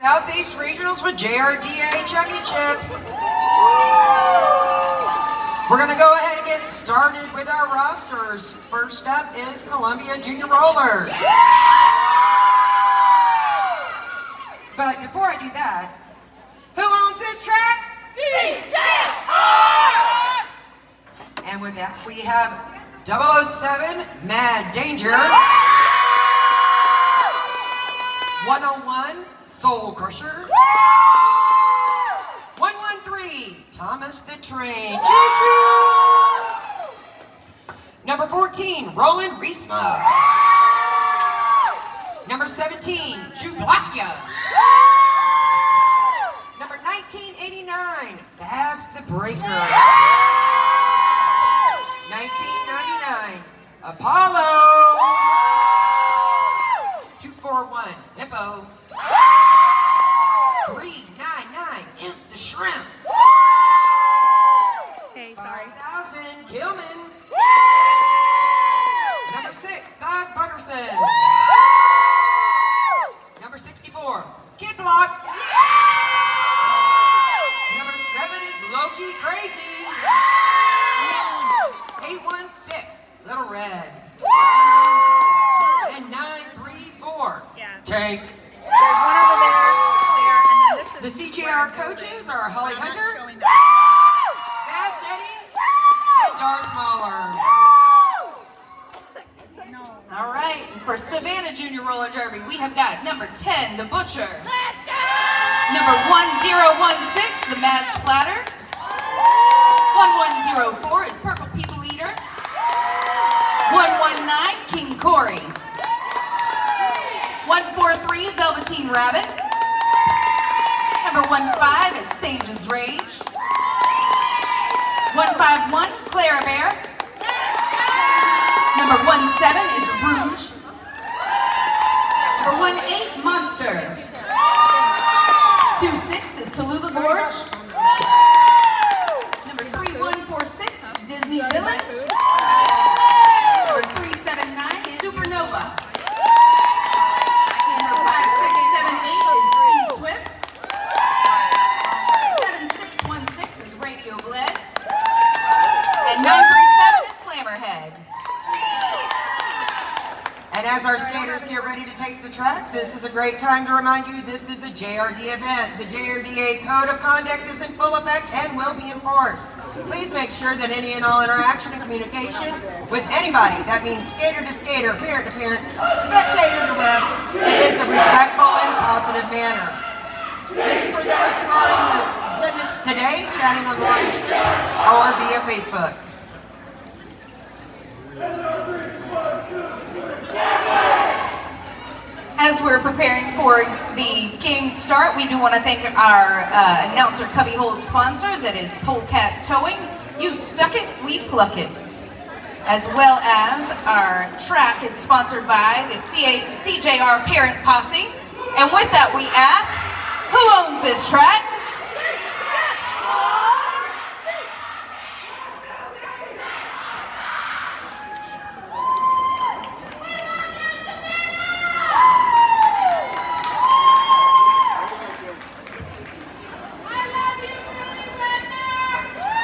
Southeast Regionals with JRDA Championships. We're going to go ahead and get started with our rosters. First up is Columbia Junior Rollers. But before I do that, who owns this track? JRDA! And with that, we have 007 Mad Danger, 101 Soul Crusher, 113 Thomas the Train, choo-choo! Number 14 Roland Reesma, number 17 Jublakia, number 1989 Babs the Breaker, 1999 Apollo, 241 Hippo, 399 Imp the Shrimp, 5,000 Gilman, number 6 Thug Butterson, number 64 Kid Block, number 7 is Loki Crazy, 816 Little Red, and 934 Tank. There's one over there, and then this The is CJR coaches are Holly Hunter, Fast Eddie, and Darth Mauler. All right, for Savannah Junior Roller Derby, we have got number 10, The Butcher. Number 1016, The Mad Splatter. 1104 is Purple People Eater. 119, King Corey. 143, Velveteen Rabbit. Number 15 is Sage's Rage. 151, Clara Bear. Number 17 is Rouge. Number 18, Monster. 26 is Tallulah Gorge. Number 3146, Disney Villain. Number 379 is Supernova. Number 5678 is Sea Swift. 7616 is Radio Bled. And 937 is Slammerhead. And as our skaters get ready to take the track, this is a great time to remind you this is a JRDA event. The JRDA Code of Conduct is in full effect and will be enforced. Please make sure that any and all interaction and communication with anybody, that means skater to skater, parent to parent, spectator to web, it is a respectful and positive manner. This is for those who are in the attendance today, chatting on the live stream or via Facebook. As we're preparing for the game start, we do want to thank our announcer cubbyhole sponsor, that is Polecat Towing. You stuck it, we pluck it. As well as our track is sponsored by the CJR Parent Posse. And with that, we ask, who owns this track?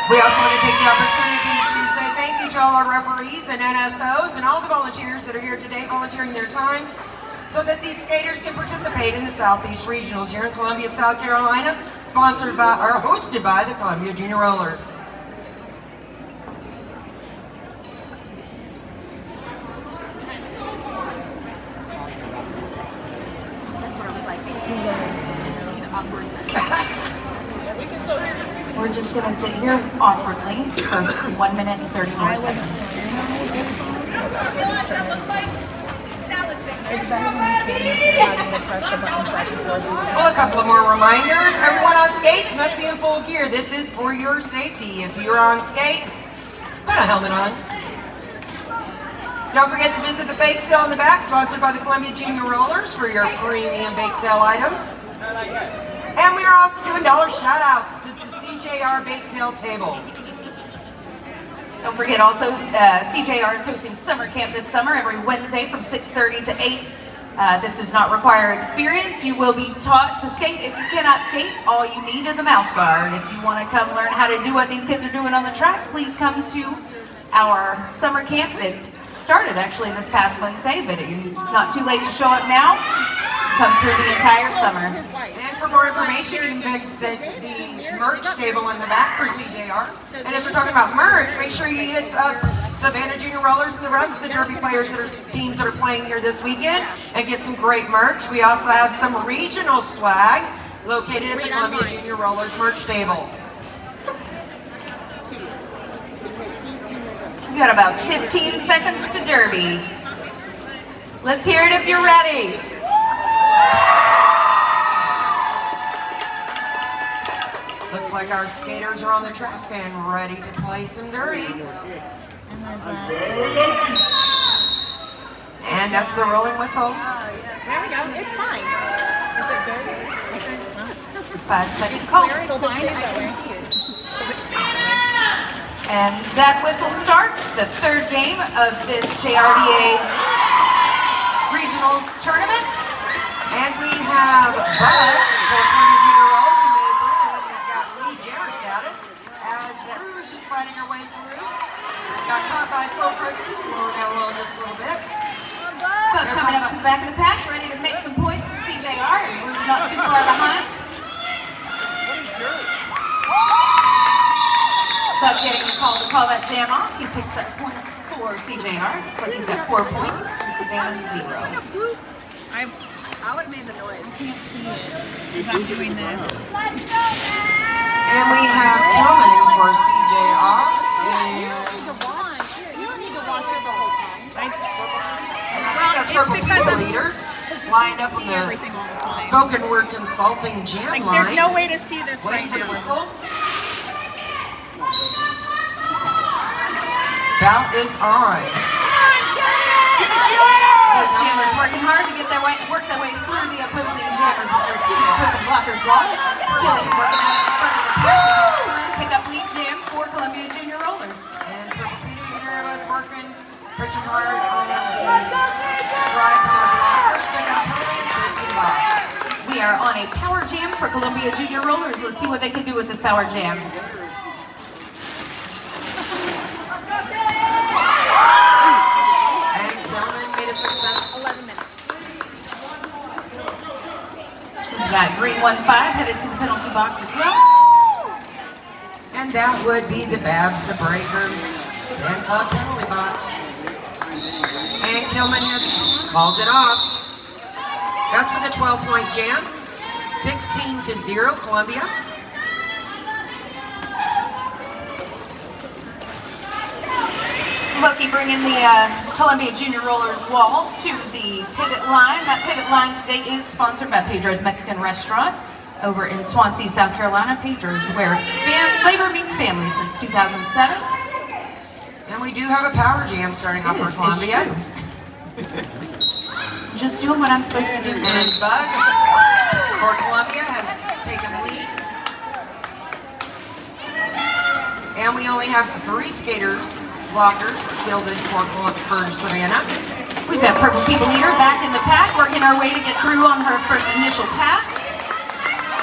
We also want to take the opportunity to say thank you to all our referees and NSOs and all the volunteers that are here today volunteering their time so that these skaters can participate in the Southeast Regionals here in Columbia, South Carolina, sponsored by or hosted by the Columbia Junior Rollers. We're just going to sit here awkwardly for 1 minute and 30 more seconds. Well, a couple of more reminders. Everyone on skates must be in full gear. This is for your safety. If you're on skates, put a helmet on. Don't forget to visit the bake sale in the back, sponsored by the Columbia Junior Rollers for your premium bake sale items. And we are also doing dollar shout outs to the CJR bake sale table. Don't forget also, CJR is hosting summer camp this summer every Wednesday from 6:30 to 8 This does not require experience. You will be taught to skate. If you cannot skate, all you need is a mouth guard. If you want to come learn how to do what these kids are doing on the track, please come to our summer camp that started actually this past Wednesday, but it's not too late to show up now. Come through the entire summer. And for more information, you can visit the merch table in the back for CJR. And as we're talking about merch, make sure you hit up Savannah Junior Rollers and the rest of the Derby players teams that are playing here this weekend and get some great merch. We also have some regional swag located at the Columbia Junior Rollers merch table. We got about 15 seconds to Derby. Let's hear it if you're ready. Looks like our skaters are on the track and ready to play some derby. And that's the rolling whistle. There we go. It's fine. Is it good? 5 seconds call. It's fine. I can see it. And that whistle starts the third game of this JRDA Regionals Tournament. And we have Bud for Columbia Junior Rollers who made it through and got lead jammer status as Rouge is fighting her way through. Got caught by slow pressure, slowing down low just a little bit. Bug coming up to the back of the pack, ready to make some points for CJR, and Rouge not too far behind. Bug getting the call to call that jam off. He picks up points for CJR. Looks like he's got 4 points. Savannah 0. I would have made the noise. I can't see it because I'm doing this. And we have Kelman for CJR. You don't need to watch it the whole time. I think that's Purple People Leader lined up on the spoken word consulting jam Like, line. there's no way to see this Waiting right for the now. whistle. Bout is on. Both jammers working hard to work their way through the opposing opposing blockers wall. Killian working out in front of the pack to pick up lead jam for Columbia Junior Rollers. And Purple Peter was working, pushing hard on the tripod blockers. They got Killian safety box. We are on a power jam for Columbia Junior Rollers. Let's see what they can do with this power jam. And Kelman made a success. 11 minutes. We got green 1-5 headed to the penalty box as well. And that would be the Babs the Breaker fan club penalty box. And Kelman has called it off. That's for the 12-point jam. 16-0 Columbia. Lucky bringing the Columbia Junior Rollers wall to the pivot line. That pivot line today is sponsored by Pedro's Mexican Restaurant over in Swansea, South Carolina. Pedro's, where flavor meets family since 2007. And we do have a power jam starting off for Columbia. Just doing what I'm supposed to do. And Bug for Columbia has taken the lead. And we only have 3 skaters, blockers, fielded for Savannah. We've got Purple People Leader back in the pack, working our way to get through on her first initial pass.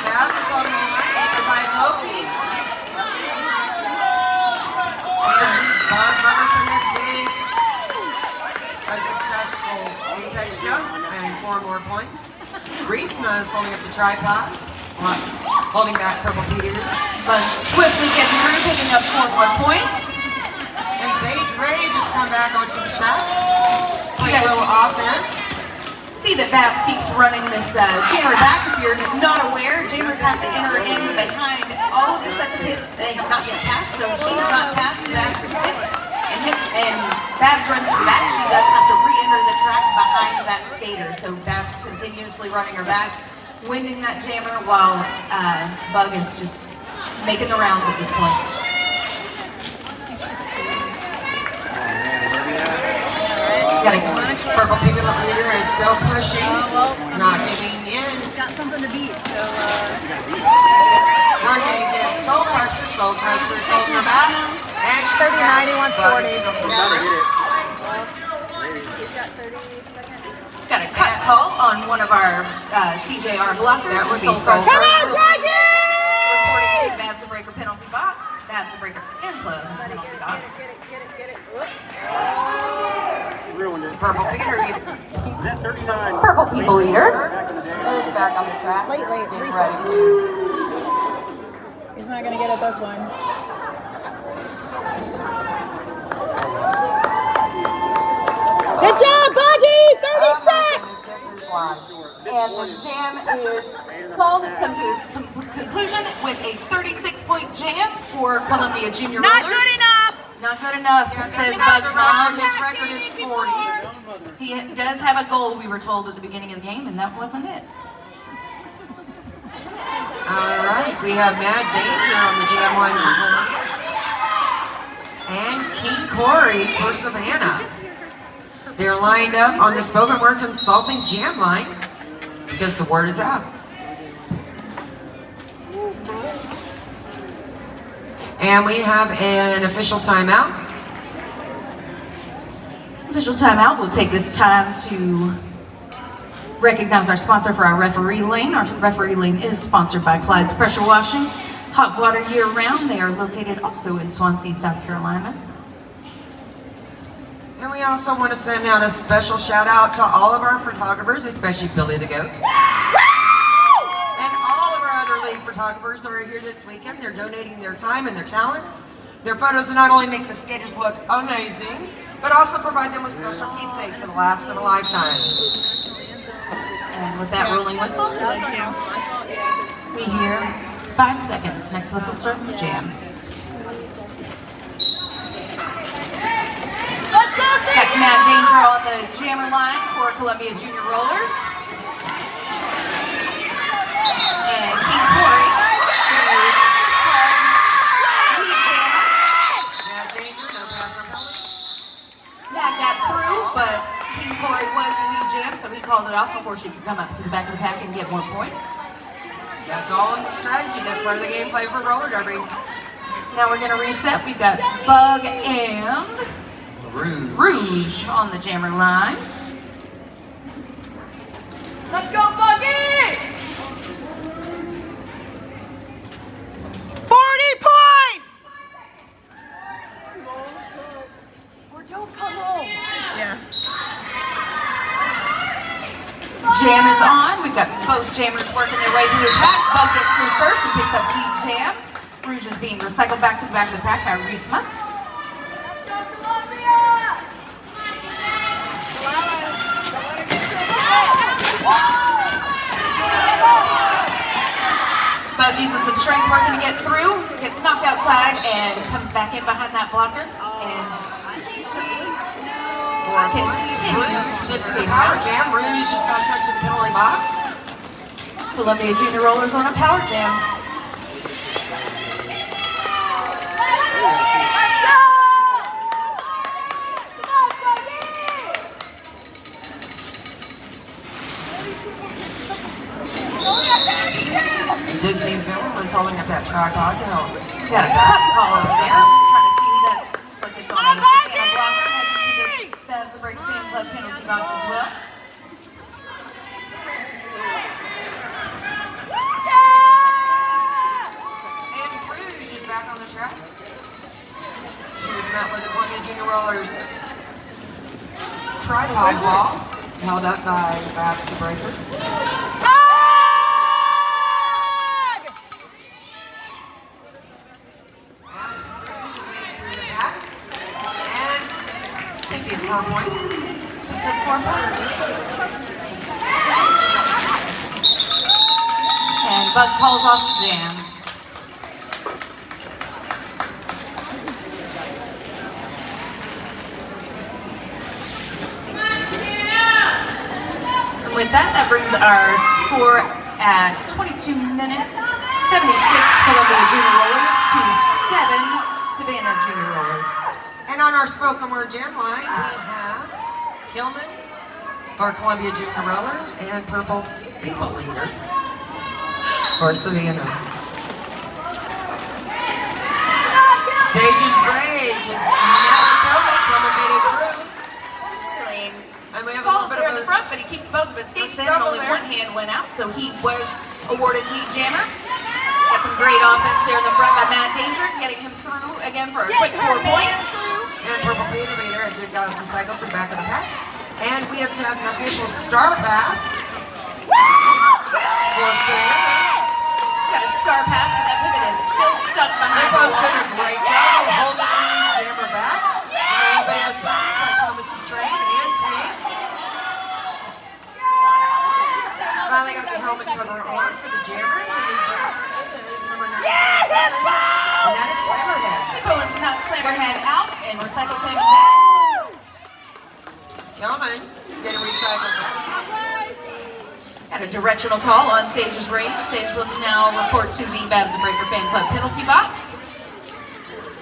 Babs is on the line, anchored by Loki. And Bug Butterson has made a successful apex jump and 4 more points. Reesma is holding up the tripod, holding back Purple Peter. But swiftly getting through, picking up 4 more points. And Sage Rage has come back onto the track. Play a little offense. See that Babs keeps running this jammer back. If you're not aware, jammers have to enter in behind all of the sets of hips they have not yet passed. So she has not passed Babs' hips and Babs runs to the back. She does have to re-enter the track behind that skater. So Babs continuously running her back, winding that jammer while Bug is just making the rounds at this point. Purple People Leader is still pushing, not giving in. He's got something to beat, so Working against soul pressure holding her back. And she's 30, 91, 40. Bug is still from he's got 30 seconds. Got a cut call on one of our CJR blockers. That would be Soul so Stars Come first on, will be reporting to Babs the Breaker penalty box. Babs the Breaker and Club penalty box. Purple Peter, Purple People Eater. is back on the track. Late, Getting reset. ready to. He's not gonna get it this one. Good job, Buggy! 36! And the jam is called. It's come to its conclusion with a 36-point jam for Columbia Junior Not Rollers. good enough! Not good enough, Yeah, says that's Bugs not Mom. the record. His record is 40. He does have a goal, we were told at the beginning of the game, and that wasn't it. All right, we have Mad Danger on the jam line for Columbia. And King Corey for Savannah. They're lined up on the Spoken Word Consulting jam line because the word is out. And we have an official timeout. Official timeout. We'll take this time to recognize our sponsor for our referee lane. Our referee lane is sponsored by Clyde's Pressure Washing. Hot water year round. They are located also in Swansea, South Carolina. And we also want to send out a special shout out to all of our photographers, especially Billy the Goat. And all of our other league photographers that are here this weekend. They're donating their time and their talents. Their photos not only make the skaters look amazing, but also provide them with special keepsakes that will last them a lifetime. And with that rolling whistle, we hear 5 seconds. Next whistle starts the jam. Got Mad Danger on the jammer line for Columbia Junior Rollers. And King Corey, lead jammer. Mad Danger, no pass or penalty. That got through, but King Corey was lead jam, so he called it off before she could come up to the back of the pack and get more points. That's all in the strategy. That's part of the gameplay for roller derby. Now we're going to reset. We've got Bug and Rouge. on the jammer line. Let's go, Buggy! 40 points! Or don't come home. Yeah. Jam is on. We've got both jammers working their way through the pack. Bug gets through first and picks up lead jam. Rouge is being recycled back to the back of the pack by Reesma. Bug using some strength working to get through, gets knocked outside and comes back in behind that blocker. And continues This is a power jam. Rouge just got sent to the penalty box. Columbia Junior Rollers on a power jam. Disney Film was holding up that tripod to help. Got a cut call over there. Trying to see who that's. Looks like it's on the Savannah blocker. Heading to the Babs the Break fan club penalty box as well. And Rouge is back on the track. She was met with the Columbia Junior Rollers tripod wall, held up by Babs the Breaker. Received 4 points. Picks up 4 points. And Bug calls off the jam. And with that, that brings our score at 22 minutes, 76 Columbia Junior Rollers to 7 Savannah Junior Rollers. And on our spoken word jam line, we have Kilman for Columbia Junior Rollers and Purple People Leader for Savannah. Sage's Rage is never coming. Kilman made it through. Really, And we have a little Paul's bit there of in the a front, but he keeps both of his skates in, and stumble only there. one hand went out, so he was awarded lead jammer. Got some great offense there in the front by Matt Danger, getting him through again for a quick 4 points. And Purple Peter Meter had to go recycle to the back of the pack. And we have to have an official star pass for Sam. Got a star pass, but that pivot is still stuck behind They the both did wall. a great job of holding the lead jammer back. A little bit of assistance by Thomas Strain and Tank. Finally got the helmet cover on for the jammer. The lead jammer is number 9. And that is Slammerhead. Cohen's not Slammerhead out and recycle Sam back. Kelman getting recycled back. Got a directional call on Sage's range. Sage will now report to the Babs and Breaker fan club penalty box.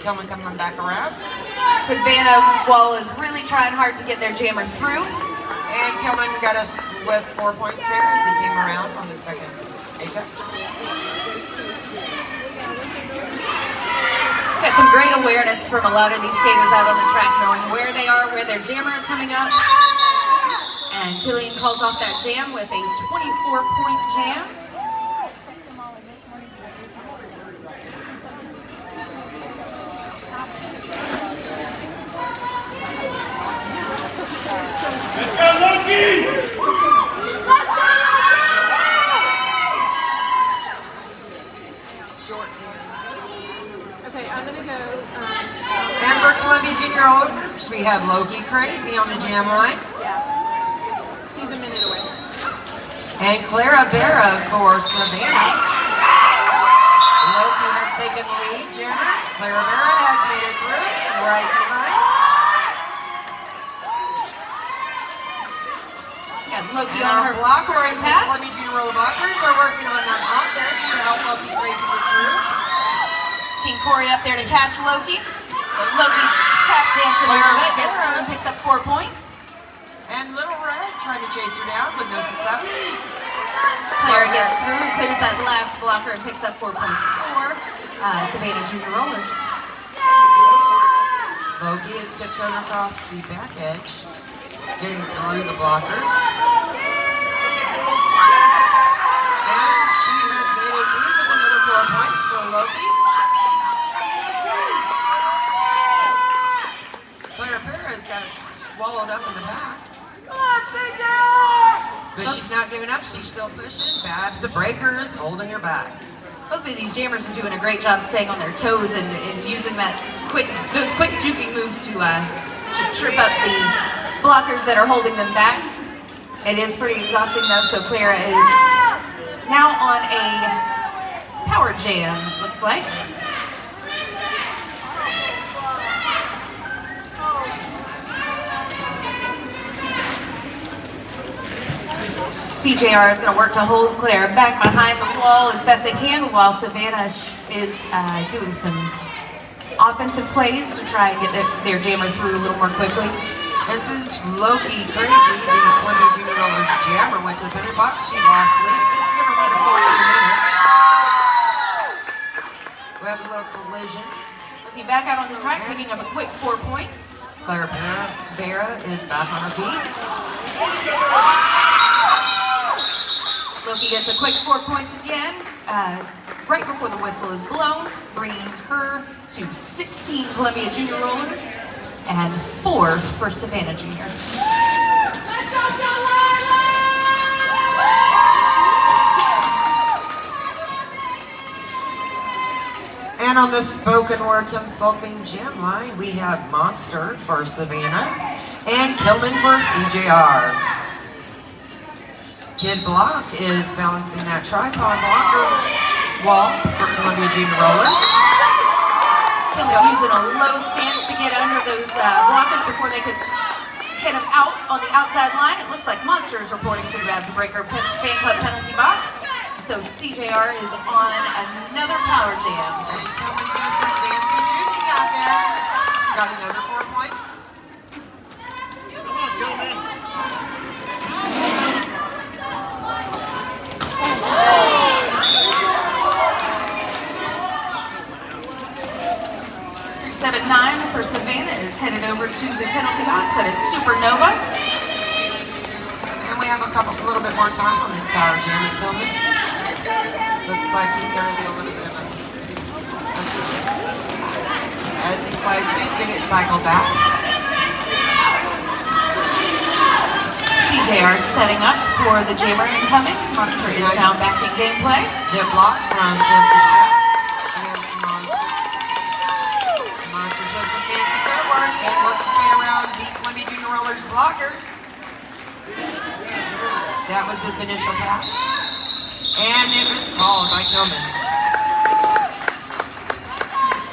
Kelman coming back around. Savannah Wall is really trying hard to get their jammer through. And Kelman got us with 4 points there as they came around on the second apex. Got some great awareness from a lot of these skaters out on the track, knowing where they are, where their jammer is coming up. And Killian calls off that jam with a 24-point jam. Okay, I'm gonna go. And for Columbia Junior Owners, we have Loki Crazy on the jam line. Yeah. He's a minute away. And Clara Berra for Savannah. Loki has taken the lead, jammer. Clara Berra has made it through, right behind. Got Loki And on our her blocker scoring and the pass. Columbia Junior Roller Blockers are working on that offense to help Loki Crazy get through. King Corey up there to catch Loki. But Loki tap dancing a little bit, gets through and picks up 4 points. And Little Red trying to chase her down with no success. Clara gets through and clears that last blocker and picks up 4 points for Savannah Junior Rollers. Loki is tiptoed across the back edge, getting through the blockers. And she has made it through with another 4 points for Loki. Clara Perez got swallowed up in the back. But she's not giving up, she's still pushing. Babs the Breakers holding her back. Hopefully these jammers are doing a great job staying on their toes and using those quick juking moves to trip up the blockers that are holding them back. It is pretty exhausting though, so Clara is now on a power jam, looks like. CJR is going to work to hold Claire back behind the wall as best they can, while Savannah is doing some offensive plays to try and get their jammer through a little more quickly. And since Loki Crazy, the Columbia Junior Rollers jammer, went to the penalty box, she lost leads. This is going to run a full 2 minutes. We have a little collision. Looking back out on the track, picking up a quick 4 points. Clara Vera is back on her feet. Loki gets a quick 4 points again, right before the whistle is blown, bringing her to 16 Columbia Junior Rollers and 4 for Savannah Junior. And on the spoken word consulting jam line, we have Monster for Savannah and Kilman for CJR. Kid Block is balancing that tripod blocker wall for Columbia Junior Rollers. Kilman using a low stance to get under those blockers before they could hit him out on the outside line. It looks like Monster is reporting to the Babs and Breaker fan club penalty box. So CJR is on another power jam. Kilman's doing some fancy juking out there. Got another 4 points. Come on, Kilman. 379 for Savannah is headed over to the penalty box. That is Supernova. And we have a a little bit more time on this power jam at Kilman. Looks like he's going to get a little bit of assistance as he slides through. He's going to get cycled back. CJR setting up for the jammer incoming. Monster is Nice. now back in gameplay. Hip block from Memphis against Monster. Monster shows some fancy footwork and works his way around the Columbia Junior Rollers blockers. That was his initial pass. And it was called by Kilman.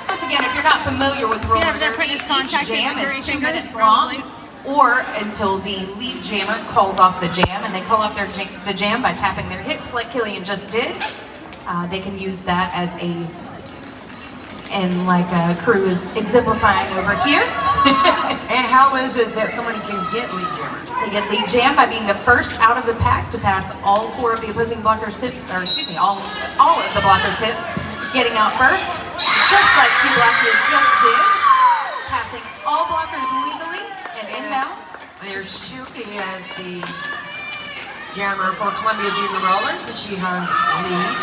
Once again, if you're not familiar with roller Yeah, but they're putting derby, his contact each jam in under is your 2 minutes fingers, long, probably. or until the lead jammer calls off the jam, and they call off the jam by tapping their hips like Killian just did. They can use that as and like Crew is exemplifying over here. And how is it that somebody can get lead jammer? They get lead jam by being the first out of the pack to pass all 4 of the opposing blockers' hips, or excuse me, all of the blockers' hips, getting out first, just like Chublakia just did, passing all blockers legally and inbounds. There's Chewy as the jammer for Columbia Junior Rollers, and she has lead.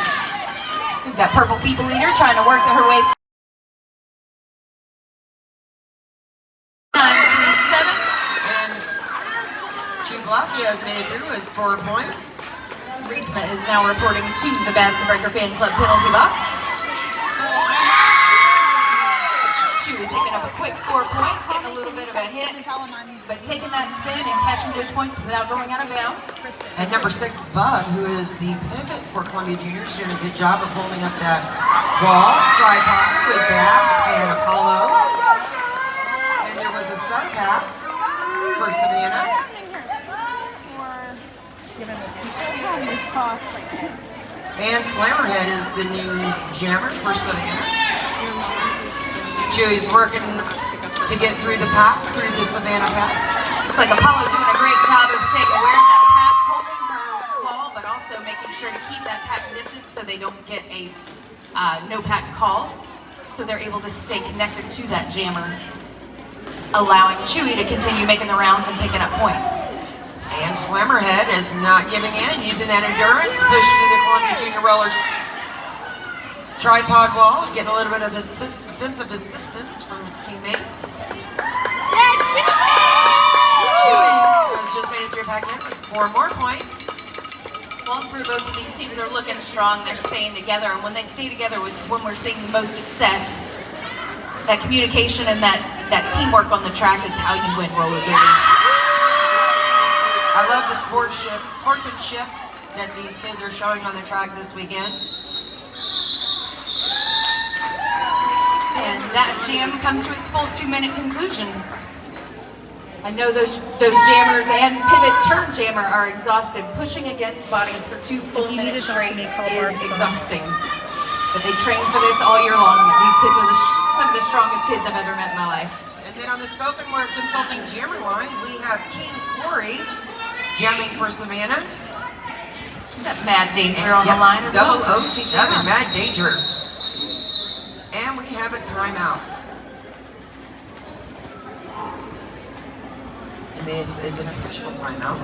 We've got Purple People Eater trying to work her way. 937. And Chublakia has made it through with 4 points. Reesma is now reporting to the Babson Breaker Fan Club penalty box. Chewy picking up a quick 4 points, getting a little bit of a hit, but taking that spin and catching those points without going out of bounds. And number 6, Bud, who is the pivot for Columbia Juniors, doing a good job of holding up that ball, tripod with Babs and Apollo. And there was a start pass for Savannah. And Slammerhead is the new jammer for Savannah. Chewy's working to get through the pack, through the Savannah pack. Looks like Apollo doing a great job of staying aware of that pack, holding her ball, but also making sure to keep that pack distance so they don't get a no pack call. So they're able to stay connected to that jammer, allowing Chewy to continue making the rounds and picking up points. And Slammerhead is not giving in, using that endurance to push through the Columbia Junior Rollers tripod wall, getting a little bit of defensive assistance from his teammates. Chewy has just made it through pack in with 4 more points. Well, through both of these teams are looking strong, they're staying together, and when they stay together is when we're seeing the most success. That communication and that teamwork on the track is how you win roller derby. I love the sportsmanship that these kids are showing on the track this weekend. And that jam comes to its full 2-minute conclusion. I know those jammers and pivot turn jammer are exhausted. Pushing against bodies for 2 full minutes straight is exhausting. But they train for this all year long. These kids are some of the strongest kids I've ever met in my life. And then on the spoken word consulting jammer line, we have King Corey jamming for Savannah. Isn't that Mad Danger on the line as well? 007, Mad Danger. And we have a timeout. And this is an official timeout.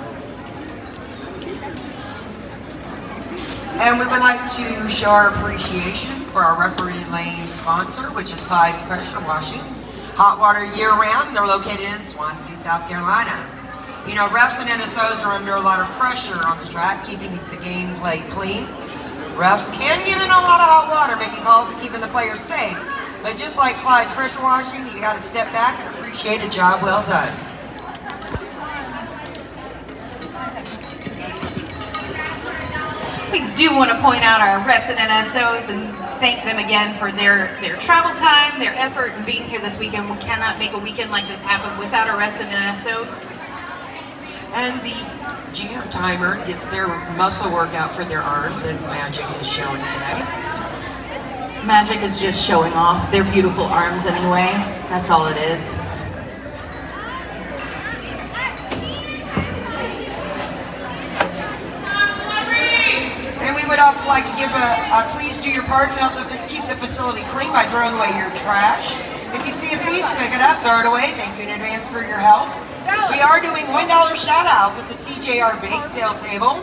And we would like to show our appreciation for our referee lane sponsor, which is Clyde's Pressure Washing. Hot water year-round. They're located in Swansea, South Carolina. You know, refs and NSOs are under a lot of pressure on the track, keeping the gameplay clean. Refs can get in a lot of hot water, making calls and keeping the players safe. But just like Clyde's Pressure Washing, you got to step back and appreciate a job well done. We do want to point out our refs and NSOs and thank them again for their travel time, their effort in being here this weekend. We cannot make a weekend like this happen without our refs and NSOs. And the jam timer gets their muscle workout for their arms, as Magic is showing today. Magic is just showing off their beautiful arms anyway. That's all it is. And we would also like to give a please do your part to help keep the facility clean by throwing away your trash. If you see a piece, pick it up, throw it away. Thank you in advance for your help. We are doing $1 shout outs at the CJR bake sale table.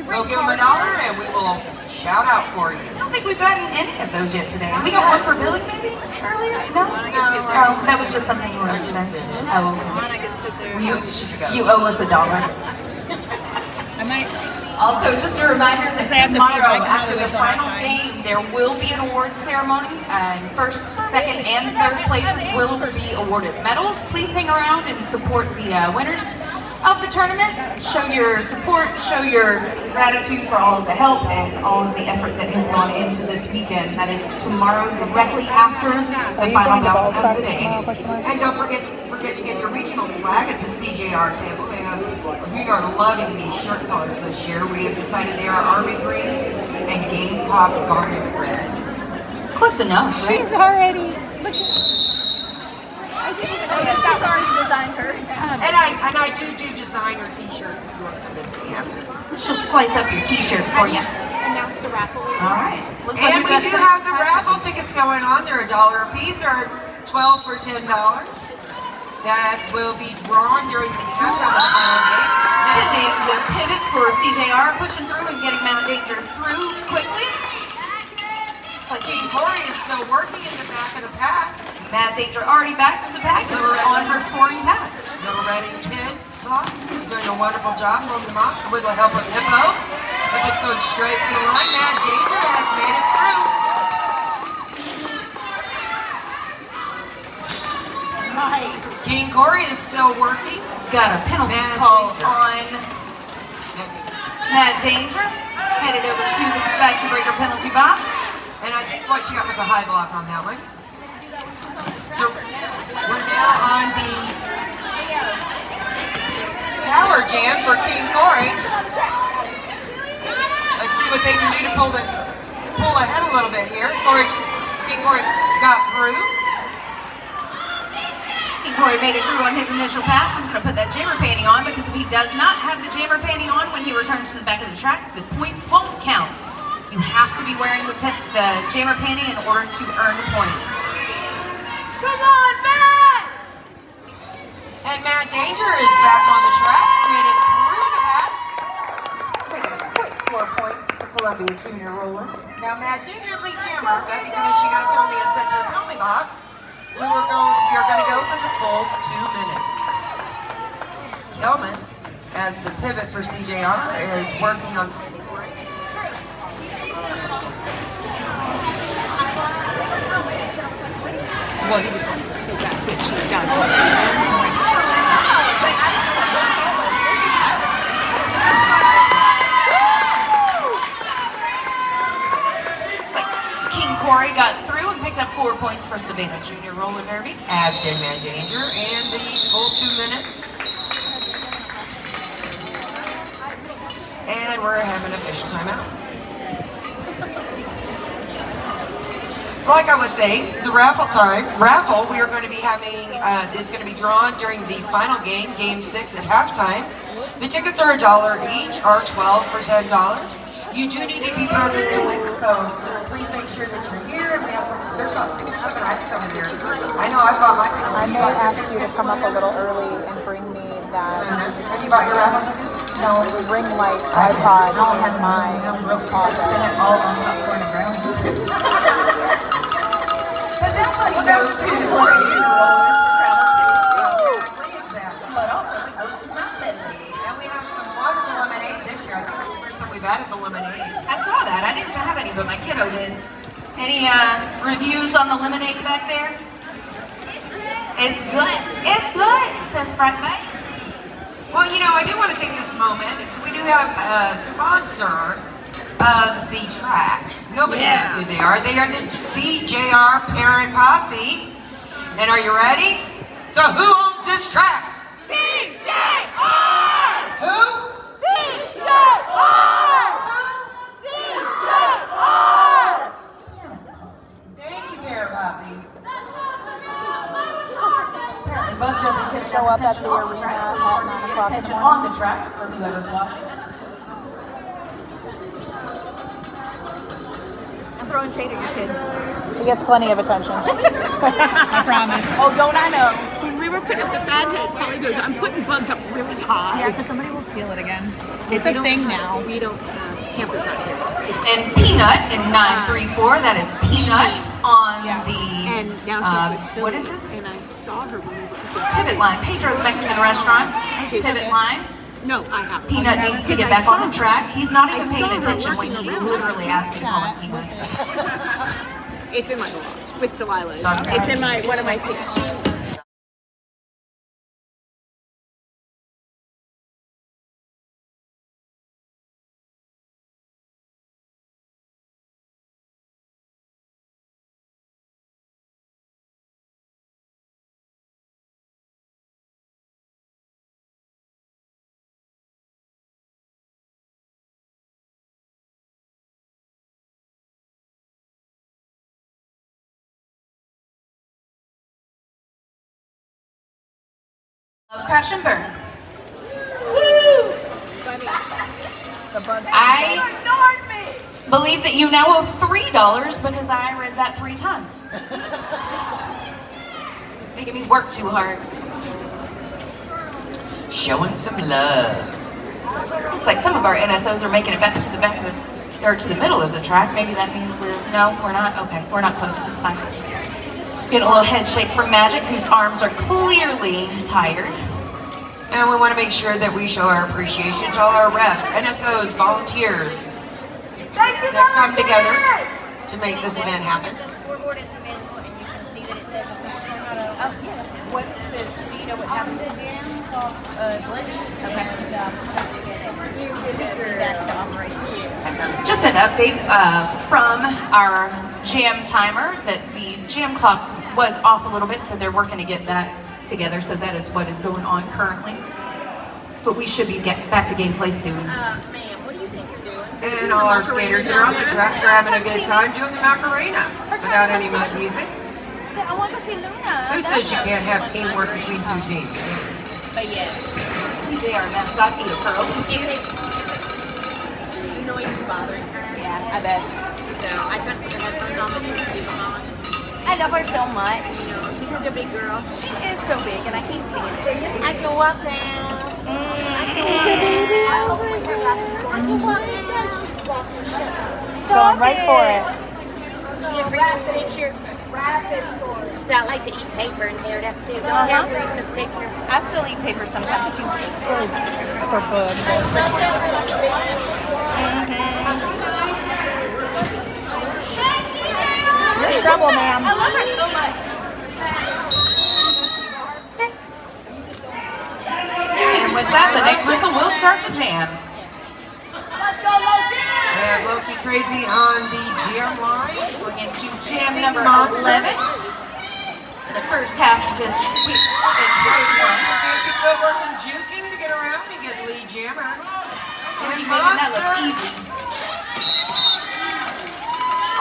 We'll give them $1 and we will shout out for you. I don't think we've gotten any of those yet today. We got one for Billy maybe earlier? No? No, That was just something you wanted to say. Oh, okay. I could sit there. You owe us $1. I might. Also, just a reminder that I have to pee, tomorrow, but I can after probably the wait till final halftime. game, there will be an awards ceremony. And first, second, and third places will be awarded medals. Please hang around and support the winners of the tournament. Show your support, show your gratitude for all of the help and all of the effort that has gone into this weekend. That is tomorrow, directly after the final bout of the day. And don't forget to get your regional swag at the CJR table. We are loving these shirt colors this year. We have decided they are Army Green and Gamecock Garnet Red. Close enough, right? She's already. Look at. I didn't even know that Stars designed hers. And I do designer t-shirts if you want to come in the after. She'll slice up your t-shirt for you. Announce the raffle. All right. Looks like And we got do some have the prizes. raffle tickets going on. They're $1 a piece, or 12 for $10. That will be drawn during the halftime of the final game. Today, the pivot for CJR pushing through and getting Mount Danger through quickly. King Corey is still working in the back of the pack. Mad Danger already back to the pack and on her scoring pass. Little Redding kid doing a wonderful job from the mock with the help of Hippo. Hippo's going straight to the line. Mad Danger has made it through. Nice. King Corey is still working. Got a penalty Mad call Danger. on Mad Danger. Headed over to the Vaxi Breaker penalty box. And I think what she got was a high block on that one. So we're now on the power jam for King Corey. Let's see what they can do to pull ahead a little bit here. King Corey got through. King Corey made it through on his initial pass. He's going to put that jammer panty on because if he does not have the jammer panty on when he returns to the back of the track, the points won't count. You have to be wearing the jammer panty in order to earn points. Come on, Matt! And Mad Danger is back on the track. Made it through the pack. Quick 4 points for Columbia Junior Rollers. Now Matt did have lead jammer, but because she got a penalty and sent to the penalty box, you're going to go for the full 2 minutes. Kelman, as the pivot for CJR, is working on. Well, he was going to because that's what she's done. King Corey got through and picked up 4 points for Savannah Junior Roller Derby. As did Mad Danger, and the full 2 minutes. And we're having an official timeout. Like I was saying, the raffle, we are going to be having, it's going to be drawn during the final game, Game 6 at halftime. The tickets are $1 each, or 12 for $10. You do need to be present to win, so please make sure that you're here. And we have there's about 6 or 7 items over here. I know I bought my tickets. I may ask you to come up a little early and bring me that. Have you bought your raffle tickets? No, the ring light tripod in my office. All on top for the ground. But nobody goes to the Columbia Junior Rollers to travel to. But also we host nothing. And we have some wonderful lemonade this year. I think it's the first time we've added the lemonade. I saw that. I didn't have any, but my kiddo did. Any reviews on the lemonade back there? It's good. It's good, says Frank Bay. Well, you know, I do want to take this moment. We do have a sponsor of the track. Nobody knows who they are. They are the CJR Parent Posse. And are you ready? So who owns this track? CJR! Who? CJR! CJR! Thank you, Parent Posse. Apparently, Buck doesn't get Show enough up at attention the on the arena track. at Or 9 get o'clock in the attention morning. on the track for whoever's watching. I'm throwing shade at your kid. He gets plenty of attention. I promise. Oh, don't I know? When we were putting up the fat heads. Holly goes, I'm putting bugs up really high. Yeah, because somebody will steal it again. It's a thing now. We don't have Tampa's not here. And Peanut in 934, that is Peanut on the, And now she's with Philly. what is this? And I saw her when we were Pivot Line, Pedro's Mexican Restaurant, Pivot Line. No, I haven't. Peanut needs to get back on the track. He's not even paying attention when he literally asked me to call him Peanut. It's in my garage with Delilah's. It's in my one of my things. Love Crash and Burn. Woo! I believe that you now owe $3 because I read that 3 times. Making me work too hard. Showing some love. Looks like some of our NSOs are making it back to the or to the middle of the track. Maybe that means we're not. Okay, we're not close. It's fine. Get a little head shake from Magic, whose arms are clearly tired. And we want to make sure that we show our appreciation to all our refs, NSOs, volunteers that come together to make this event happen. The scoreboard is available, and you can see that it says Oh, yeah. What is this? Do you know what happened? the jam glitch. Okay. And Just an update from our jam timer that the jam clock was off a little bit, so they're working to get that together. So that is what is going on currently. But we should be getting back to gameplay soon. ma'am, what do you think you're doing? And all our skaters that are on the track are having a good time doing the Macarena without any mud music. I want to see Luna. Who says you can't have teamwork between 2 teams? But yes. CJR mascot, Ada Pearl. You know he's bothering her. Yeah, I bet. So I tried to put the headphones on, but she didn't leave them on. I love her so much. You know, she's such a big girl. She is so big, and I can't see it. I can walk now. I can walk now. She's walking. Stop Going right for it. Give Reese's picture. So I like to eat paper and tear it up too. Don't have Reese's picture. I still eat paper sometimes too. For food. You're in trouble, ma'am. I love her so much. And with that, the next whistle will start the jam. We have Loki Crazy on the jam line. Going into jam Sing number Monster. 11. The first half of this week is very fun. Fancy footwork and juking to get around and get lead jammer. And Making that look Monster easy.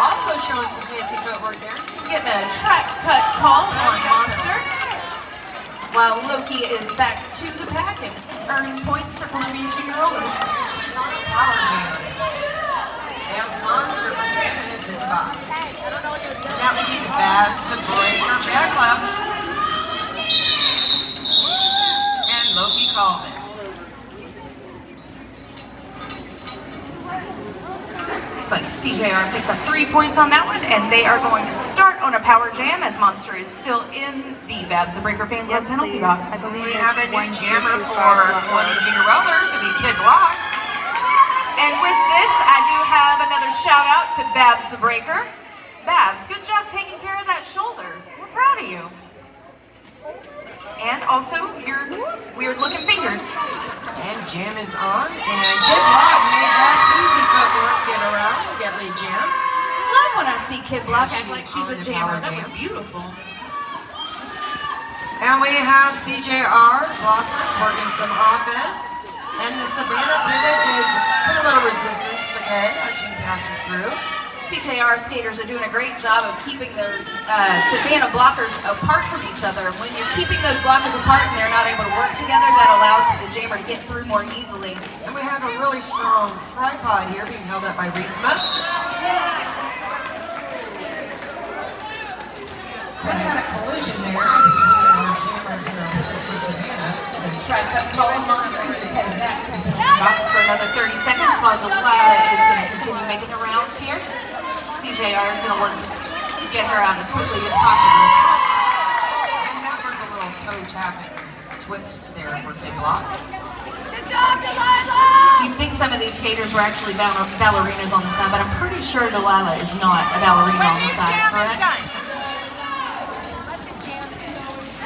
also showing some fancy footwork there. Getting a track cut call on Monster. While Loki is back to the pack and earning points for Columbia Junior Rollers. She's on a power jam. And Monster for 3 minutes in the box. And that would be the Babs, the Breaker, Bear Club. And Loki called it. Looks like CJR picks up 3 points on that one, and they are going to start on a power jam as Monster is still in the Babs the Breaker fan club penalty box. I believe We it's have a new 1, 2, 2, jammer 5, for 11. 20 junior rollers. It'll be Kid Block. And with this, I do have another shout out to Babs the Breaker. Babs, good job taking care of that shoulder. We're proud of you. And also your weird looking fingers. And jam is on. And Kid Block made that easy footwork get around and get lead jam. Love when I see Kid Block act She's like she's on a the jammer. power That was jam. beautiful. And we have CJR blockers working some offense. And the Savannah pivot is putting a little resistance to Ed as she passes through. CJR skaters are doing a great job of keeping those Savannah blockers apart from each other. When you're keeping those blockers apart and they're not able to work together, that allows the jammer to get through more easily. And we have a really strong tripod here being held up by Reesma. We had a collision there between our jammer and our Try to call him on head back to the box for another 30 seconds while Delilah is going to continue making the rounds here. CJR is going to work to get her out as quickly as possible. And that was a little toe tapping twist there for Kid Block. Good job, Delilah! You'd think some of these skaters were actually ballerinas on the side, but I'm pretty sure Delilah is not a ballerina on the side, correct?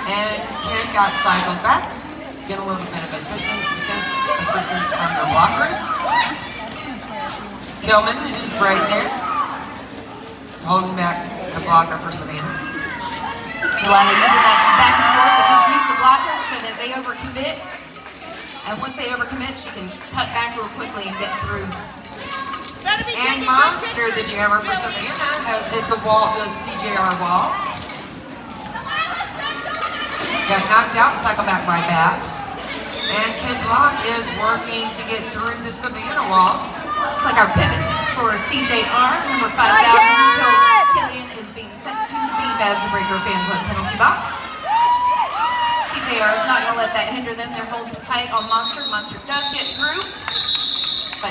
And Kid got cycled back. Get a little bit of assistance from their blockers. Kilman is right there, holding back the blocker for Savannah. Delilah using that back and forth to confuse the blockers so that they overcommit. And once they overcommit, she can cut back real quickly and get through. And Monster, the jammer for Savannah, has hit the wall, the CJR wall. Got knocked out and cycled back by Babs. And Kid Block is working to get through the Savannah wall. Looks like our pivot for CJR, number 5,000, Killian is being sent to the Babs Breaker fan club penalty box. CJR is not going to let that hinder them. They're holding tight on Monster. Monster does get through, but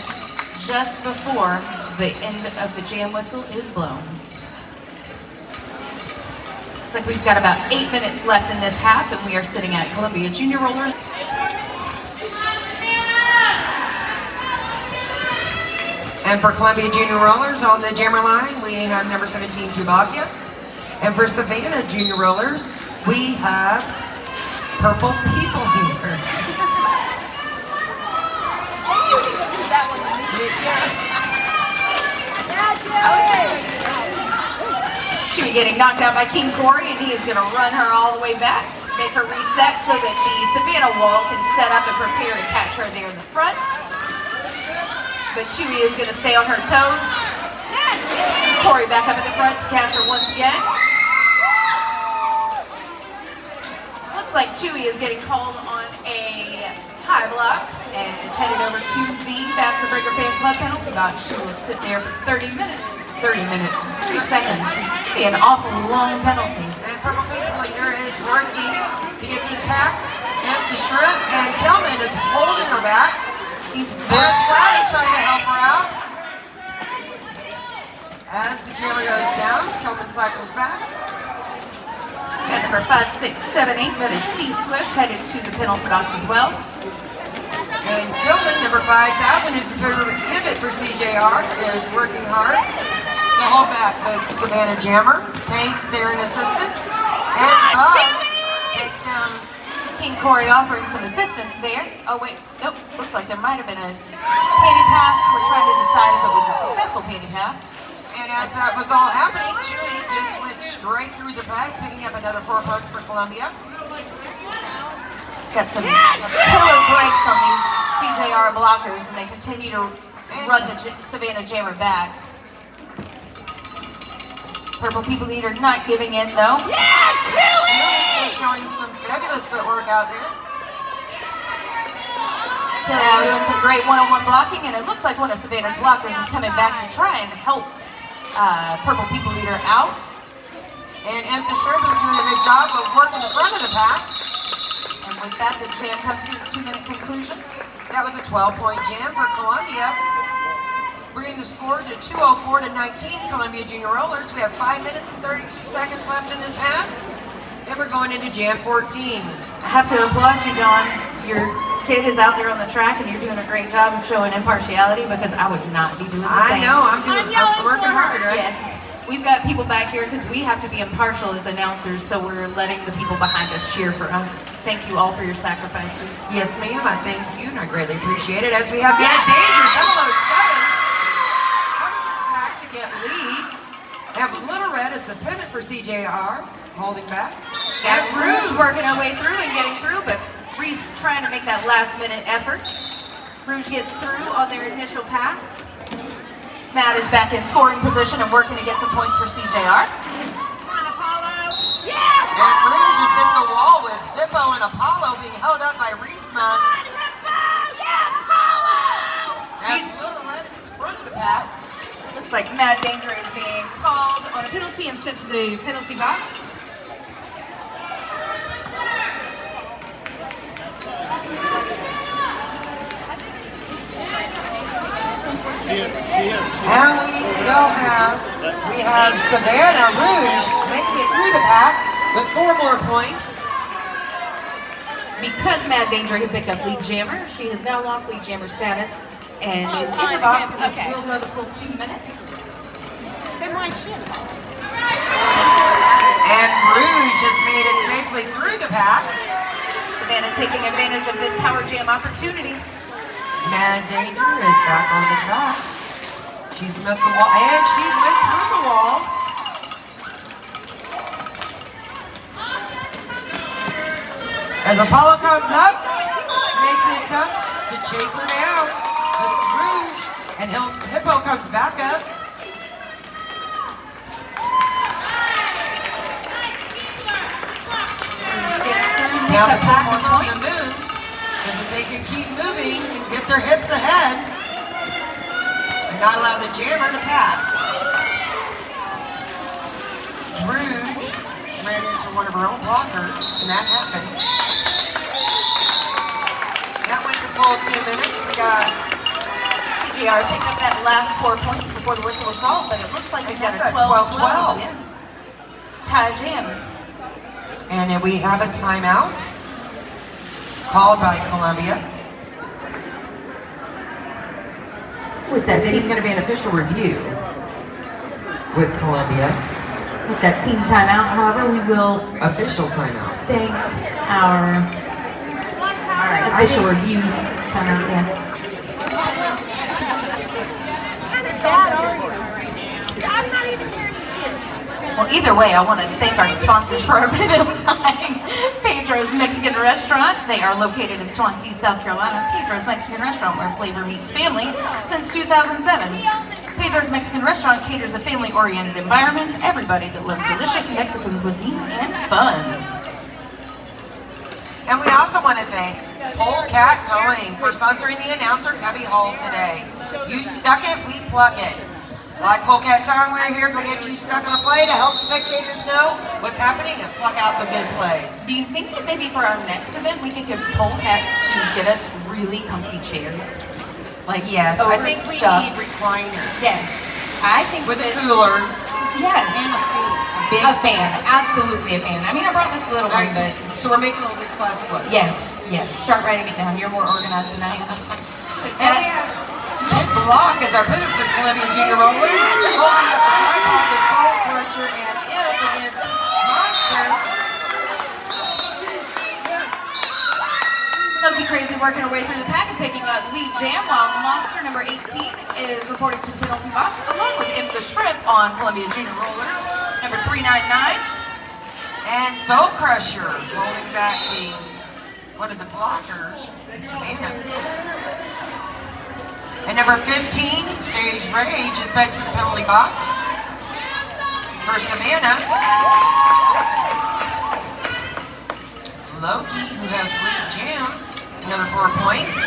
just before the end of the jam whistle is blown. Looks like we've got about 8 minutes left in this half, and we are sitting at Columbia Junior Rollers. And for Columbia Junior Rollers on the jammer line, we have number 17, Chubakia. And for Savannah Junior Rollers, we have Purple People Heater. She'll be getting knocked out by King Corey, and he is going to run her all the way back, make her reset so that the Savannah wall can set up and prepare to catch her there in the front. But Chewy is going to stay on her toes. Corey back up at the front to catch her once again. Looks like Chewy is getting called on a high block and is headed over to the Babs Breaker fan club penalty box. She will sit there for 30 minutes. 30 minutes, 3 seconds. See, an awful long penalty. And Purple People Leader is working to get through the pack. And the Shrimp and Kelman is holding her back. There's Brad is trying to help her out. As the jammer goes down, Kelman cycles back. Got number 5, 6, 7, 8, that is C Swift, headed to the penalty box as well. And Kelman, number 5,000, who's the pivot for CJR, is working hard to hold back the Savannah jammer. Tank's there in assistance. And Bud takes down King Corey offering some assistance there. Oh wait, nope, looks like there might have been a panty pass. We're trying to decide if it was a successful panty pass. And as that was all happening, Chewy just went straight through the pack, picking up another 4 points for Columbia. Got some killer breaks on these CJR blockers, and they continue to run the Savannah jammer back. Purple People Leader not giving in though. Chewy is showing some fabulous footwork out there. Taylor doing some great one-on-one blocking, and it looks like one of Savannah's blockers is coming back to try and help Purple People Leader out. And Anthony Shrimp is doing a good job of working the front of the pack. And with that, the jam comes to its 2-minute conclusion. That was a 12-point jam for Columbia, bringing the score to 204 to 19. Columbia Junior Rollers. We have 5 minutes and 32 seconds left in this half, and we're going into jam 14. I have to applaud you, John. Your kid is out there on the track, and you're doing a great job of showing impartiality, because I would not be doing the same. I know, I'm working hard, right? Yes. We've got people back here because we have to be impartial as announcers, so we're letting the people behind us cheer for us. Thank you all for your sacrifices. Yes, ma'am, I thank you, and I greatly appreciate it. As we have Bad Danger, 007, coming back to get lead. We have Little Red as the pivot for CJR, holding back. And Rouge Rouge working our way through and getting through, but Reese trying to make that last-minute effort. Rouge gets through on their initial pass. Matt is back in scoring position and working to get some points for CJR. And Rouge is in the wall with Hippo and Apollo being held up by Reesma. As Little Red is in front of the pack. Looks like Mad Danger is being called on a penalty and sent to the penalty box. And we have Savannah Rouge making it through the pack with 4 more points. Because Mad Danger had picked up lead jammer, she has now lost lead jammer status and is in the box and will go the full 2 minutes. Then why shit? And Rouge has made it safely through the pack. Savannah taking advantage of this power jam opportunity. Mad Danger is back on the track. She's missed the wall, and she went through the wall. As Apollo comes up, makes the attempt to chase her down with Rouge, and Hippo comes back up. Now the pack is on the move, because if they can keep moving and get their hips ahead, and not allow the jammer to pass. Rouge ran into one of her own blockers, and that happened. That went the full 2 minutes. We got CGR picked up that last 4 points before the whistle was called, but it looks like we've got a 12-12. Yeah. Tie jam. And then we have a timeout called by Columbia. With I that think it's team, going to be an official review with Columbia. with that team timeout, however, we will Official timeout. thank our official review timeout. Yeah. I'm not even wearing shit. Well, either way, I want to thank our sponsors for our pivot line. Pedro's Mexican Restaurant. They are located in Swansea, South Carolina. Pedro's Mexican Restaurant, where flavor meets family since 2007. Pedro's Mexican Restaurant caters a family-oriented environment to everybody that loves delicious Mexican cuisine and fun. And we also want to thank Polecat Towing for sponsoring the announcer Cubby Hole today. You stuck it, we pluck it. Like Polecat Towing, we're here to get you stuck on a play to help spectators know what's happening and pluck out the good plays. Do you think that maybe for our next event, we could get Polecat to get us really comfy chairs? Like, Yes, I think we stuff. need recliners. Yes, I think With a that- cooler Yes. and a fan. Big A fan, absolutely a fan. I mean, I brought this little one, Right, but so we're making a request list. yes, start writing it down. You're more organized than I am. And we have Kid Block as our pivot for Columbia Junior Rollers, holding up the tripod with Soul Crusher and Imp against Monster. Loki Crazy working her way through the pack and picking up lead jam, while Monster number 18 is reporting to the penalty box, along with Imp the Shrimp on Columbia Junior Rollers, number 399. And Soul Crusher holding back one of the blockers, Savannah. And number 15, Sage Rage, is sent to the penalty box for Savannah. Loki, who has lead jam, another 4 points.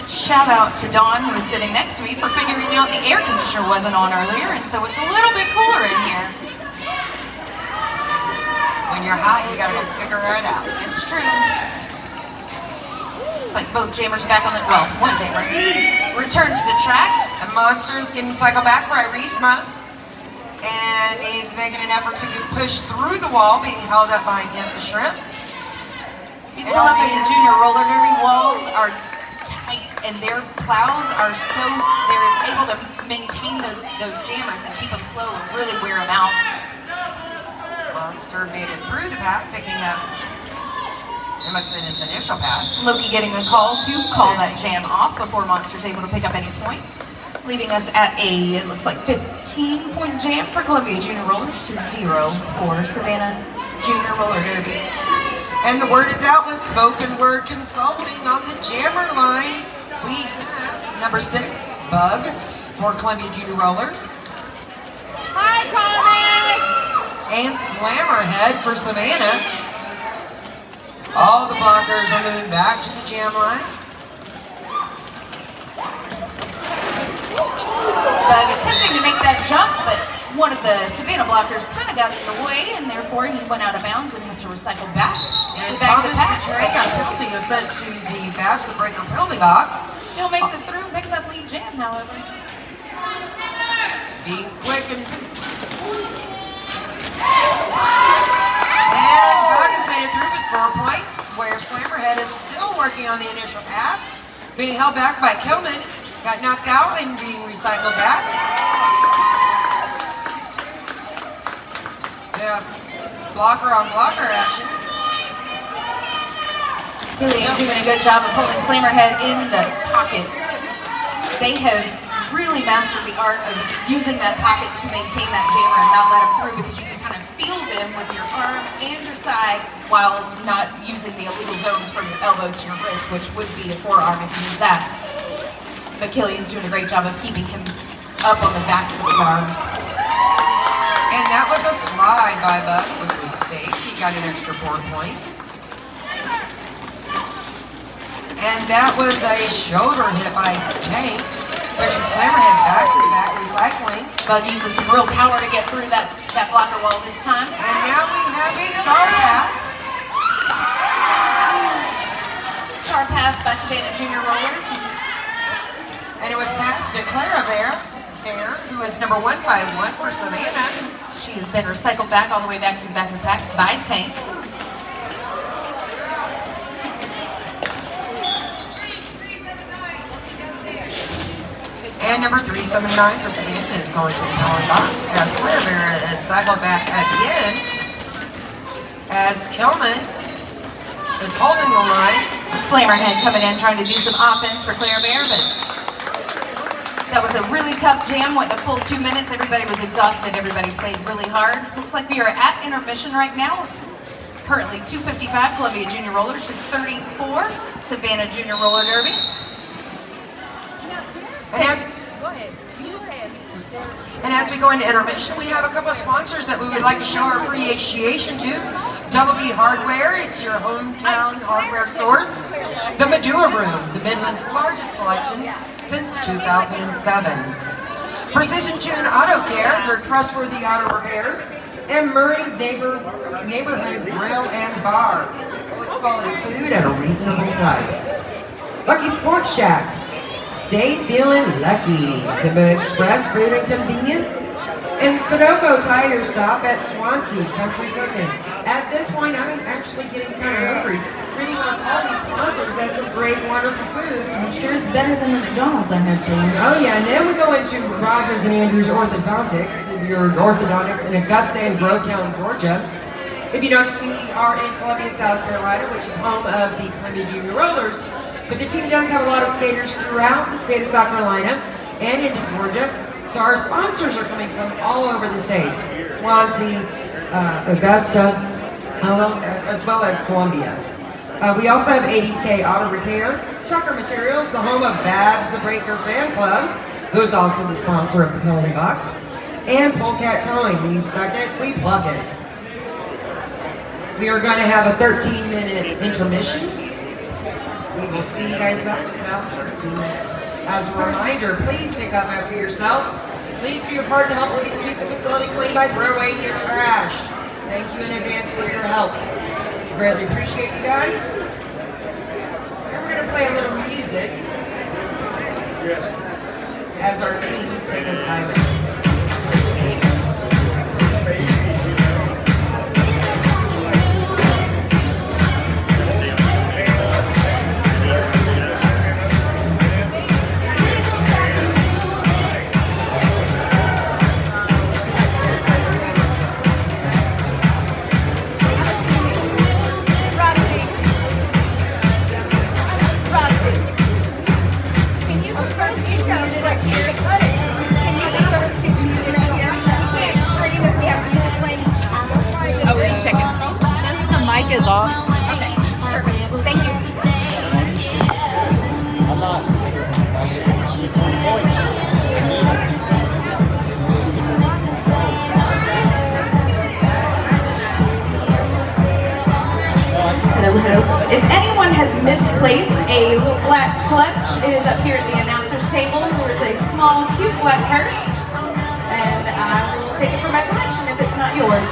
Shout out to Dawn, who was sitting next to me, for figuring out the air conditioner wasn't on earlier, and so it's a little bit cooler in here. When you're hot, you gotta go figure it out. It's true. Looks like both jammers back on the, well, one jammer returned to the track. And Monster's getting cycled back by Reesma. And he's making an effort to get pushed through the wall, being held up by Imp the Shrimp. These And on Columbia the- Junior roller derby walls are tight, and their plows are so, they're able to maintain those jammers and keep them slow and really wear them out. Monster made it through the pack, picking up, it must have been his initial pass. Loki getting a call to call that jam off before Monster's able to pick up any points, leaving us at a, it looks like 15-point jam for Columbia Junior Rollers to 0 for Savannah Junior Roller Derby. And the word is out with Spoken Word Consulting on the jammer line. We have number 6, Bug, for Columbia Junior Rollers. Hi, Thomas! And Slammerhead for Savannah. All the blockers are moving back to the jam line. Bug attempting to make that jump, but one of the Savannah blockers kind of got in the way, and therefore he went out of bounds and has to recycle back. And Back to Thomas pack. the Train got a penalty and sent to the back of the breaker penalty box. Still makes it through, picks up lead jam, however. Being quick and Vargas made it through with 4 points, where Slammerhead is still working on the initial pass. Being held back by Kilman, got knocked out and being recycled back. Yeah, blocker on blocker action. Killian doing a good job of holding Slammerhead in the pocket. They have really mastered the art of using that pocket to maintain that jammer and not let him through, because you can kind of feel them with your arm and your side while not using the illegal zones from your elbow to your wrist, which would be a forearm if you use that. But Killian's doing a great job of keeping him up on the backs of his arms. And that was a slide by Buck, which was safe. He got an extra 4 points. And that was a shoulder hit by Tank, pushing Slammerhead back to the back recycling. Bug using some real power to get through that blocker wall this time. And now we have a star pass. Star pass by Savannah Junior Rollers. And it was passed to Clara Bear, who is number 151 for Savannah. She has been recycled back all the way back to the back of the pack by Tank. And number 379 for Savannah is going to the penalty box, as Clara Bear is cycled back again, as Kilman is holding the line. Slammerhead coming in trying to do some offense for Clara Bear, but that was a really tough jam. Went the full 2 minutes. Everybody was exhausted. Everybody played really hard. Looks like we are at intermission right now. It's currently 2:55. Columbia Junior Rollers to 34. Savannah Junior Roller Derby. And as we go into intermission, we have a couple of sponsors that we would like to show our appreciation to. Double B Hardware, it's your hometown hardware source. The Medua Room, the Midland's largest selection since 2007. Precision Tune Auto Care, their trustworthy auto repairs. And Murray Neighborhood Grill and Bar, with quality food at a reasonable price. Lucky Sports Shack, stay feeling lucky. Simba Express Food and Convenience. And Sunoco Tire Stop at Swansea Country Cooking. At this point, I'm actually getting kind of hungry. Reading off all these sponsors, that's some great, wonderful food. I'm sure it's better than the McDonald's I heard for. Oh yeah, and then we go into Rogers and Andrews Orthodontics, your orthodontics in Augusta and Grovetown, Georgia. If you notice, we are in Columbia, South Carolina, which is home of the Columbia Junior Rollers. But the team does have a lot of skaters throughout the state of South Carolina and into Georgia. So our sponsors are coming from all over the state. Swansea, Augusta, as well as Columbia. We also have 80K Auto Repair, Tucker Materials, the home of Babs the Breaker Fan Club, who is also the sponsor of the penalty box, and Polecat Towing. When you stuck it, we plug it. We are going to have a 13-minute intermission. We will see you guys back in about 13 minutes. As a reminder, please pick up after yourself. Please do your part to help keep the facility clean by throwing away your trash. Thank you in advance for your help. Greatly appreciate you guys. And we're going to play a little music as our teams take a time out. Is off. Okay, perfect. Thank you. If anyone has misplaced a little black clutch, it is up here at the announcer's table. There is a small, cute black purse. and I will take it for my collection if it's not yours.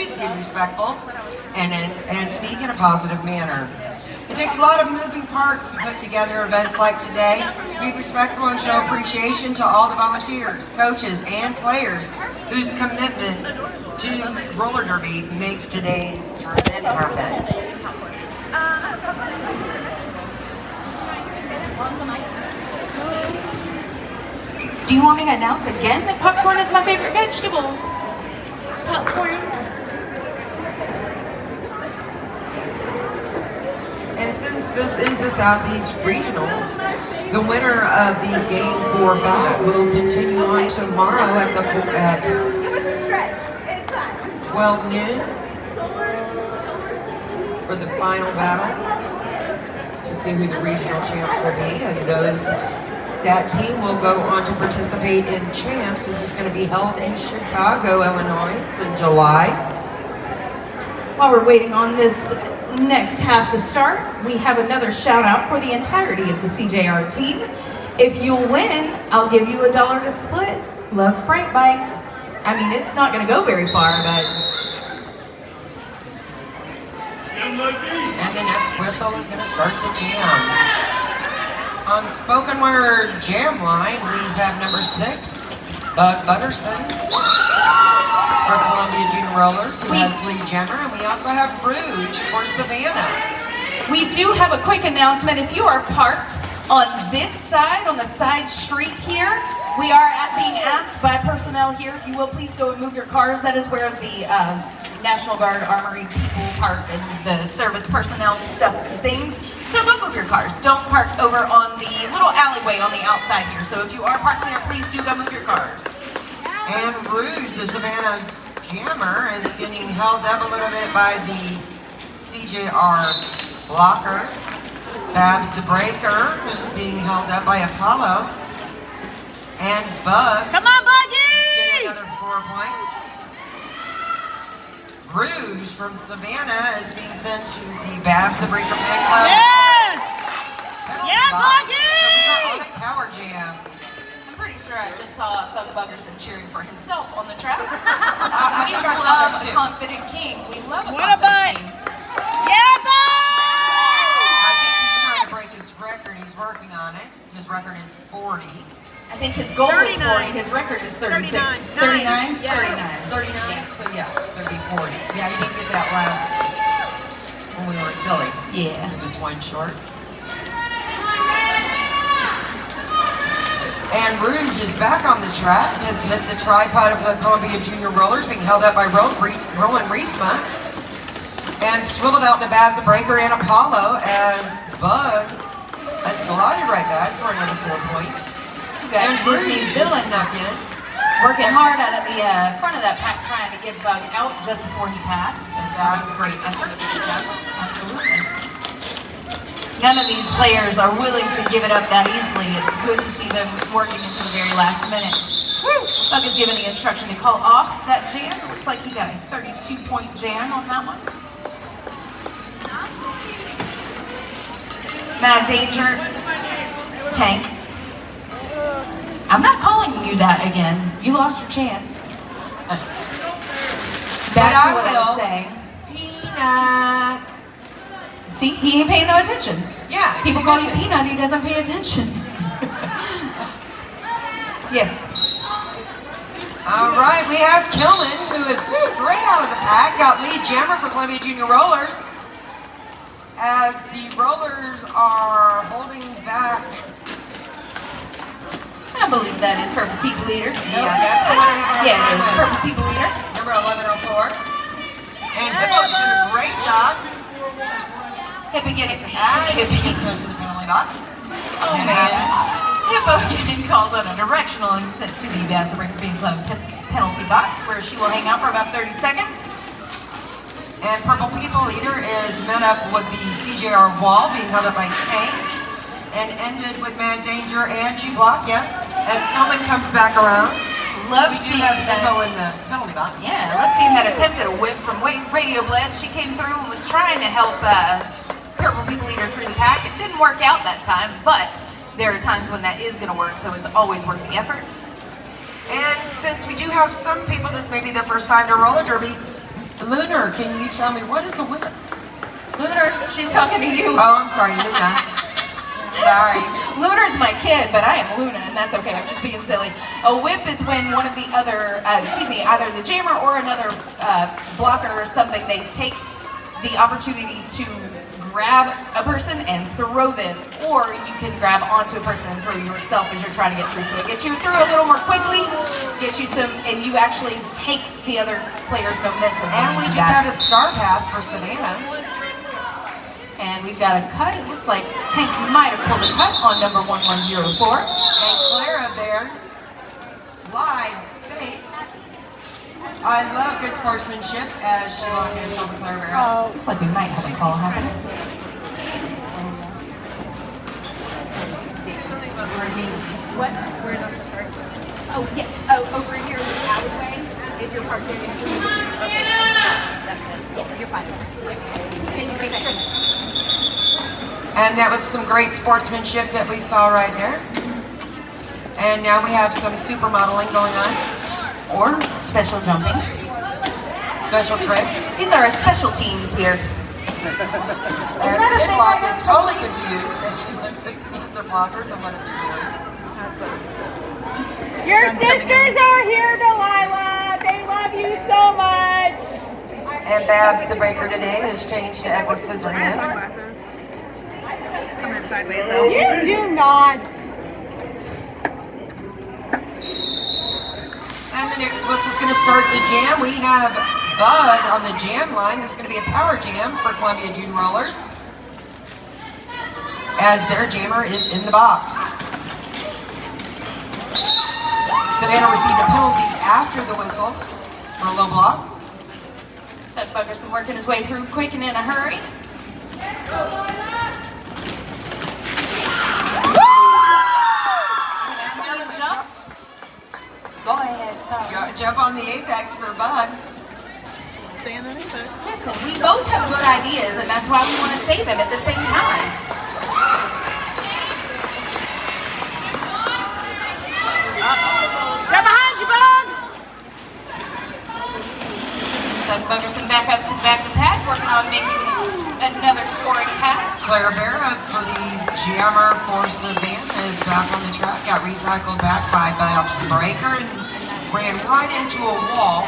Please be respectful and speak in a positive manner. It takes a lot of moving parts to put together events like today. Be respectful and show appreciation to all the volunteers, coaches, and players whose commitment to roller derby makes today's tournament happen. Do you want me to announce again that popcorn is my favorite vegetable? Popcorn. And since this is the Southeast Regionals, the winner of the Game 4 bout will continue on tomorrow at 12 noon for the final battle to see who the regional champs will be, and that team will go on to participate in champs. This is going to be held in Chicago, Illinois in July. While we're waiting on this next half to start, we have another shout out for the entirety of the CJR team. If you'll win, I'll give you $1 to split. Love Frank Bite. I mean, it's not going to go very far, but... And the next whistle is going to start the jam. On spoken word jam line, we have number 6, Bug Butterson for Columbia Junior Rollers, who has lead jammer, and we also have Rouge for Savannah. We do have a quick announcement. If you are parked on this side, on the side street here, we are being asked by personnel here, if you will please go and move your cars. That is where the National Guard Armory people park and the service personnel stuff and things. So go move your cars. Don't park over on the little alleyway on the outside here. So if you are parked there, please do go move your cars. And Rouge, the Savannah jammer, is getting held up a little bit by the CJR blockers. Babs the breaker is being held up by Apollo. And Bug. Come on, Buggy! Getting another 4 points. Rouge from Savannah is being sent to the Babs the Breaker Fan Club. Yes! Penalty Yeah, box. Buggy! So we are on a power jam. I'm pretty sure I just saw Thug Buggerson cheering for himself on the track. I We think I saw love that a too. confident king. We love a What a confident bite! king. Yeah, Bug! I think he's trying to break his record. He's working on it. His record is 40. I think his goal is 40. 39. His record is 36. 39. 39? Yes. 39. 39? Yeah. So yeah, so it'd be 40. Yeah, he didn't get that last when we were at Philly. Yeah. It was one short. And Rouge is back on the track, has hit the tripod of the Columbia Junior Rollers, being held up by Roland Riesma, and swiveled out the Babs a breaker and Apollo as Bug has glided right back for another 4 points. And Disney Rouge just villain snuck in. working hard out of the front of that pack, trying to get Bug out just before he passed. That was a great effort. Absolutely. None of these players are willing to give it up that easily. It's good to see them working until the very last minute. Woo! Bug is given the instruction to call off that jam. It looks like he got a 32-point jam on that one. Mad Danger, Tank. I'm not calling you that again. You lost your chance. Back to what I was saying. Peanut. See, he ain't paying no attention. Yeah. People call you Peanut, he doesn't pay attention. Yes. All right, we have Kilman, who is straight out of the pack, got lead jammer for Columbia Junior Rollers. As the Rollers are holding back. I believe that is Purple People Leader. Yeah, that's the one I have. Yeah, it is Purple People Leader. Number 1104. And Hippo's doing a great job. Hippie getting As he gets them to the penalty box. Oh man. Hippo getting called on a directional and sent to the Babs Breaker Fan Club penalty box, where she will hang out for about 30 seconds. And Purple People Leader is met up with the CJR wall, being held up by Tank, and ended with Mad Danger and Chewbacca. As Kilman comes back around, Love we do seeing have that. Hippo in the penalty box. Yeah, love seeing that attempt at a whip from Radio Bled. She came through and was trying to help Purple People Leader through the pack. It didn't work out that time, but there are times when that is going to work, so it's always worth the effort. And since we do have some people, this may be their first time to roller derby, Lunar, can you tell me what is a whip? Lunar, she's talking to you. Oh, I'm sorry, Luna. Sorry. Lunar's my kid, but I am Luna, and that's okay. I'm just being silly. A whip is when one of the other, either the jammer or another blocker or something, they take the opportunity to grab a person and throw them, or you can grab onto a person and throw yourself as you're trying to get through. So it gets you through a little more quickly, gets you some, and you actually take the other player's momentum. And we just had a star pass for Savannah. And we've got a cut. It looks like Tank might have pulled a cut on number 1104. And Clara there, slide safe. I love good sportsmanship as she is over Clara Vera. Looks like we might have a call happening. What? Oh, yes. Oh, over here in the alleyway. If you're parked in that's it. Yeah, you're fine. Can you make sure? And that was some great sportsmanship that we saw right there. And now we have some supermodeling going on. Or special jumping. Special tricks. These are our special teams here. As Kidlock is totally confused as she looks at the other blockers and what they're doing. Your sisters are here, Delilah. They love you so much. And Babs, the breaker today, has changed to Edward Scissorhands. It's coming in sideways though. You do not. And the next whistle's going to start the jam. We have Bud on the jam line. This is going to be a power jam for Columbia Junior Rollers, as their jammer is in the box. Savannah received a penalty after the whistle for a low block. Doug Buggerson working his way through quick and in a hurry. Jump. Go ahead, sorry. Jump on the apex for Bud. Listen, we both have good ideas, and that's why we want to say them at the same time. They're behind you, Bug. Doug Buggerson back up to the back of the pack, working on making another scoring pass. Clara Vera for the jammer for Savannah is back on the track. Got recycled back by Babs the breaker and ran right into a wall.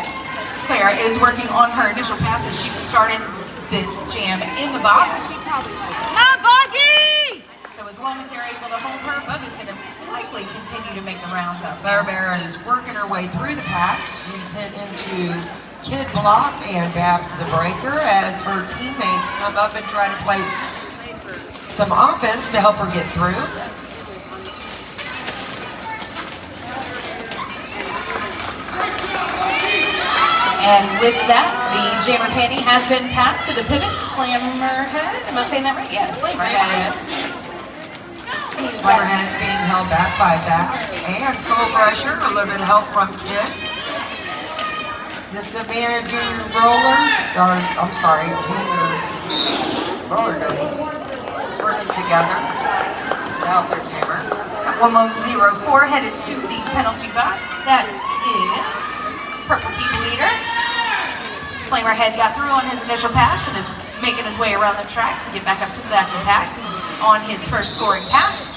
Clara is working on her initial passes. She started this jam in the box. My Buggy! So as long as they're able to hold her, Buggy's going to likely continue to make the rounds up. Clara Vera is working her way through the pack. She's hit into Kid Block and Babs the breaker as her teammates come up and try to play some offense to help her get through. And with that, the jammer panty has been passed to the pivot slammer head. Am I saying that right? Yeah, slammer head. Slammerhead's being held back by Babs and Soul Crusher. A little bit of help from Kid. The Savannah Junior Rollers, or I'm sorry, Junior Roller Derby, working together to help their jammer. 1104 headed to the penalty box. That is Purple Keep Leader. Slammerhead got through on his initial pass and is making his way around the track to get back up to the back of the pack on his first scoring pass.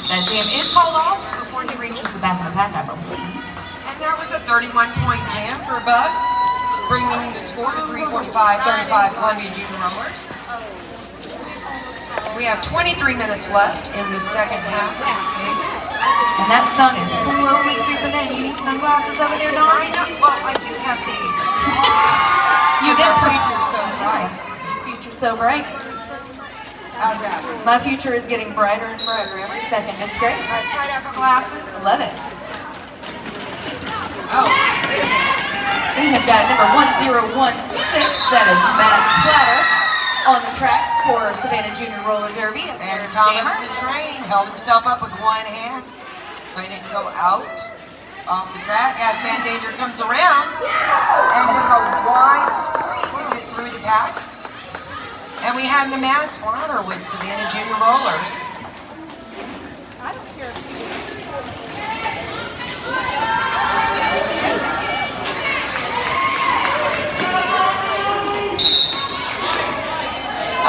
That jam is called off before he reaches the back of the pack, I believe. And that was a 31-point jam for Bud, bringing the score to 345-35 Columbia Junior Rollers. We have 23 minutes left in the second half of this game. And that sun is slowly creeping in. You need sunglasses over there, Dawn? I know, well, I do have these. You Because did. our future's so bright. Future's so bright. How's that? My future is getting brighter and brighter every second. It's great. Right up glasses. Love it. Oh, wait a minute. We have got number 1016, that is Matt Splatter, on the track for Savannah Junior Roller Derby. And Thomas the Train held himself up with one hand so he didn't go out off the track as Man Danger comes around and does a wide sweep to get through the pack. And we have the Matt Splatter with Savannah Junior Rollers. I don't care if she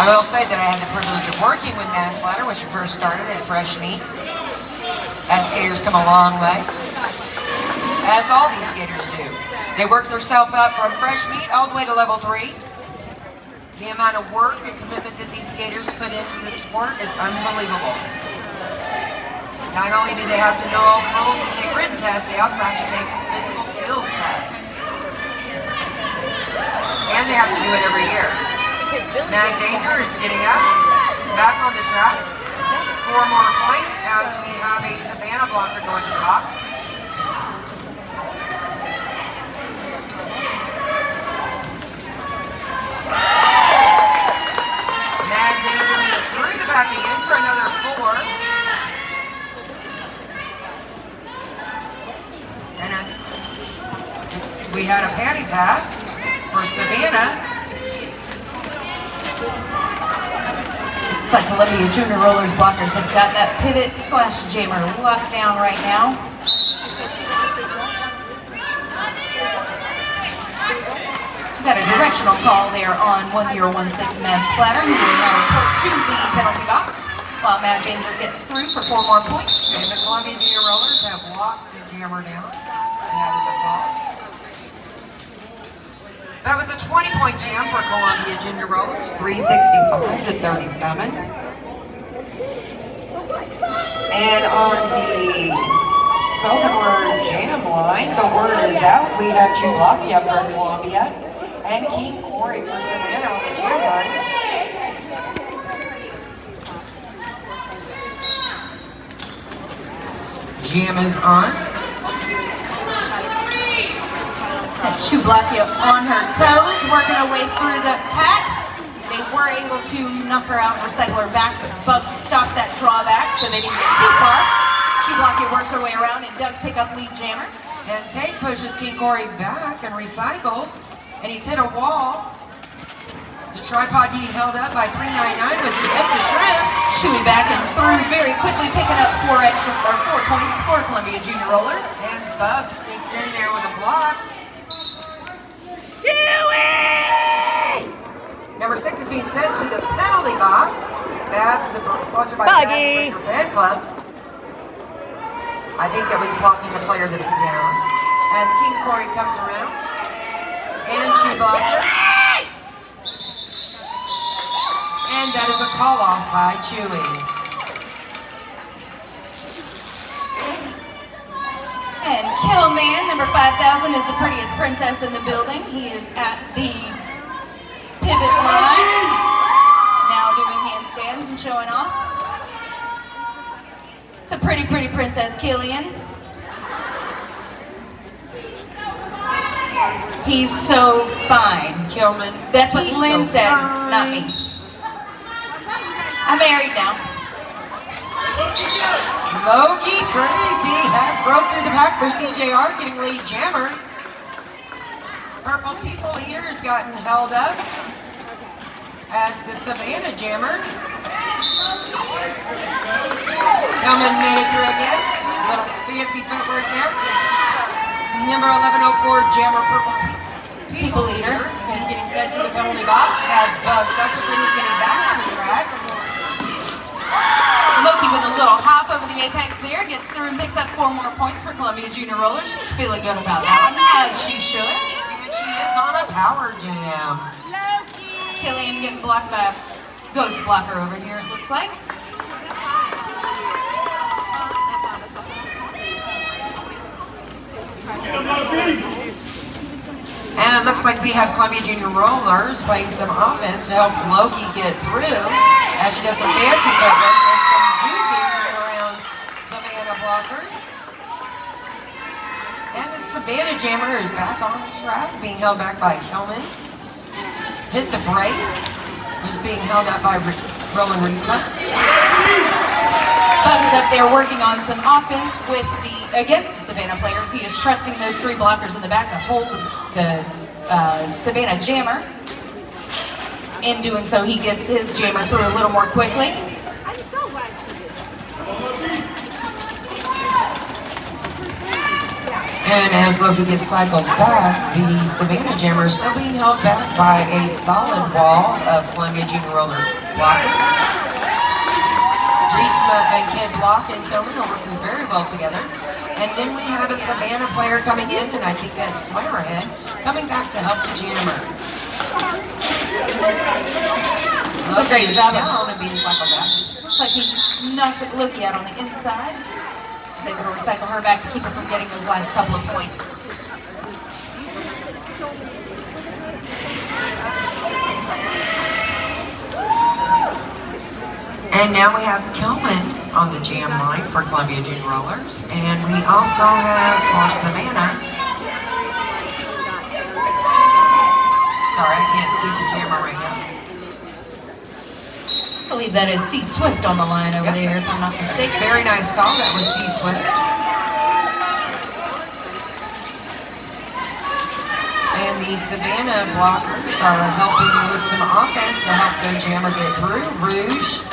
I will say that I had the privilege of working with Matt Splatter when she first started at Fresh Meat. As skaters come a long way, as all these skaters do. They work themselves up from Fresh Meat all the way to level 3. The amount of work and commitment that these skaters put into this sport is unbelievable. Not only do they have to know all the rules and take written tests, they also have to take physical skills tests. And they have to do it every year. Mad Danger is getting up, back on the track. 4 more points as we have a Savannah blocker going to the box. Mad Danger made it through the back again for another 4. And then we had a panty pass for Savannah. It's like Columbia Junior Rollers blockers have got that pivot slash jammer locked down right now. Got a directional call there on 1016 Mad Splatter, who will now report to the penalty box while Mad Danger gets through for 4 more points. And the Columbia Junior Rollers have locked the jammer down. And that was a call. That was a 20-point jam for Columbia Junior Rollers, 365 to 37. And on the spoken word jam line, the word is out. We have Chulapia for Columbia and King Corey for Savannah on the jam line. Jam is on. Chulapia on her toes, working her way through the pack. They were able to knock her out and recycle her back. Bugs stopped that drawback, so they didn't get too far. Chulapia works her way around and does pick up lead jammer. And Tate pushes King Corey back and recycles, and he's hit a wall. The tripod being held up by 399, which is F the Shrimp. Chewy back and through very quickly, picking up 4 points for Columbia Junior Rollers. And Bugs sneaks in there with a block. Number 6 is being sent to the penalty box. Babs, the sponsored by Buggy. Babs Fan Club. I think it was blocking the player that was down. As King Corey comes around. And Chewbacca. And that is a call off by Chewy. And Killman, number 5000, is the prettiest princess in the building. He is at the pivot line, now doing handstands and showing off. It's a pretty princess, Killian. He's so fine. Kilman. That's what He's Lynn so said, fine. not me. I'm married now. Loki Crazy has broke through the pack for CJR, getting lead jammer. Purple People Eater has gotten held up as the Savannah jammer. Hellman made it through again. Little fancy footwork there. Number 1104 jammer Purple People Eater, who's getting sent to the penalty box as Buzz Duckerson is getting back on the track. Loki with a little hop over the apex there, gets through and picks up 4 more points for Columbia Junior Rollers. She's feeling good about that one, as she should. And she is on a power jam. Killian getting blocked by a ghost blocker over here, it looks like. And it looks like we have Columbia Junior Rollers playing some offense to help Loki get through as she does some fancy footwork and some juking around Savannah blockers. And the Savannah jammer is back on the track, being held back by Kelman. Hit the brace, who's being held up by Roland Riesma. Bug's up there working on some offense with against the Savannah players. He is trusting those 3 blockers in the back to hold the Savannah jammer. In doing so, he gets his jammer through a little more quickly. I'm so glad she did. And as Loki gets cycled back, the Savannah Jammer is still being held back by a solid wall of Columbia Junior Roller blockers. Reesma and Kid Block and Tillman are working very well together. And then we have a Savannah player coming in, and I think that's Slammerhead, coming back to help the Jammer. Loki is down and being cycled back. Looks like he knocked Loki out on the inside. He's able to recycle her back to keep her from getting those last couple of points. And now we have Kilman on the jam line for Columbia Junior Rollers. And we also have for Savannah. Sorry, I can't see the jammer right now. I believe that is C Swift on the line over there, if I'm not mistaken. Very nice call. That was C Swift. And the Savannah blockers are helping with some offense to help their jammer get through. Rouge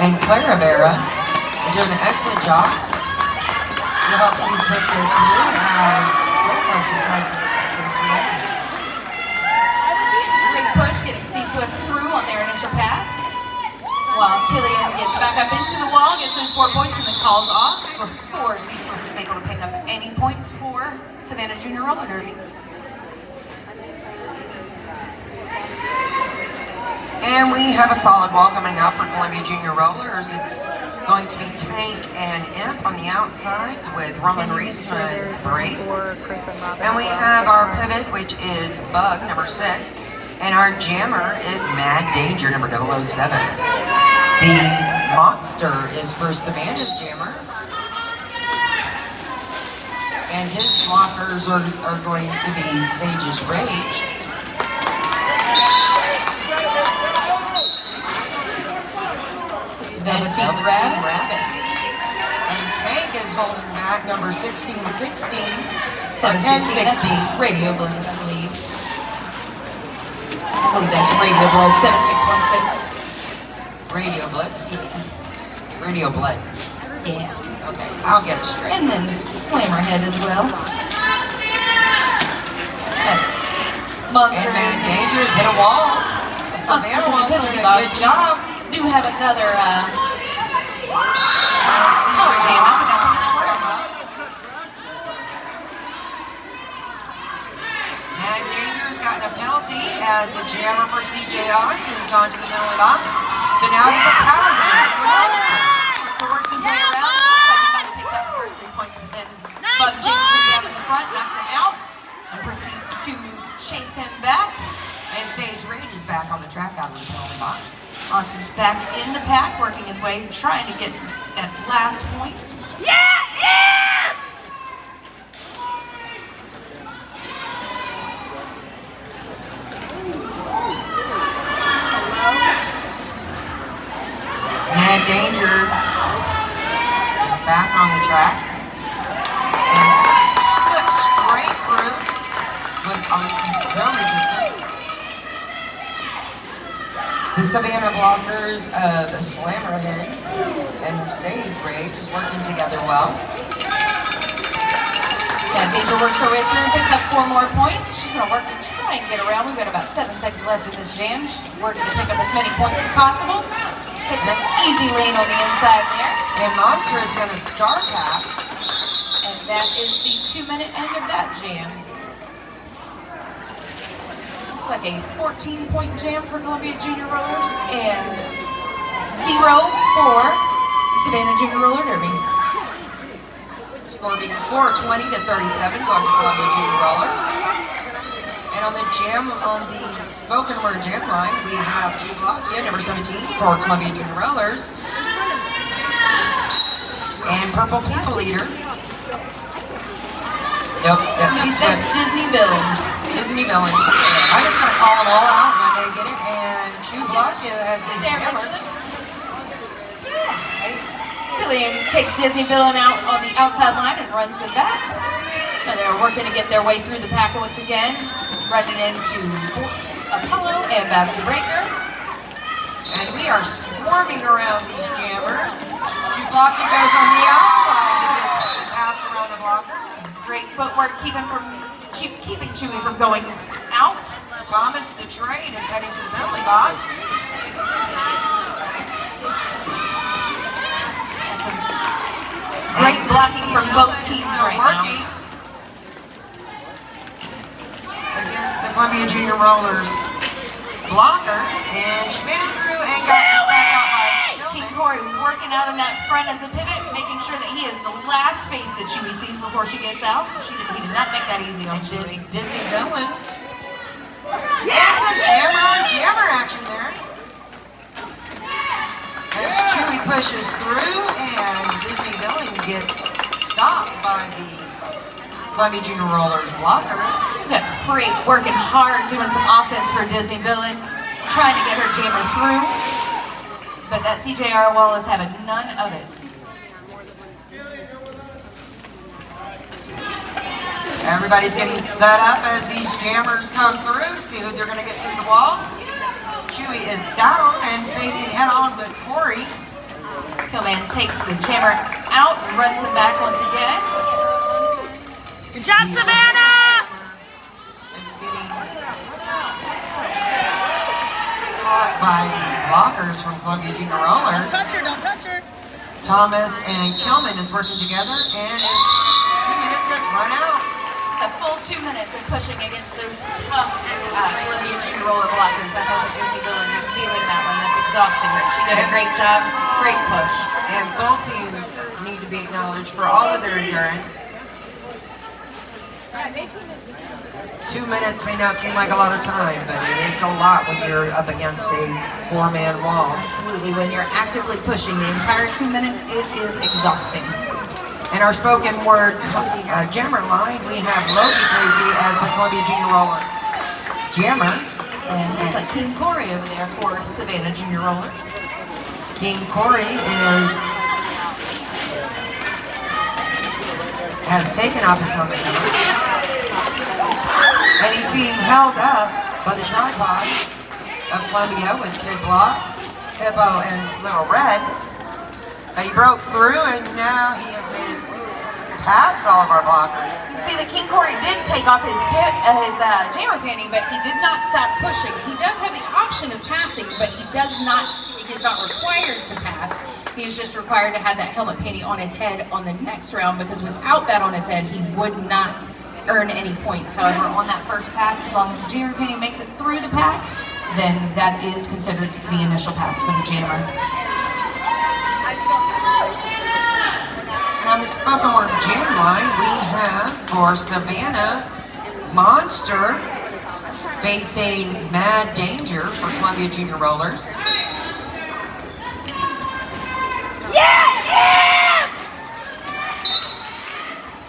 and Clara Vera are doing an excellent job to help C Swift get through as Soul Crusher tries to chase her down. Big push getting C Swift through on their initial pass. While Killian gets back up into the wall, gets his 4 points, and then calls off before C Swift is able to pick up any points for Savannah Junior Roller Derby. And we have a solid wall coming out for Columbia Junior Rollers. It's going to be Tank and Imp on the outsides with Roman Reesma as the brace. And we have our pivot, which is Bug, number 6. And our jammer is Mad Danger, number 007. The monster is for Savannah Jammer. And his blockers are going to be Sage's Rage. And Velveteen Rabbit. And Tank is holding back number 1616. Or 1016. Radio Blood, I believe. I believe that's Radio Blood, 7616. Radio Blitz. Radio Blood. Yeah. Okay, I'll get it straight. And then Slammerhead as well. Monster And Mad Danger's hit a wall. So Monster they're all doing penalty a box. good job. Do have another power jam up and down. Mad Danger's gotten a penalty as the jammer for CJR has gone to the penalty box. So now there's a power jam for Monster. So works his way around. Looks like he might have picked up the first 3 points, but then Bug chases him down in the front, knocks him out, and proceeds to chase him back. And Sage Rage is back on the track out of the penalty box. Monster's back in the pack, working his way, trying to get that last point. Mad Danger is back on the track. And slips straight through with no resistance. The Savannah blockers of Slammerhead and Sage Rage is working together well. Mad Danger works her way through and picks up 4 more points. She's going to work to try and get around. We've got about 7 seconds left in this jam. She's working to pick up as many points as possible. Takes an easy lane on the inside there. And Monster is going to start pass. And that is the 2-minute end of that jam. It's like a 14-point jam for Columbia Junior Rollers and 0 for the Savannah Junior Roller Derby. Score being 420 to 37 going to Columbia Junior Rollers. And on the jam, on the spoken word jam line, we have Jublakia, number 17 for Columbia Junior Rollers. And Purple People Eater. Nope, that's No, C-Swift. that's Disney Villain. Disney Villain. I'm just going to call them all out and I may get it. And Jublakia has the jammer. Killian takes Disney Villain out on the outside line and runs them back. Now they're working to get their way through the pack once again, running into Apollo and Babs the Breaker. And we are swarming around these jammers. Jublakia goes on the outside to pass around the blockers. Great footwork, keeping Chewy from going out. Thomas the Train is heading to the penalty box. And some great blocking from both teams right now. Against the Columbia Junior Rollers blockers, and she made it through and got back out by King Corey working out in that front as a pivot, making sure that he is the last face that Chewy sees before she gets out. He did not make that easy on Chewy. Disney Villains. And some jammer on jammer action there. As Chewy pushes through, and Disney Villain gets stopped by the Columbia Junior Rollers blockers. We've got Free working hard, doing some offense for Disney Villain, trying to get her jammer through. But that CJR wall is having none of it. Everybody's getting set up as these jammers come through. See who they're going to get through the wall. Chewy is down and facing head on with Corey. Killman takes the jammer out and runs him back once again. Good job, Savannah! It's getting caught by the blockers from Columbia Junior Rollers. Don't touch her, don't touch her. Thomas and Killman is working together, and 2 minutes has run out. A full 2 minutes of pushing against those tough Columbia Junior Roller blockers. I know that Disney Villain is feeling that one. That's exhausting, but she did a great job. Great push. And both teams need to be acknowledged for all of their endurance. 2 minutes may not seem like a lot of time, but it is a lot when you're up against a four-man wall. Absolutely. When you're actively pushing the entire 2 minutes, it is exhausting. In our spoken word jammer line, we have Loki Tracy as the Columbia Junior Roller jammer. And looks like King Corey over there for Savannah Junior Rollers. King Corey has taken off his helmet cover, and he's being held up by the tripod of Columbia with Kid Block, Hippo, and Little Red. But he broke through, and now he has made it past all of our blockers. You can see that King Corey did take off his jammer panty, but he did not stop pushing. He does have the option of passing, but he is not required to pass. He is just required to have that helmet panty on his head on the next round, because without that on his head, he would not earn any points. However, on that first pass, as long as the jammer panty makes it through the pack, then that is considered the initial pass for the jammer. And on the spoken word jam line, we have for Savannah Monster facing Mad Danger for Columbia Junior Rollers.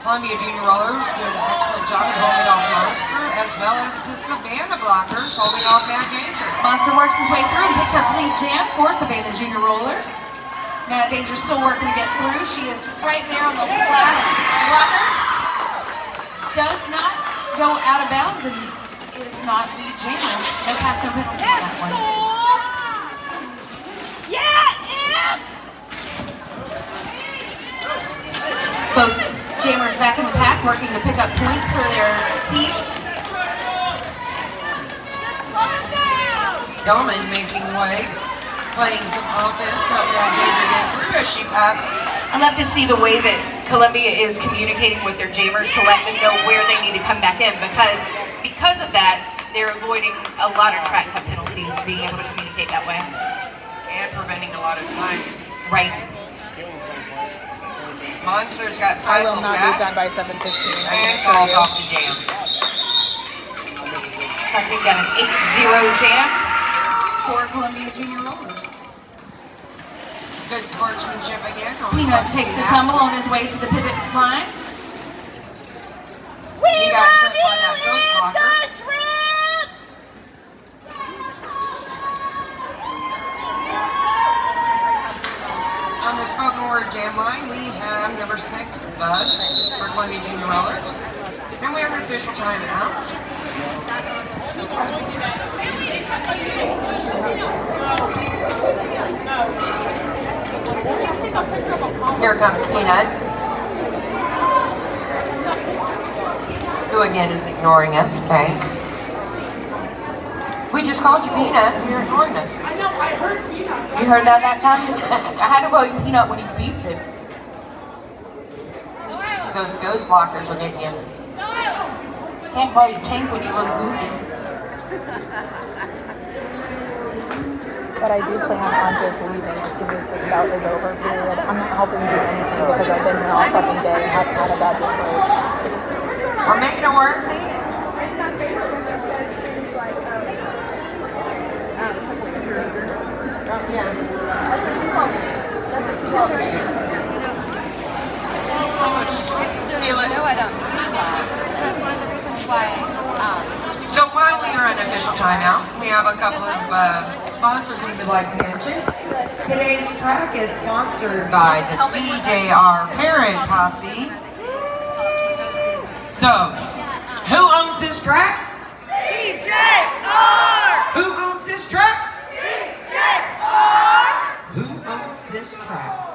Columbia Junior Rollers doing an excellent job of holding off Monster, as well as the Savannah blockers holding off Mad Danger. Monster works his way through and picks up lead jam for Savannah Junior Rollers. Mad Danger's still working to get through. She is right there on the last blocker. Does not go out of bounds and is not lead jammer. No pass, no penalty on that one. Both jammers back in the pack, working to pick up points for their teams. Dolman making way, playing some offense, helping Mad Danger get through as she passes. I love to see the way that Columbia is communicating with their jammers to let them know where they need to come back in, because of that, they're avoiding a lot of track cut penalties, being able to communicate that way. And preventing a lot of time. Right. Monster's got I will cycled not back be done by 7:15. and falls off the jam. I think got an 8-0 jam for Columbia Junior Rollers. Good sportsmanship again. Peanut takes a tumble on his way to the pivot line. He got tripped by that ghost blocker. On the spoken word jam line, we have number 6, Bud, for Columbia Junior Rollers. And we have an official timeout. Here comes Peanut. who again is ignoring us, okay? We just called you Peanut, and you're ignoring us. I know, I heard Peanut. You heard that time? I had to call you Peanut when you beefed him. Those ghost blockers are getting you. Can't call you Tank when you look goofy. But I do plan on just leaving as soon as this bout is over, period. I'm not helping do anything because I've been here all fucking day and haven't had a bad day. We're making it work. Steal it. No, I don't see that. That's one of the reasons why. So while we are on official timeout, we have a couple of sponsors we would like to mention. Today's track is sponsored by the CJR Parent Posse. So, who owns this track? CJR! Who owns this track? CJR! Who owns this track?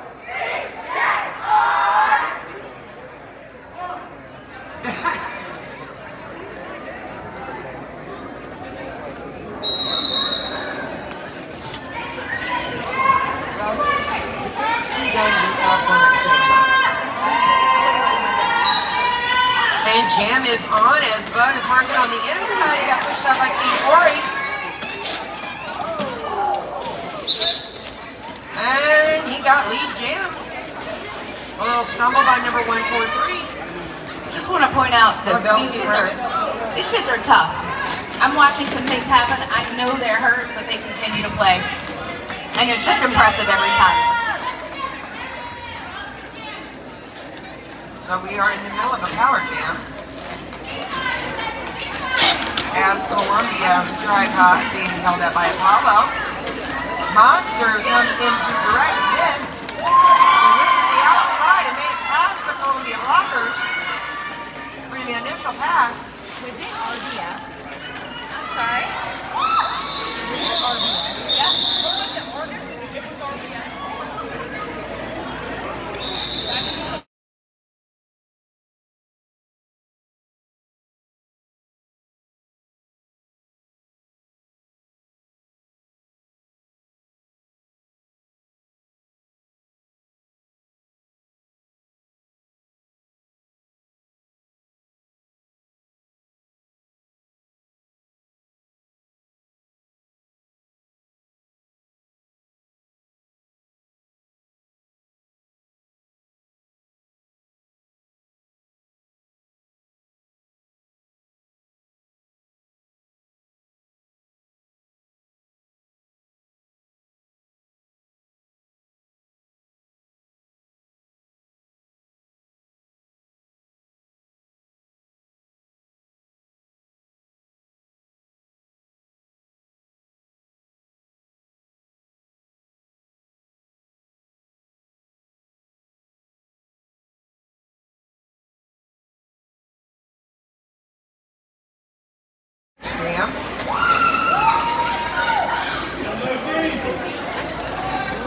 And Jam is on as Bud is working on the inside. He got pushed out by King Corey. And he got lead Jam. A little stumble by number 143. Just want to point out that Bell these team, kids are tough. I'm watching some things happen. I know they're hurt, but they continue to play. And it's just impressive every time. So we are in the middle of a power jam. As Columbia drive high being held up by Apollo. Monsters come into direct hit. And went to the outside and made it past the Columbia blockers for the initial pass. Was it RBF? I'm sorry? Was it RBF? Yeah. What was it, Morgan? It was RBF. Jam.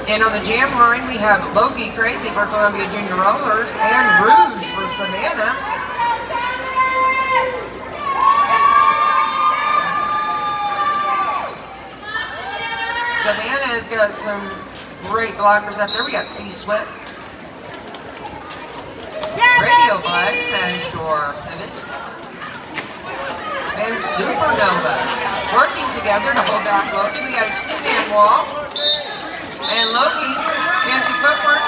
And on the jam line, we have Loki Crazy for Columbia Junior Rollers and Rouge for Savannah. Savannah has got some great blockers up there. We got C-Sweat. Radio Bud as your pivot. And Supernova working together to hold back Loki. We got a two-man wall. And Loki, fancy footwork.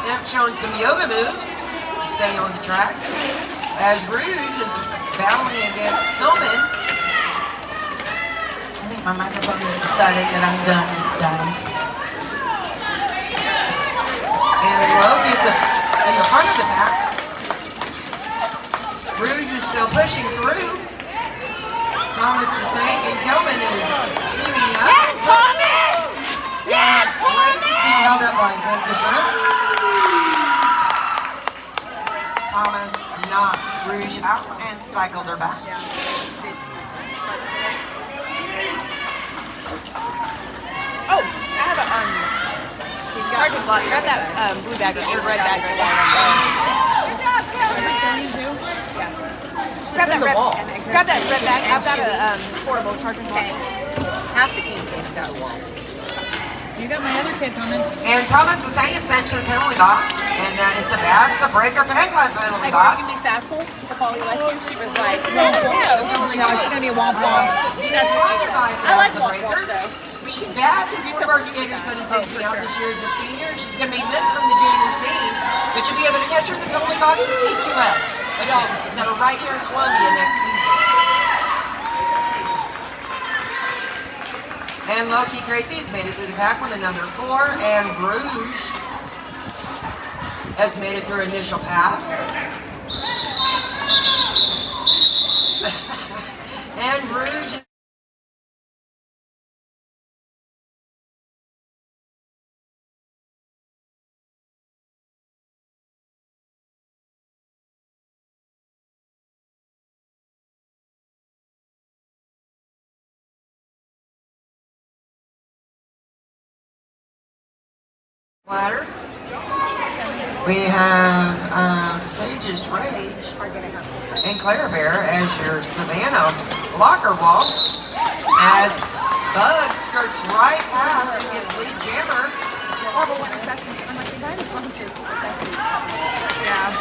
Him showing some yoga moves to stay on the track. As Rouge is battling against Hillman. I think my microphone has decided that I'm done. It's done. And Loki's in the front of the pack. Rouge is still pushing through. Thomas the Tank and Kelman is teaming up. Yeah, Thomas! Yeah, And Grace is being held up by Ed Bishop. Thomas knocked Rouge out and cycled her back. Oh, I have it on you. He's got charging block. Grab that blue bag or red bag right there. Grab that red. Grab that red bag. I've got a portable charging tank. Half the team takes that wall. You got my other kid coming. And Thomas Latanya sent to the penalty box, and that is the Babs the Breaker fan club penalty Like, box. you can be sassful if Holly lets you. She was like, No, it's gonna be a womp womp. that's what she's I like the womp Breaker. womp though. Babs is one of our skaters that is aging out this year as a senior. She's going to be missed from the junior scene, but you'll be able to catch her in the penalty box with CQS adults that are right here in Columbia next season. And Loki Crazy has made it through the pack with another 4, and Rouge has made it through initial pass. And Rouge ladder. We have Sage's Rage and Claire Bear as your Savannah blocker wall. As Bug skirts right past and gets lead jammer. Horrible one assessment. I'm like, the guy that bumped his assessment. Yeah.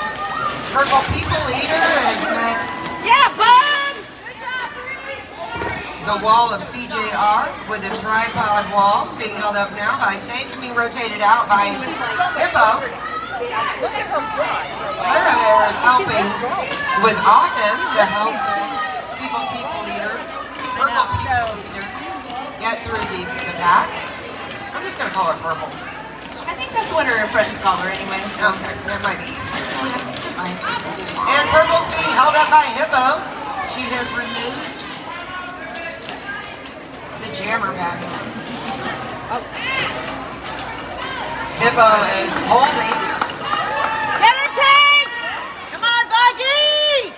Purple People Eater has met Yeah, bud! the wall of CJR with a tripod wall being held up now by Tank and being rotated out by Hippo. Look at her blood. Clara Bear is helping with offense to help People Eater, Purple People Eater get through the pack. I'm just going to call her Purple. I think that's what her friends call her anyway. So. Okay, that might be easier. And Purple's being held up by Hippo. She has removed the jammer padding. Hippo is holding. Get her, Tank! Come on, Buggy!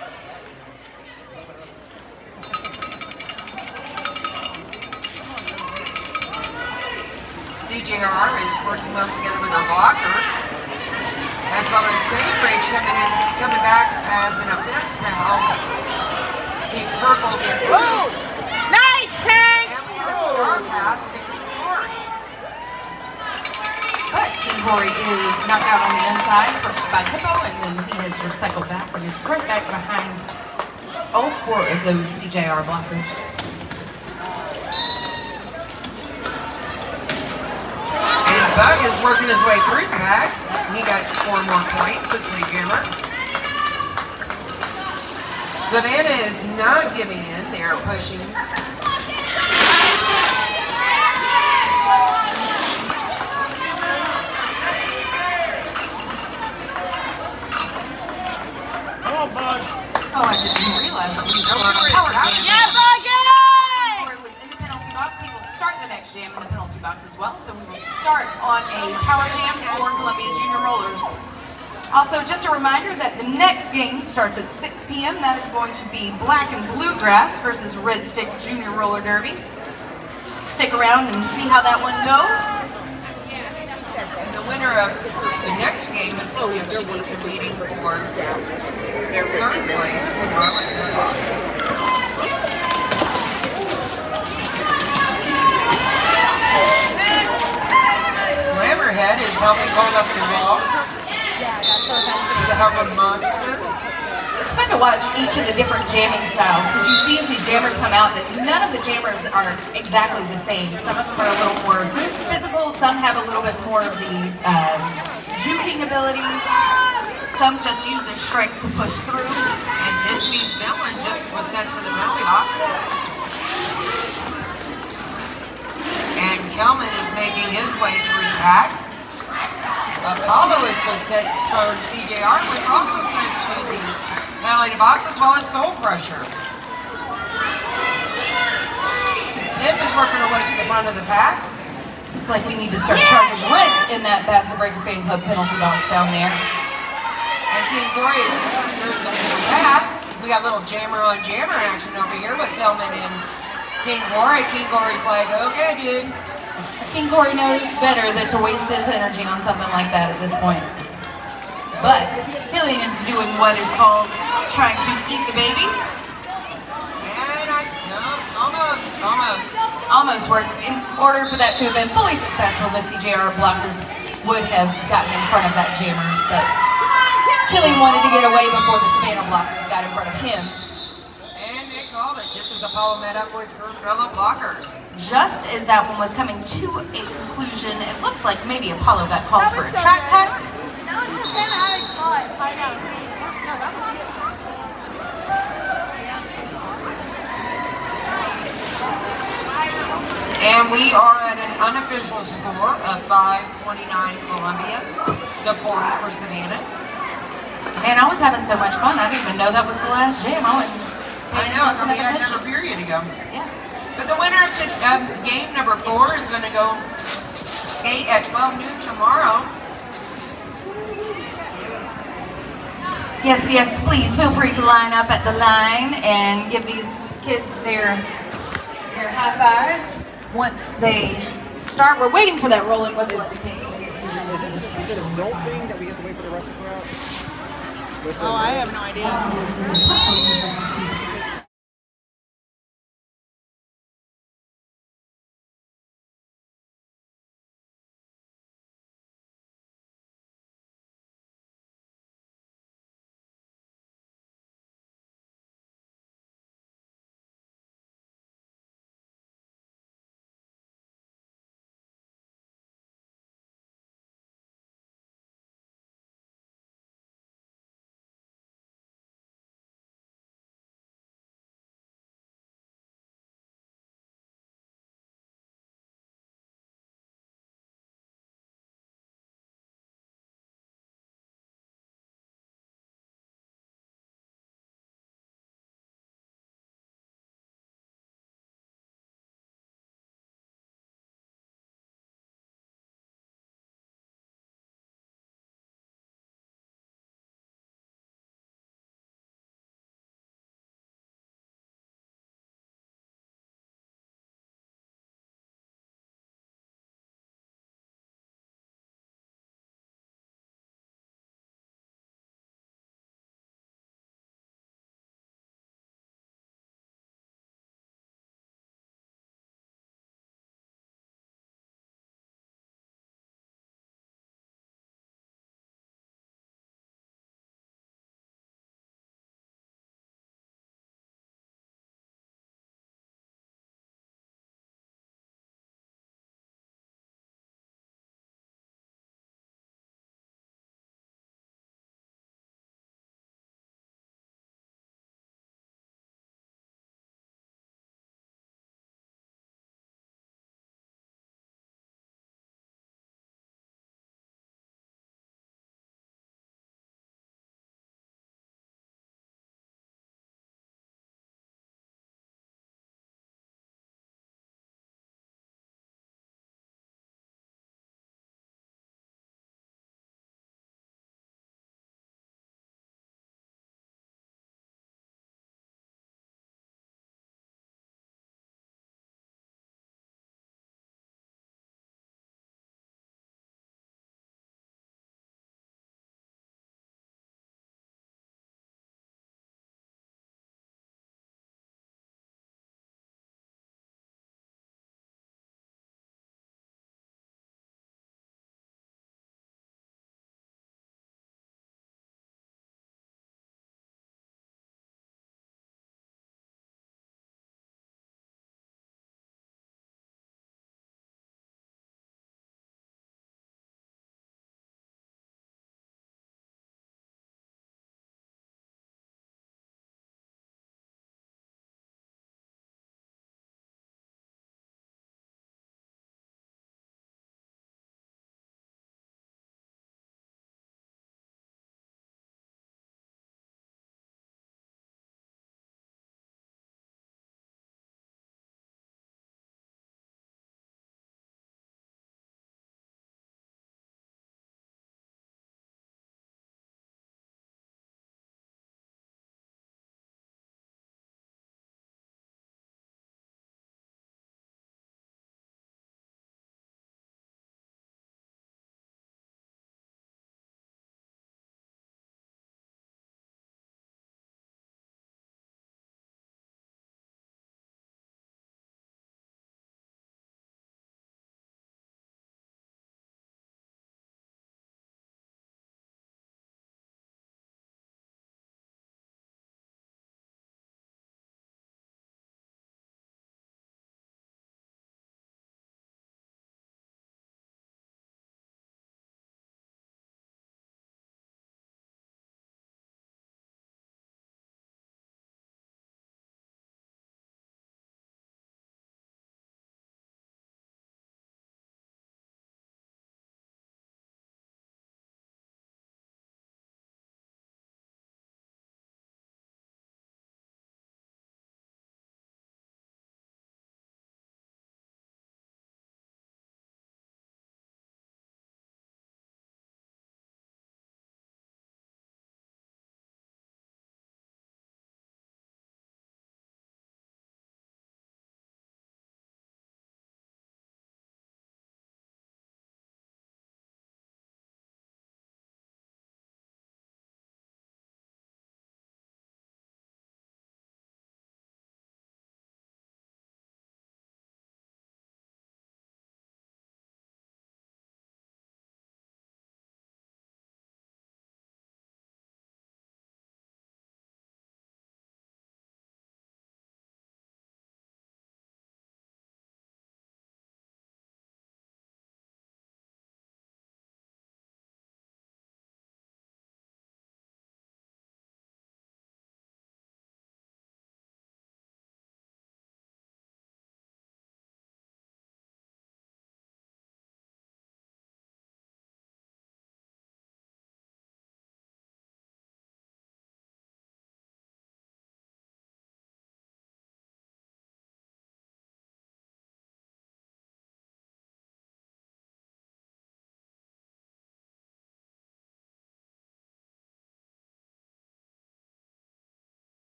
CJR is working well together with our blockers, as well as Sage Rage coming back as an offense to help keep Purple get through. Ooh! Nice, Tank! And we had a star pass to King Corey. But King Corey is knocked out on the inside by Hippo, and then he has recycled back and is right back behind all 4 of those CJR blockers. And Bug is working his way through the pack. He got 4 more points as lead jammer. Savannah is not giving in. They are pushing. Come on, bud. Oh, I didn't even realize that we were on a power jam. Yeah, Buggy! Corey was in the penalty box. He will start the next jam in the penalty box as well. So we will start on a power jam for Columbia Junior Rollers. Also, just a reminder that the next game starts at 6 p.m. That is going to be Black and Bluegrass versus Red Stick Junior Roller Derby. Stick around and see how that one goes. And the winner of the next game is going to be competing for 3rd place tomorrow at 2 o'clock. Slammerhead is helping hold up the wall. The Howard Monster. It's fun to watch each of the different jamming styles because you see as these jammers come out that none of the jammers are exactly the same. Some of them are a little more physical, some have a little bit more of the juking abilities, some just use their strength to push through. And Disney's villain just was sent to the penalty box. And Kelman is making his way through the pack. Apollo was sent from CJR, was also sent to the penalty box, as well as Soul Crusher. Zip is working her way to the front of the pack. It's like we need to start charging rent in that Babs the Breaker Fan Club penalty box down there. And King Corey is going through his initial pass. We got a little jammer on jammer action over here with Kelman and King Corey. King Corey's like, okay, dude. King Corey knows better than to waste his energy on something like that at this point. But Killian is doing what is called trying to eat the baby. And no, almost. Almost worked. In order for that to have been fully successful, the CJR blockers would have gotten in front of that jammer. But Killian wanted to get away before the Savannah blockers got in front of him. And they called it just as Apollo met up with her fellow blockers. Just as that one was coming to a conclusion, it looks like maybe Apollo got called for a track cut. That was the same how I caught. I know. And we are at an unofficial score of 5:29 Columbia to 40 for Savannah. Man, I was having so much fun. I didn't even know that was the last jam. I know, I thought we had another period to go. Yeah. But the winner of game number 4 is going to go skate at 12 noon tomorrow. Yes, yes, please feel free to line up at the line and give these kids their high fives once they start. We're waiting for that rolling whistle at the cake. Is this instead of don't thing that we have to wait for the rest to come out? Oh, I have no idea.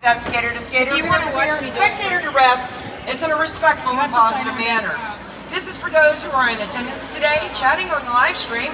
That's skater to skater, spectator to ref, is in a respectful and positive manner. This is for those who are in attendance today, chatting on the live stream.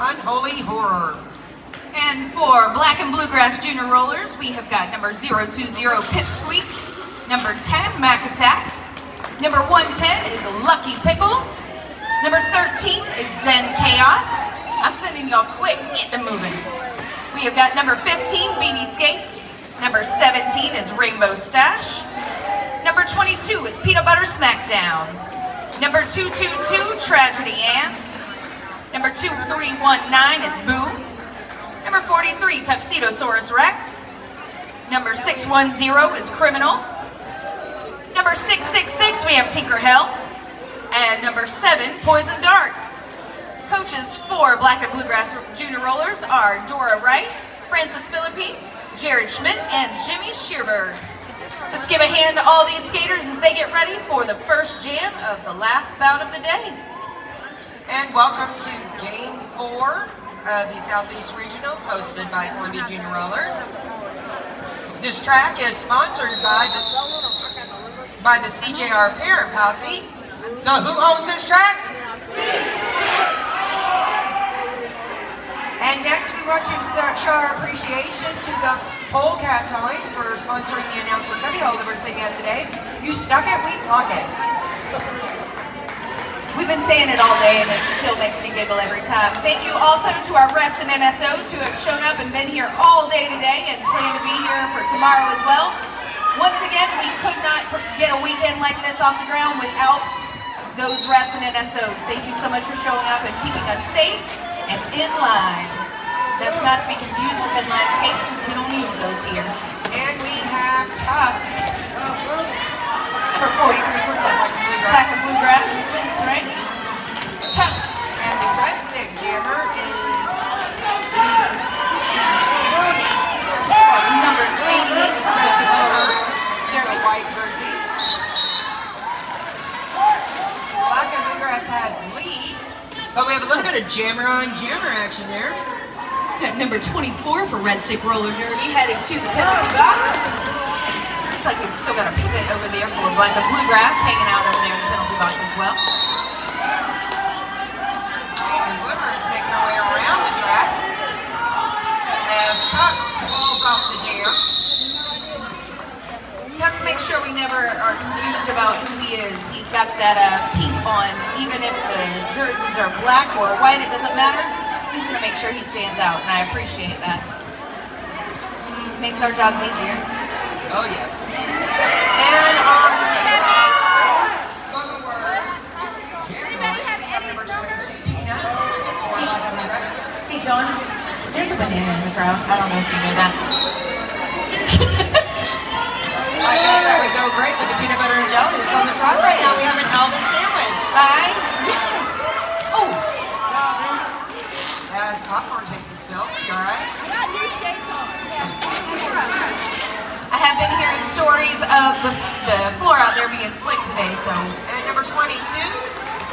Unholy horror. And for Black and Bluegrass Junior Rollers, we have got number 020 Pipsqueak, number 10 Mac Attack, number 110 is Lucky Pickles, number 13 is Zen Chaos. I'm sending y'all quick, get them moving. We have got number 15 Beanie Skate, number 17 is Rainbow Stash, number 22 is Peanut Butter Smackdown, number 222 Tragedy Ann, number 2319 is Boom. Number 43, Tuxedosaurus Rex. Number 610 is Criminal. Number 666, we have Tinker Hell. And number 7, Poison Dart. Coaches for Black and Bluegrass Junior Rollers are Dora Rice, Francis Philippi, Jared Schmidt, and Jimmy Shearberg. Let's give a hand to all these skaters as they get ready for the first jam of the last bout of the day. And welcome to Game 4 of the Southeast Regionals, hosted by Columbia Junior Rollers. This track is sponsored by the CJR Parent Posse. So who owns this track? And next we want to show our appreciation to the Polecat Towing for sponsoring the announcer cubbyhole that we're sitting at today. You stuck it, we plug it. We've been saying it all day and it still makes me giggle every time. Thank you also to our refs and NSOs who have shown up and been here all day today and plan to be here for tomorrow as well. Once again, we could not get a weekend like this off the ground without those refs and NSOs. Thank you so much for showing up and keeping us safe and in line. That's not to be confused with inline skates because we don't use those here. And we have Tux. Number 43 for Black and Bluegrass. That's right. Tux. And the red stick jammer is number 88 is in the white jerseys. Black and Bluegrass has lead, but we have a little bit of jammer on jammer action there. Got number 24 for Red Stick Roller Derby heading to the penalty box. Looks like we've still got a pivot over there for Black and Bluegrass hanging out over there in the penalty box as well. And Glimmer is making her way around the track as Tux falls off the jam. Tux makes sure we never are confused about who he is. He's got that pink on, even if the jerseys are black or white, it doesn't matter. He's going to make sure he stands out, and I appreciate that. Makes our jobs easier. Oh, yes. And on the spoken word, Jerry Boy, we have number 22, Pina, for Black and Bluegrass. John, there's a banana in the crowd. I don't know if you know that. I guess that would go great with the peanut butter and jelly that's on the trot right now. We have an Elvis sandwich. Yes. Oh, As popcorn takes a spill, you all right? I got new skates on. I have been hearing stories of the floor out there being slick today, so. And number 22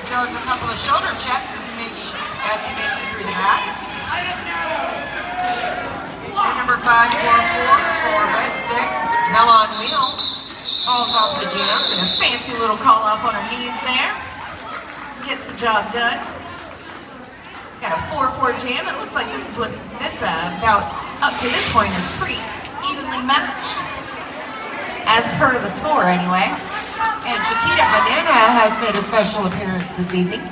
does a couple of shoulder checks as he makes it through the back. And number 544 for Red Stick, Hell on Wheels, falls off the jam. And a fancy little call off on her knees there. Gets the job done. Got a 4-4 jam. It looks like this is what this bout up to this point is pretty evenly matched. As per the score anyway. And Chiquita Banana has made a special appearance this evening.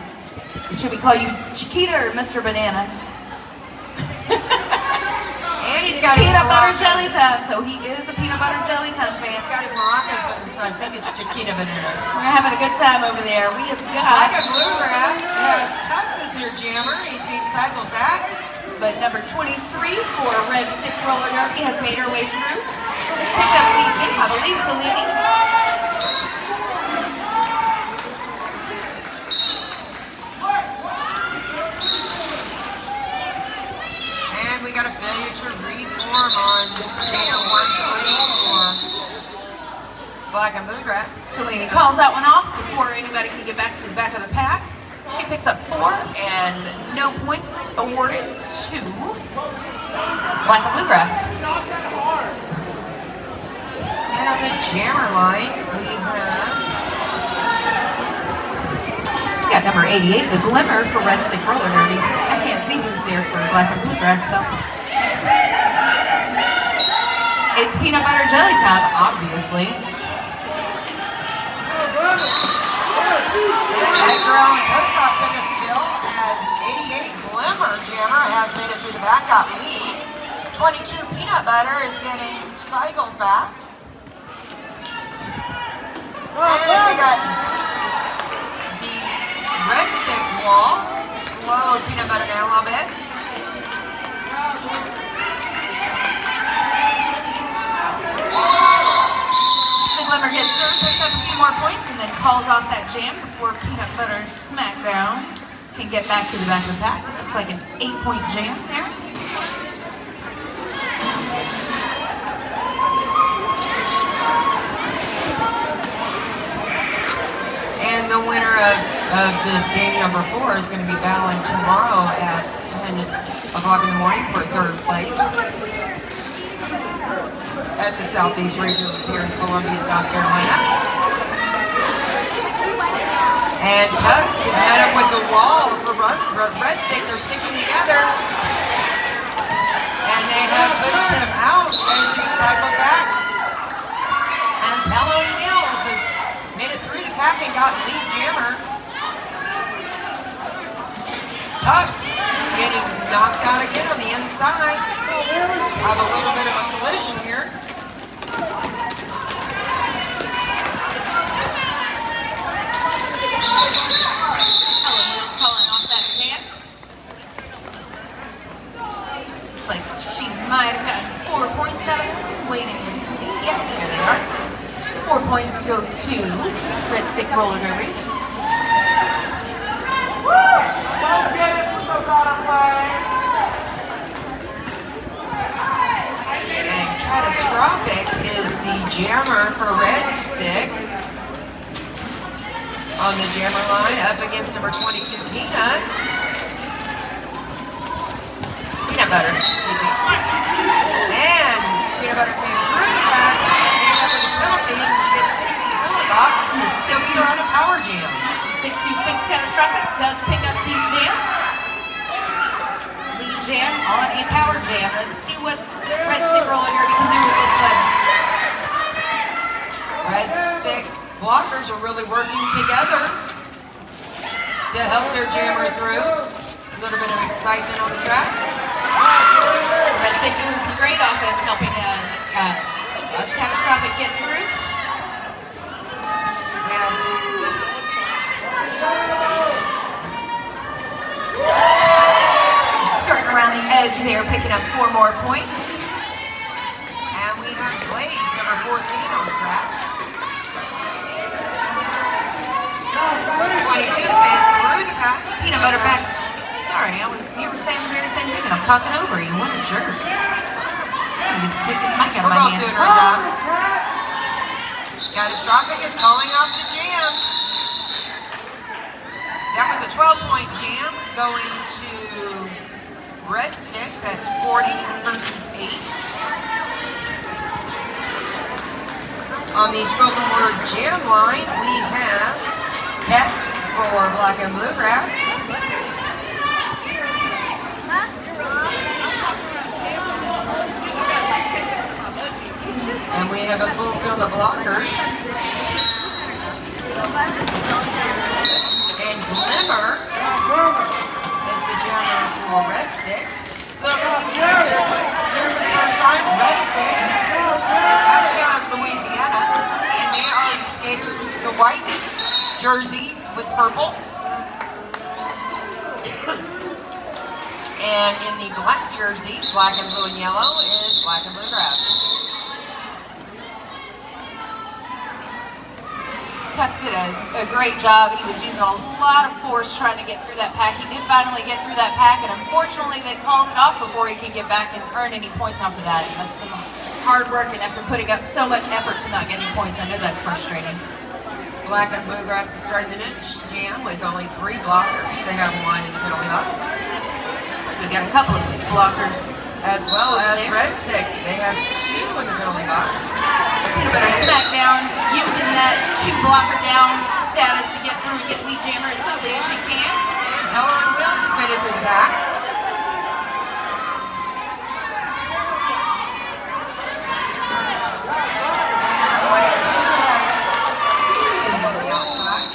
Should we call you Chiquita or Mr. Banana? And he's got his Peanut butter maracas. jelly time, so he is a peanut butter jelly time fan. He's got his maracas with him, so I think it's Chiquita Banana. We're having a good time over there. We have Like a got, bluegrass has Tux as their jammer. He's being cycled back. but number 23 for Red Stick Roller Derby has made her way through. I believe Cellini. And we got a failure to reform on skater 1-3 for Black and Bluegrass. Cellini calls that one off before anybody can get back to the back of the pack. She picks up 4 and no points awarded to Black and Bluegrass. And on the jammer line, we have Got number 88, the Glimmer for Red Stick Roller Derby. I can't see who's there for Black and Bluegrass though. It's peanut butter jelly time, obviously. That girl and Toast Top took a spill as 88 Glimmer Jammer has made it through the back, got lead. 22 Peanut Butter is getting cycled back. And we got the Red Stick wall, slow Peanut Butter down a little bit. The Glimmer gets through, picks up a few more points, and then calls off that jam before Peanut Butter Smackdown can get back to the back of the pack. Looks like an 8-point jam there. And the winner of this game number 4 is going to be battling tomorrow at 10 o'clock in the morning for 3rd place at the Southeast Regionals here in Columbia, South Carolina. And Tux is met up with the wall for Red Stick. They're sticking together. And they have pushed him out and he's cycled back. As Hell on Wheels has made it through the pack and got lead jammer. Tux getting knocked out again on the inside. Have a little bit of a collision here. Helen Wheels calling off that jam. Looks like she might have gotten 4 points out of it. Waiting to see. Yep, there they are. 4 points go to Red Stick Roller Derby. And Catastrophic is the jammer for Red Stick. On the jammer line, up against number 22, Peanut Butter, excuse me. And Peanut Butter came through the pack and ended up with a penalty and gets sent to the penalty box. So we are on a power jam. 626 Catastrophic does pick up the jam. Lead jam on a power jam. Let's see what Red Stick Roller Derby can do with this one. Red Stick blockers are really working together to help their jammer through. A little bit of excitement on the track. Red Stick doing some great offense, helping Catastrophic get through. And Skirting around pair picking up 4 more points. And we have Blaze, number 14 on the track. 22 has made it through the pack. Peanut butter back. Sorry, you were saying the very same thing and I'm talking over you. What a jerk. He just took his mic out of We're my both hand. doing our job. Catastrophic is calling off the jam. That was a 12-point jam going to Red Stick. That's 40 versus 8. On the spoken word jam line, we have text for Black and Bluegrass. And we have a full field of blockers. And Glimmer is the jammer for Red Stick. Look, if you get here for the first time, Red Stick is actually out of Louisiana. And they are the skaters, the white jerseys with purple. And in the black jerseys, black and blue and yellow, is Black and Bluegrass. Tux did a great job. He was using a lot of force trying to get through that pack. He did finally get through that pack, and unfortunately they called it off before he could get back and earn any points off of that. That's some hard work, and after putting up so much effort to not get any points, I know that's frustrating. Black and Bluegrass is starting the next jam with only 3 blockers. They have 1 in the penalty box. We've got a couple of blockers. As well as Red Stick. They have 2 in the penalty box. Peanut butter smackdown, using that 2-blocker down status to get through and get lead jammer as quickly as she can. And Hell on Wheels has made it through the pack. And 22 has speed on the outside.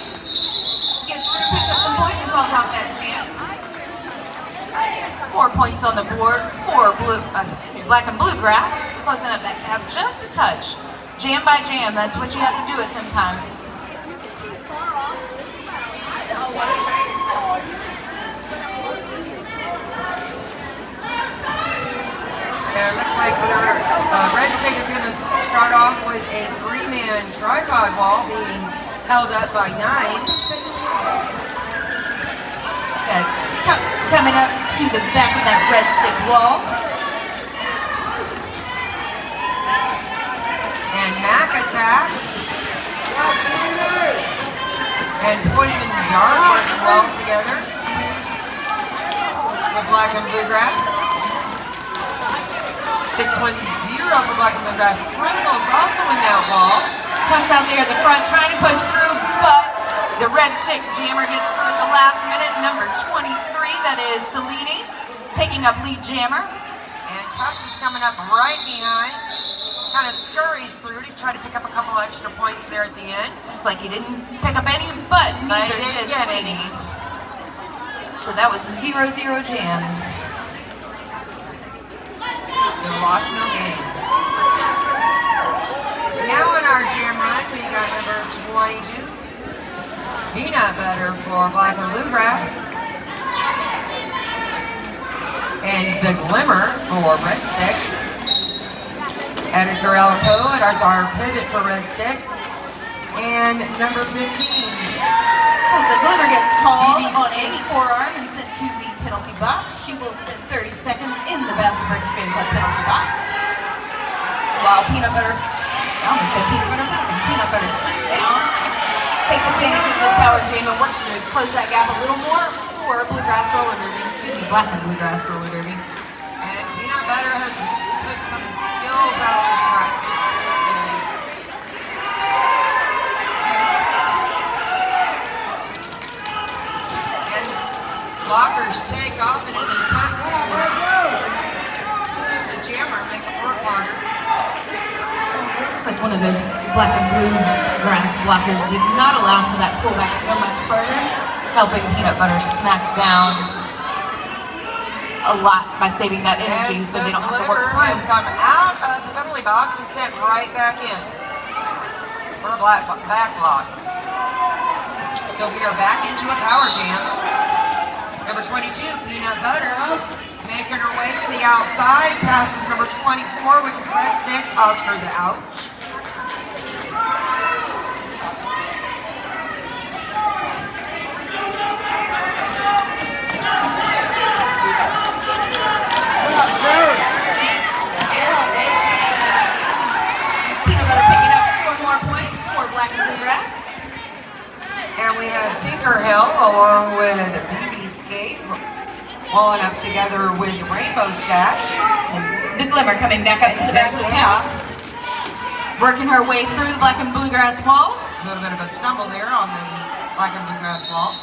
Gets through, picks up some points, and calls off that jam. 4 points on the board for Black and Bluegrass, closing up that gap just a touch. Jam by jam, that's what you have to do it sometimes. And it looks like Red Stick is going to start off with a 3-man tripod wall being held up by knives. Tux coming up to the back of that Red Stick wall. And Mac Attack and Poison Dart working well together with Black and Bluegrass. 610 for Black and Bluegrass. Criminals also in that wall. Tux out there at the front trying to push through, but the Red Stick jammer gets through at the last minute. Number 23, that is Salini, picking up lead jammer. And Tux is coming up right behind. Kind of scurries through to try to pick up a couple extra points there at the end. Looks like he didn't pick up any, but neither he didn't did get Sweeney. any. So that was a 0-0 jam. No loss, no gain. Now in our jam run, we got number 22, Peanut Butter for Black and Bluegrass. And the Glimmer for Red Stick. Editor Ellen Poe at our pivot for Red Stick. And number 15. So the Glimmer gets called BB on a State. forearm and sent to the penalty box. She will spend 30 seconds in the Bassburg Fan Club penalty box. While Peanut Butter, I almost said Peanut Butter Smackdown, takes advantage of this power jam and works to close that gap a little more for Bluegrass Roller Derby. Excuse me, Black and Bluegrass Roller Derby. And Peanut Butter has put some skills out on this track today. And the blockers take off in an attempt to the jammer and make it work harder. Looks like one of those Black and Bluegrass blockers did not allow for that pullback to go much further, helping Peanut Butter smack down a lot by saving that energy so they don't have to work Glimmer has through. come out of the penalty box and sent right back in for a back block. So we are back into a power jam. Number Number 22, Peanut Butter, making her way to the outside, passes number 24, which is Red Sticks, Oscar the Ouch. Peanut Butter picking up 4 more points for Black and Bluegrass. And we have Tinker Hill along with BB Skate, walling up together with Rainbow Stash. The Glimmer coming back up to the back of the pack, working her way through the Black and Bluegrass wall. A little bit of a stumble there on the Black and Bluegrass wall.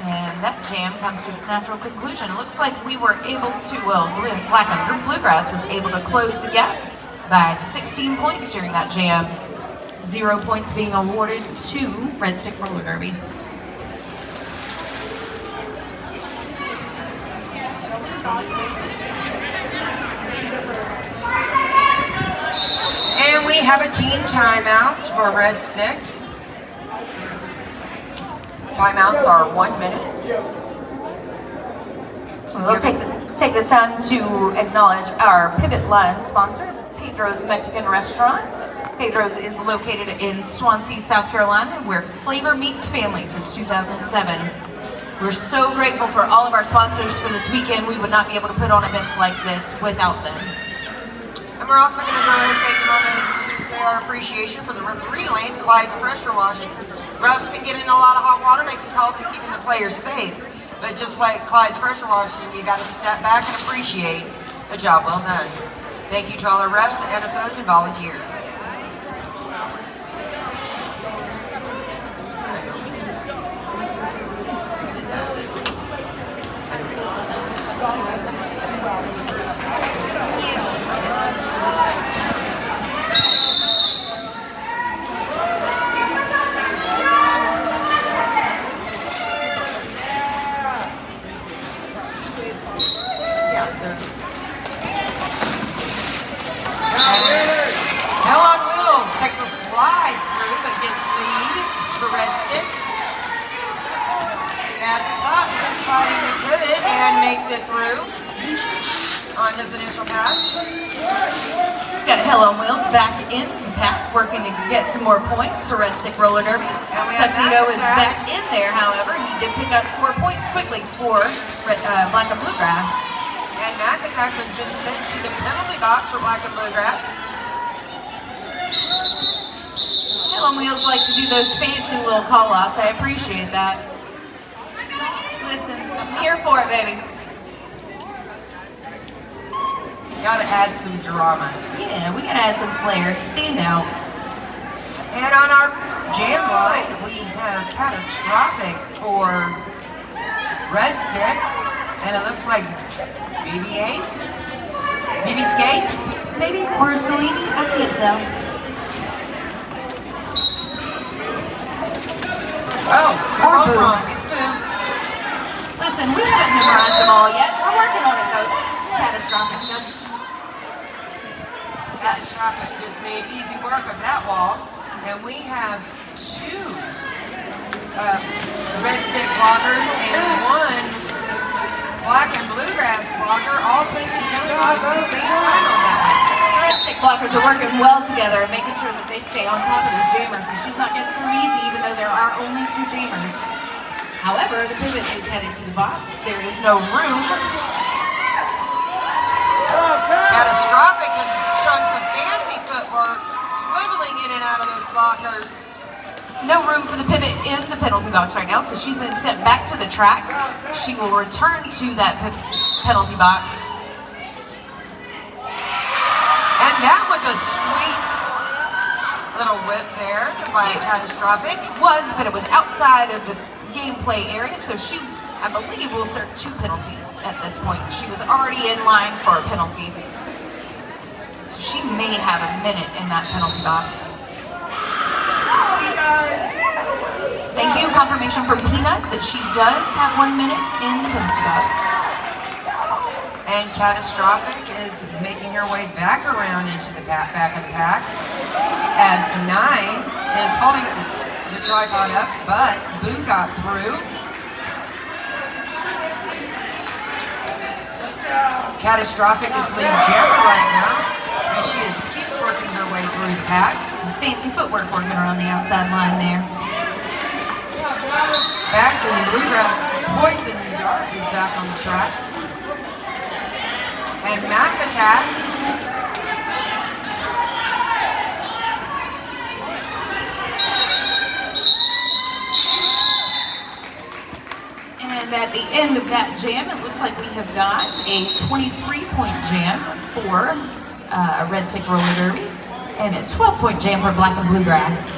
And that jam comes to its natural conclusion. It looks like we were able to, well, Black and Bluegrass was able to close the gap by 16 points during that jam. 0 points being awarded to Red Stick Roller Derby. And we have a team timeout for Red Stick. Timeouts are 1 minute. We'll take this time to acknowledge our pivot line sponsor, Pedro's Mexican Restaurant. Pedro's is located in Swansea, South Carolina, where flavor meets family since 2007. We're so grateful for all of our sponsors for this weekend. We would not be able to put on events like this without them. And we're also going to go ahead and take a moment to say our appreciation for the referee lane, Clyde's Pressure Washing. Refs can get in a lot of hot water, making calls and keeping the players safe. But just like Clyde's Pressure Washing, you got to step back and appreciate the job well done. Thank you to all our refs and NSOs and volunteers. Hell on Wheels takes a slide through but gets lead for Red Stick. As Tux is fighting the pivot and makes it through on his initial pass. Got Hell on Wheels back in the pack, working to get some more points for Red Stick Roller Derby. Tuxedo is back in there, however. He did pick up 4 points quickly for Black and Bluegrass. And Mac Attack has been sent to the penalty box for Black and Bluegrass. Hell on Wheels likes to do those fancy little call-offs. I appreciate that. Listen, I'm here for it, baby. Gotta add some drama. Yeah, we gotta add some flair. Stand out. And on our jam line, we have Catastrophic for Red Stick. And it looks like BB Skate? Maybe or Salini, I can't tell. Oh, we're both wrong. It's Boom. Listen, we haven't memorized them all yet. We're working on it though. That's catastrophic. Catastrophic just made easy work of that wall. And we have 2 Red Stick blockers and 1 Black and Bluegrass blocker, all sent to the penalty box at the same time on that one. Red Stick blockers are working well together, making sure that they stay on top of those jammers, so she's not getting through easy, even though there are only 2 jammers. However, the pivot is headed to the box. There is no room. Catastrophic is showing some fancy footwork, swiveling in and out of those blockers. No room for the pivot in the penalty box right now, so she's been sent back to the track. She will return to that penalty box. And that was a sweet little whip there by Catastrophic. It was, but it was outside of the gameplay area, so she, I believe, will serve 2 penalties at this point. She was already in line for a penalty, so she may have a minute in that penalty box. Thank you. Confirmation from Peanut that she does have 1 minute in the penalty box. And Catastrophic is making her way back around into the back of the pack as Nines is holding the tripod up, but Boo got through. Catastrophic is leading Gemma right now, and she keeps working her way through the pack. Some fancy footwork working her on the outside line there. Back in Bluegrass's Poison Dart is back on the track. And Mac Attack And at the end of that jam, it looks like we have got a 23-point jam for Red Stick Roller Derby and a 12-point jam for Black and Bluegrass.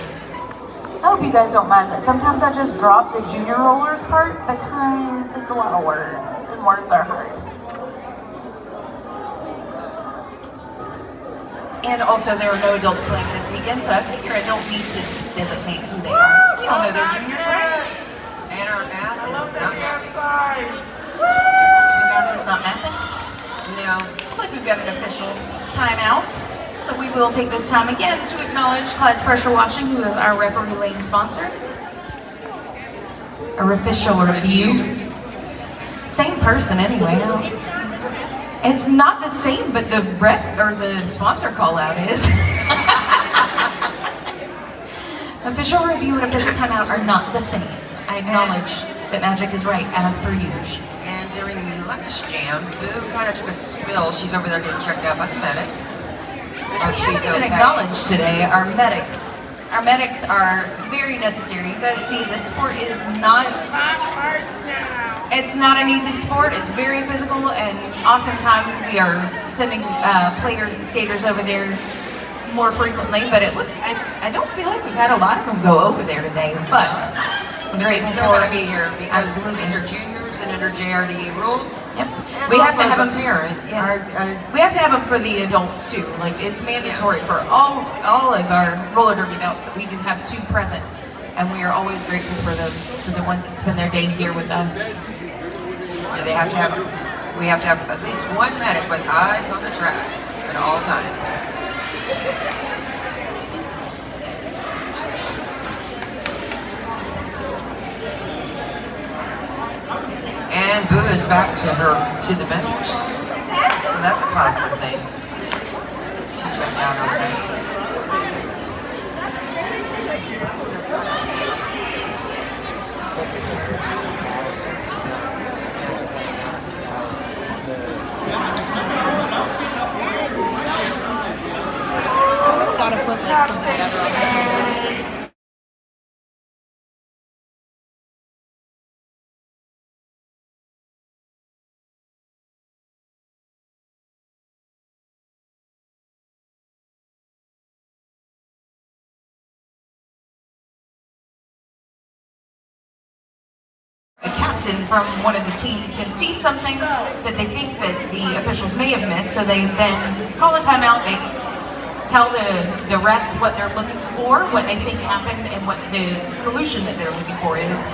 I hope you guys don't mind that sometimes I just drop the junior rollers part because it's a lot of words and words are hard. And also there are no adults playing this weekend, so I figure I don't need to designate who they are. We all know they're juniors, right? and our math is not mathing. It's not mathing? No. Looks like we've got an official timeout. So we will take this time again to acknowledge Clyde's Pressure Washing, who is our referee lane sponsor. Our official review. Same person anyway. It's not the same, but the ref or the sponsor call out is. Official review and official timeout are not the same. I acknowledge that Magic is right, as per usual. And during the last jam, Boo kind of took a spill. She's over there getting checked out by the medic. Which we haven't even acknowledged today, our medics. Our medics are very necessary. You guys see, the sport is not, it's not an easy sport. It's very physical, and oftentimes we are sending players and skaters over there more frequently, but it looks, I don't feel like we've had a lot of them go over there today, but they still got to be here because these are juniors and under JRDA rules. Yep. And We have to have a them. parent. Yeah. We have to have them for the adults too. Like it's mandatory for all of our roller derby bouts that we do have two present, and we are always grateful for the ones that spend their day here with us. Yeah, they have to have. We have to have at least one medic with eyes on the track at all times. And Boo is back to the bench. So that's a positive thing. She checked out okay. Gotta put like some together on this. A captain from one of the teams can see something that they think that the officials may have missed, so they then call a timeout. They tell the refs what they're looking for, what they think happened, and what the solution that they're looking for is.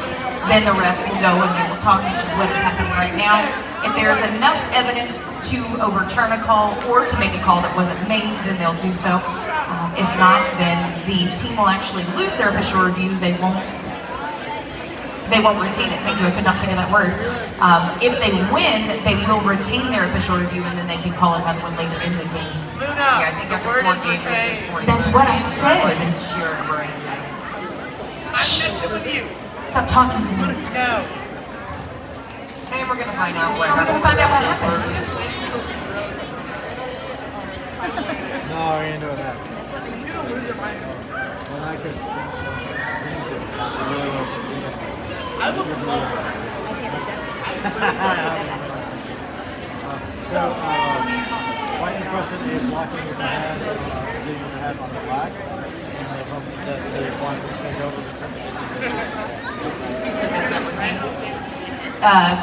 Then the refs will go and they will talk, which is what is happening right now. If there's enough evidence to overturn a call or to make a call that wasn't made, then they'll do so. If not, then the team will actually lose their official review. They won't retain it. Thank you, I could not think of that word. If they win, they will retain their official review, and then they can call another one later in the game. Yeah, I think after 4 games at this point. That's what I said. Sharing a brain. Stop talking to me. No. Today we're gonna find out what We're happened. gonna find out what happened. No, I ain't doing that. When I could I would love So, white person is blocking with the hand, leaving the hand on the flag, and they want to take over the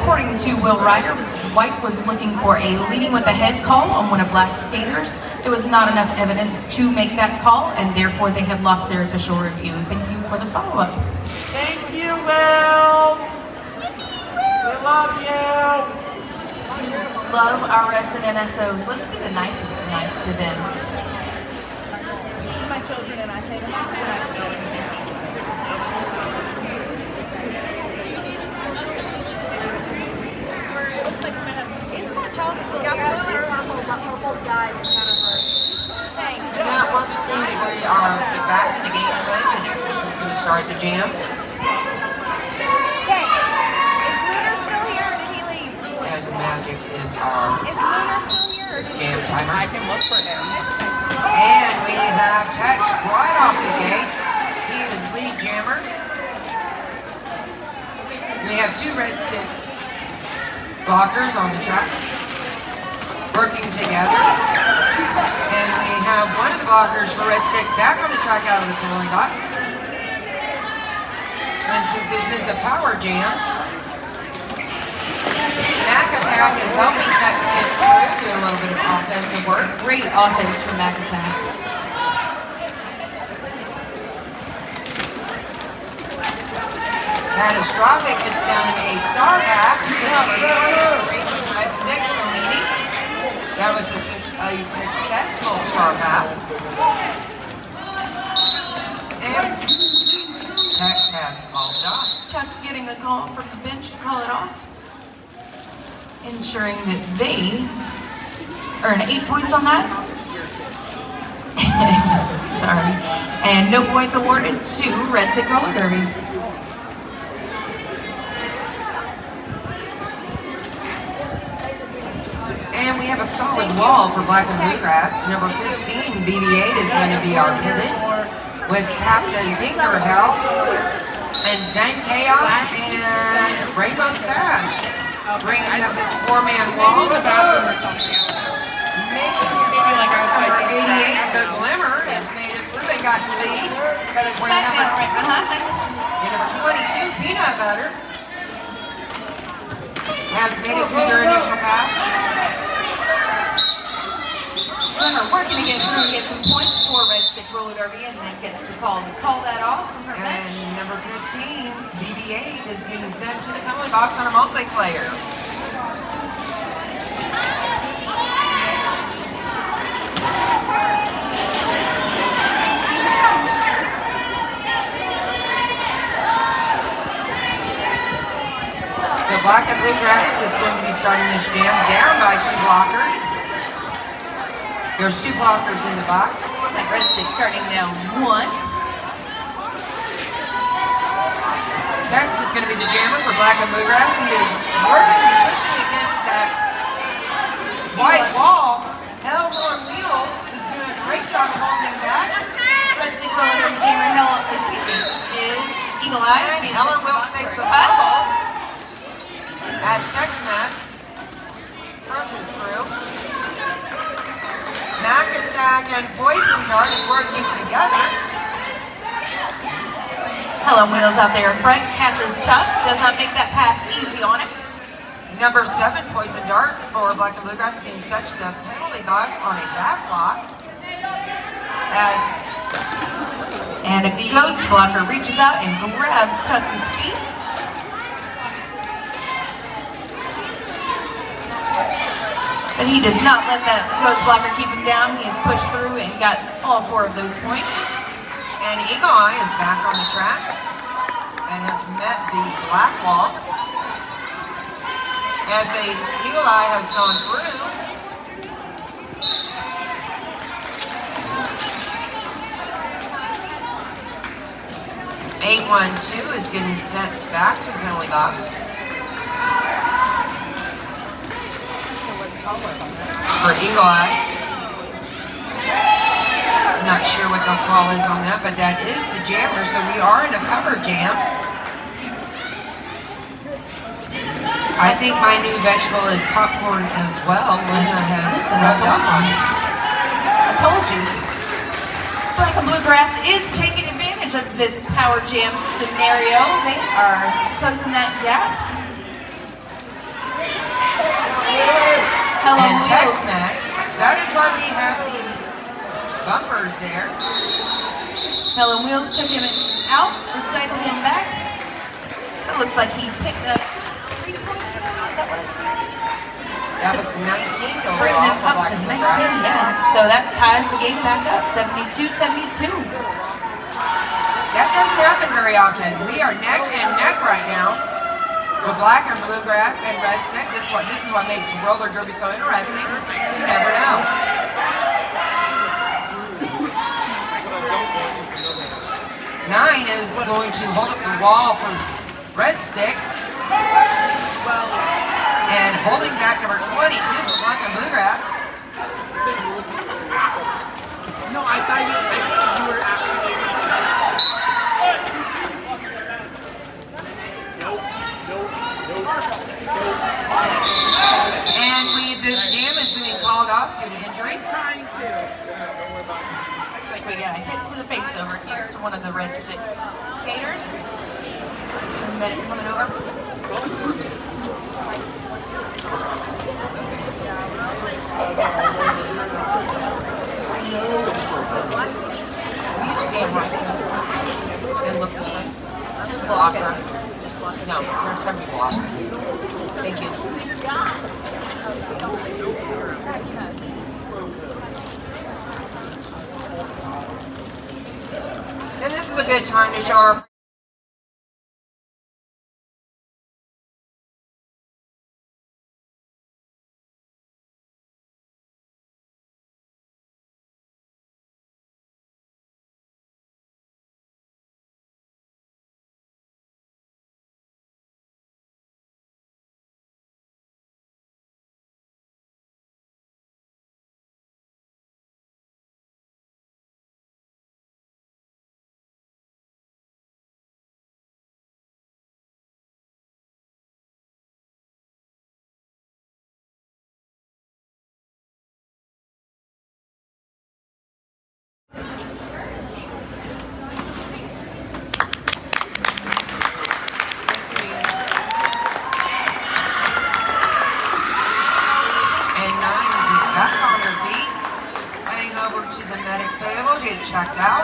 According to Will Ryder, White was looking for a leading with the head call on one of Black's skaters. There was not enough evidence to make that call, and therefore they have lost their official review. Thank you for the follow-up. Thank you, Will. We love you. Love our refs and NSOs. Let's be the nicest of nice to them. My children and I say the because Magic is our Is Lunar still here? Or did jam you? timer. I can look for him. And we have Tex right off the gate. He is lead jammer. We have two red stick blockers on the track working together. And we have one of the blockers for red stick back on the track out of the penalty box. And since this is a power jam, Mac Attack is helping Tex get through, do a little bit of offensive work. Great offense from Mac Attack. Catastrophic has done a star pass to number 23, Red Sticks leading. That was a successful star pass. And Tex has called it off. Chuck's getting a call from the bench to call it off, ensuring that they earn 8 points on that. Sorry. And no points awarded to Red Stick Roller Derby. And we have a solid wall for Black and Bluegrass. Number 15, BB-8 is going to be our pivot with Captain Tinker Help and Zen Chaos and Rainbow Stash. Bringing up this four-man wall. Maybe the bathroom or something. Maybe like outside. Number 88, The Glimmer, has made it through and got the lead. Better Where smack number, down right behind. and number 22, Peanut Butter, has made it through their initial pass. Glimmer working to get through and get some points for Red Stick Roller Derby, and then gets the call to call that off from her bench. And number 15, BB-8, is getting sent to the penalty box on a multiplayer. So Black and Bluegrass is going to be starting this jam down by 2 blockers. There's 2 blockers in the box. That Red Stick starting down 1. Tex is going to be the jammer for Black and Bluegrass. He is working and pushing against that white wall. Hell's on Wheels is doing a great job of holding back. Red Stick Roller Derby jammer is Eagle Eyes. And Helen will face the stumble as Tex-Mex crushes through. Mac Attack and Poison Dart is working together. Helen Wheels out there in front, catches Chucks, does not make that pass easy on it. Number 7, Poison Dart for Black and Bluegrass, getting sent to the penalty box on a back block. And a ghost blocker reaches out and grabs Chucks' feet. But he does not let that ghost blocker keep him down. He has pushed through and got all 4 of those points. And Eagle Eye is back on the track and has met the black wall. As the Eagle Eye has gone through, 812 is getting sent back to the penalty box for Eagle Eye. Not sure what the call is on that, but that is the jammer, so we are in a power jam. I think my new vegetable is popcorn as well. Linda has rubbed off on it. I told you. Black and Bluegrass is taking advantage of this power jam scenario. They are closing that gap. Hello, And Wheels. Tex-Mex, that is why we have the bumpers there. Helen Wheels took him out, recycled him back. It looks like he picked up 3 points. Is that what I'm saying? That was 19 Bring overall them for up Black to and 19, Bluegrass. yeah. So that ties the game back up, 72-72. That doesn't happen very often. We are neck and neck right now with Black and Bluegrass and Red Stick. This is what makes roller derby so interesting. You never know. Nine is going to hold up the wall for Red Stick. And holding back number 22 for Black and Bluegrass. No, I thought you were asking me something. And this jam is being called off due to injury. Trying to. Looks like we got a hit to the face over here to one of the Red Stick skaters. Med coming over. You stand right and look this way. Just block it. No, there's somebody blocking. Thank you. And this is a good time to show our to the medic table to get checked out.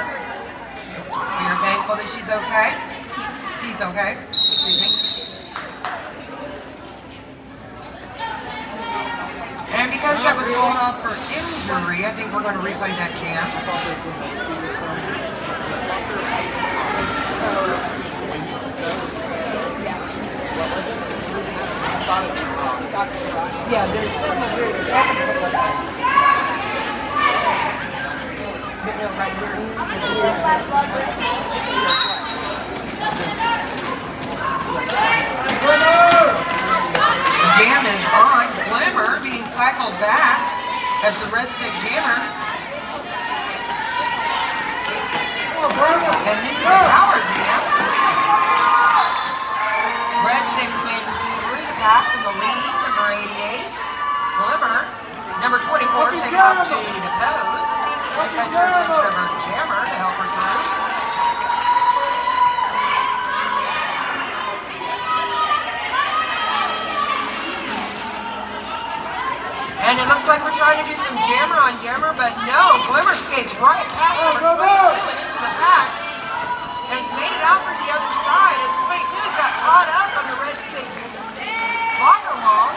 We are thankful that she's okay. He's okay. Excuse me. And because that was called off for injury, I think we're going to replay that jam. Yeah, there's some right here. Jam is on. Glimmer being cycled back as the Red Stick Jammer. And this is a power jam. Red Stick's been through the pack from the lead, number 88. Glimmer, number 24, taking an opportunity to pose. Cut your attention over to Jammer to help her through. And it looks like we're trying to do some jammer on jammer, but no, Glimmer skates right past number 22 and into the pack. Has made it out through the other side as 22 has got caught up on the Red Stick locker wall.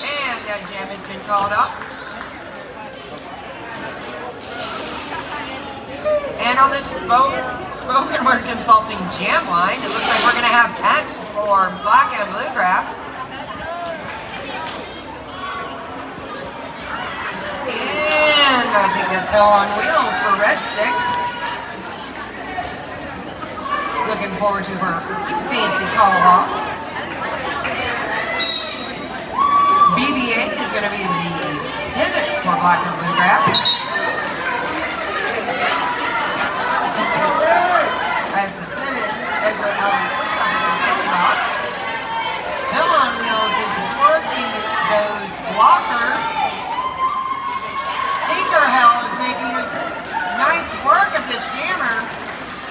And that jam has been called up. And on this spoken word consulting jam line, it looks like we're going to have text for Black and Bluegrass. And I think that's Hell on Wheels for Red Stick. Looking forward to her fancy call-offs. BB-8 is going to be the pivot for Black and Bluegrass. As the pivot, Edward Allen's push on the pitch box. Hell on Wheels is working those blockers. Tinker Hell is making a nice work of this jammer,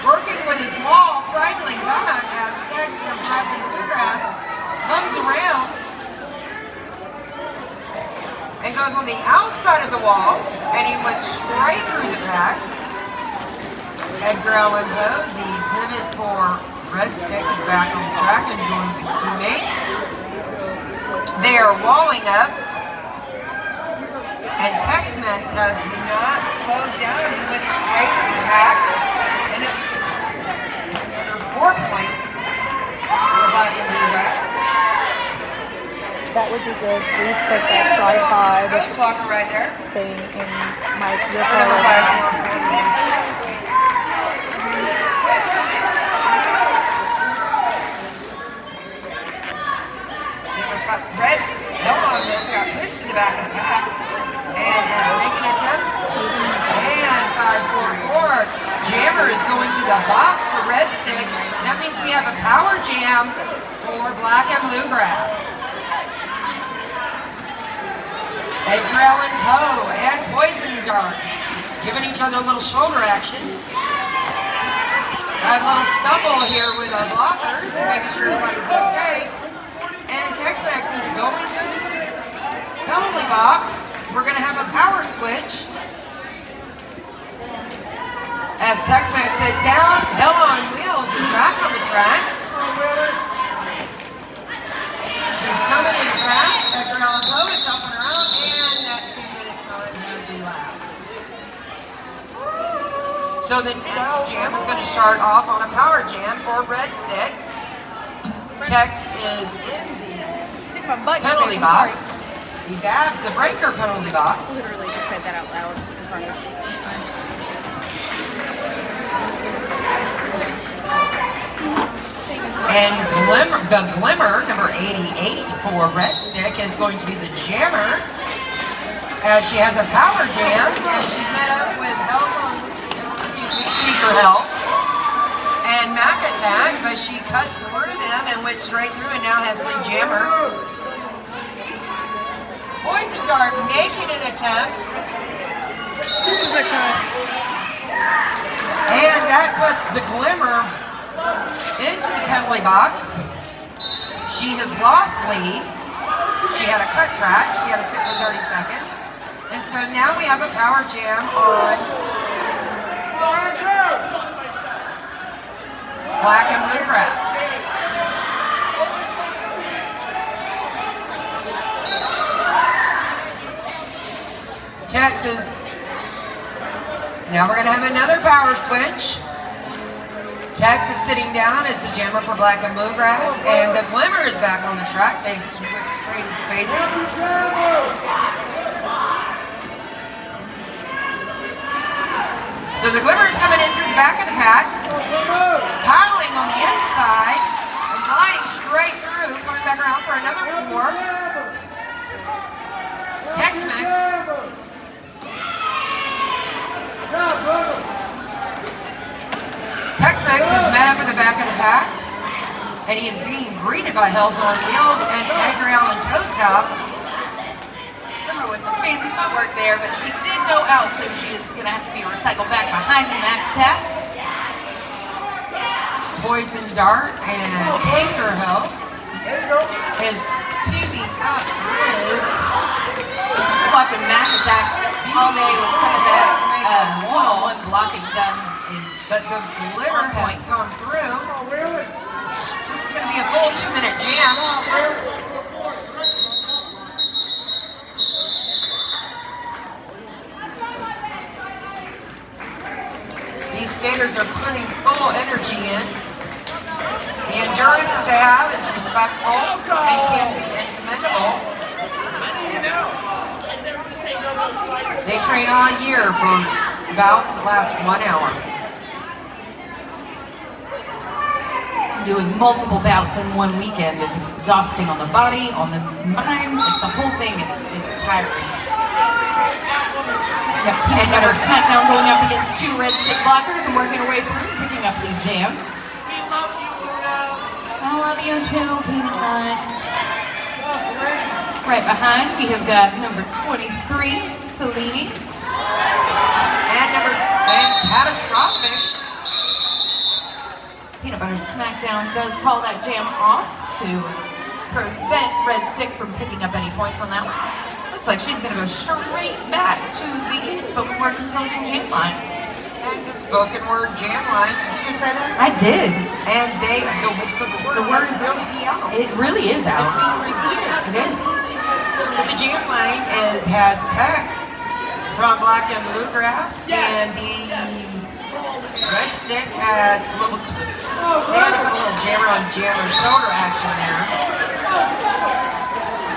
working with his wall, cycling back as Tex from Bradley Bluegrass comes around and goes on the outside of the wall, and he went straight through the pack. Edgar Allan Poe, the pivot for Red Stick, is back on the track and joins his teammates. They are walling up, and Tex-Mex has not slowed down. He went straight to the pack, and there are 4 points for the Black and Bluegrass. That would be good. Please put that tripod Ghost blocker right there. thing in my your Number phone. 5. Red, held on this, got pushed to the back of the pack, and is making an attempt. And 5-4-4. Jammer is going to the box for Red Stick. That means we have a power jam for Black and Bluegrass. Edgar Allan Poe and Poison Dart giving each other a little shoulder action. I have a little stumble here with our blockers, making sure everybody's okay. And Tex-Mex is going to the penalty box. We're going to have a power switch. As Tex-Mex sits down, Hell on Wheels is back on the track. She's coming in fast. Edgar Allan Poe is helping her out, and that 2-minute time has elapsed. So the next jam is going to start off on a power jam for Red Stick. Tex is in the penalty box. He grabs the breaker penalty box. Literally just said that out loud in front of you. And the Glimmer, number 88 for Red Stick, is going to be the jammer, as she has a power jam, and she's met up with Eager Help and Mac Attack, but she cut through them and went straight through and now has lead jammer. Poison Dart making an attempt. And that puts the Glimmer into the penalty box. She has lost lead. She had a cut track. She had to sit for 30 seconds. And so now we have a power jam on Black and Bluegrass. Texas. Now we're going to have another power switch. Tex is sitting down as the jammer for Black and Bluegrass, and the Glimmer is back on the track. They traded spaces. So the Glimmer is coming in through the back of the pack, paddling on the inside, and gliding straight through, coming back around for another 4. Tex-Mex. Tex-Mex is met up in the back of the pack, and he is being greeted by Hells on Wheels and Edgar Allan Toastop. Glimmer with some fancy footwork there, but she did go out, so she is going to have to be recycled back behind the Mac Attack. Poison Dart and Tinker Help is to be cut through. Watching Mac Attack all day with some of that one-on-one blocking done is. But the Glitter has come through. This is going to be a full 2-minute jam. These skaters are putting full energy in. The endurance that they have is respectful and can be commendable. They train all year for bouts that last 1 hour. Doing multiple bouts in one weekend is exhausting on the body, on the mind, like the whole thing, it's tiring. Got Peanut Butter Smackdown going up against 2 Red Stick blockers and working her way through, picking up the jam. I love you too, Peanut Nut. Right behind, we have got number 23, Selene. And Catastrophic. Peanut Butter Smackdown does call that jam off to prevent Red Stick from picking up any points on that one. Looks like she's going to go straight back to the Spoken Word Consulting jam line. And the Spoken Word jam line. Did you say that? I did. And the word must really be out. It really is out. It's being repeated. It is. But the jam line has text from Black and Bluegrass, and the Red Stick has a little. They had to put a little jammer on jammer shoulder action there.